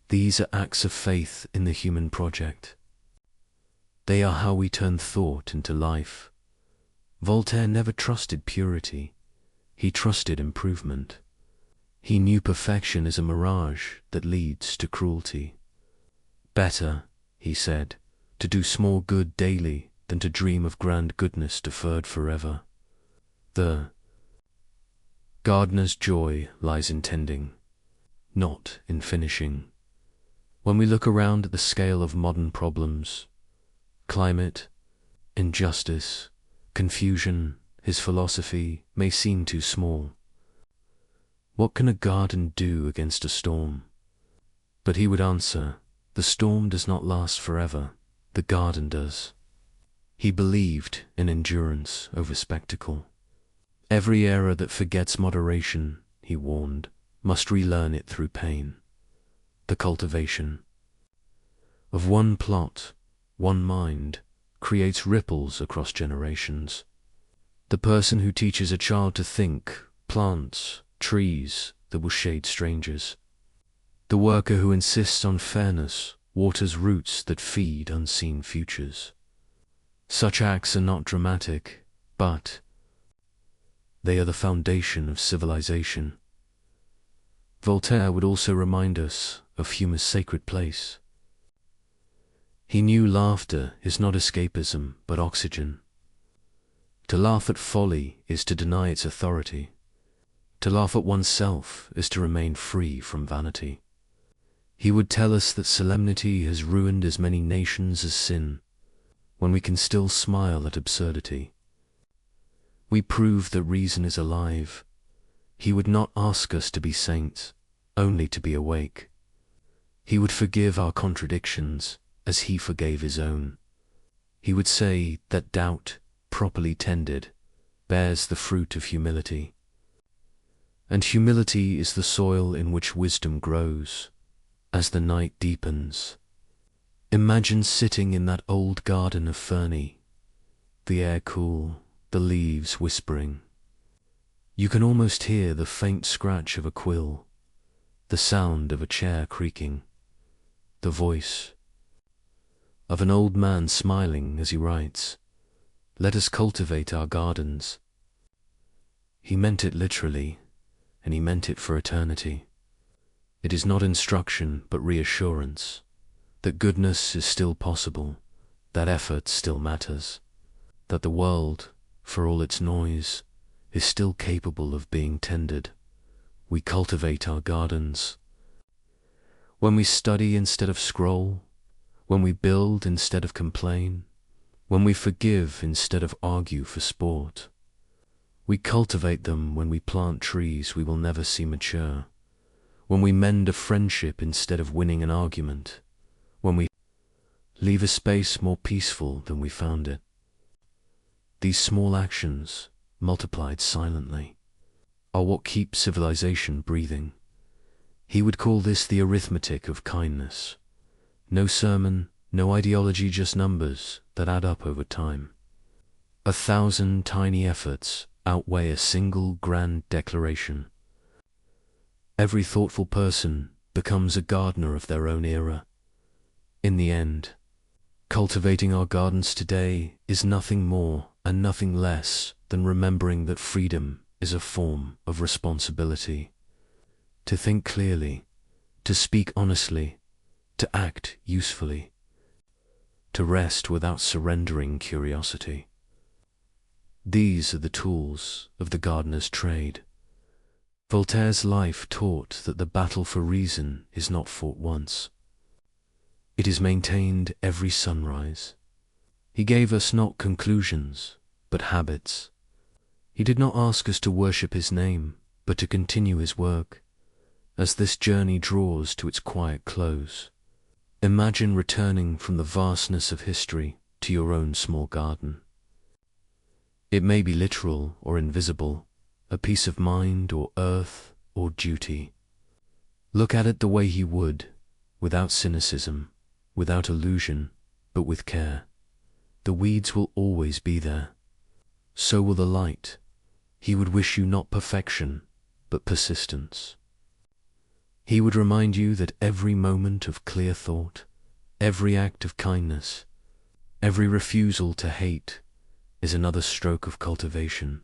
These are acts of faith in the human project. They are how we turn thought into life. Voltaire never trusted purity. He trusted improvement. He knew perfection is a mirage that leads to cruelty. Better, he said, to do small good daily than to dream of grand goodness deferred forever. The gardener's joy lies in tending, not in finishing. When we look around at the scale of modern problems, climate, injustice, confusion, his philosophy may seem too small. What can a garden do against a storm? But he would answer, the storm does not last forever, the garden does. He believed in endurance over spectacle. Every era that forgets moderation, he warned, must relearn it through pain. The cultivation of one plot, one mind, creates ripples across generations. The person who teaches a child to think plants trees that will shade strangers. The worker who insists on fairness waters roots that feed unseen futures. Such acts are not dramatic, but they are the foundation of civilization. Voltaire would also remind us of humor's sacred place. He knew laughter is not escapism, but oxygen. To laugh at folly is to deny its authority. To laugh at oneself is to remain free from vanity. He would tell us that solemnity has ruined as many nations as sin. When we can still smile at absurdity, we prove that reason is alive. He would not ask us to be saints, only to be awake. He would forgive our contradictions as he forgave his own. He would say that doubt, properly tended, bears the fruit of humility. And humility is the soil in which wisdom grows. As the night deepens, imagine sitting in that old garden of Ferny, the air cool, the leaves whispering. You can almost hear the faint scratch of a quill, the sound of a chair creaking, the voice of an old man smiling as he writes, "Let us cultivate our gardens." He meant it literally, and he meant it for eternity. It is not instruction, but reassurance, that goodness is still possible, that effort still matters, that the world, for all its noise, is still capable of being tended. We cultivate our gardens. When we study instead of scroll, when we build instead of complain, when we forgive instead of argue for sport, we cultivate them. When we plant trees we will never see mature, when we mend a friendship instead of winning an argument, when we leave a space more peaceful than we found it. These small actions, multiplied silently, are what keep civilization breathing. He would call this the arithmetic of kindness. No sermon, no ideology, just numbers that add up over time. 1,000 tiny efforts outweigh a single grand declaration. Every thoughtful person becomes a gardener of their own era. In the end, cultivating our gardens today is nothing more and nothing less than remembering that freedom is a form of responsibility. To think clearly, to speak honestly, to act usefully, to rest without surrendering curiosity. These are the tools of the gardener's trade. Voltaire's life taught that the battle for reason is not fought once. It is maintained every sunrise. He gave us not conclusions, but habits. He did not ask us to worship his name, but to continue his work. As this journey draws to its quiet close, imagine returning from the vastness of history to your own small garden. It may be literal or invisible, a piece of mind or earth or duty. Look at it the way he would, without cynicism, without illusion, but with care. The weeds will always be there. So will the light. He would wish you not perfection, but persistence. He would remind you that every moment of clear thought, every act of kindness, every refusal to hate is another stroke of cultivation.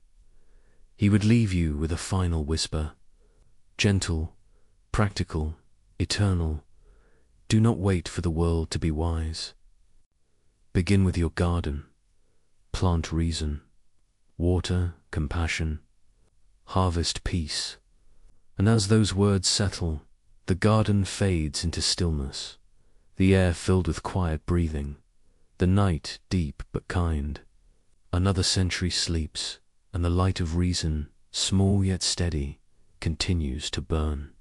He would leave you with a final whisper, gentle, practical, eternal. Do not wait for the world to be wise. Begin with your garden. Plant reason, water compassion, harvest peace. And as those words settle, the garden fades into stillness, the air filled with quiet breathing, the night deep but kind. Another century sleeps, and the light of reason, small yet steady, continues to burn.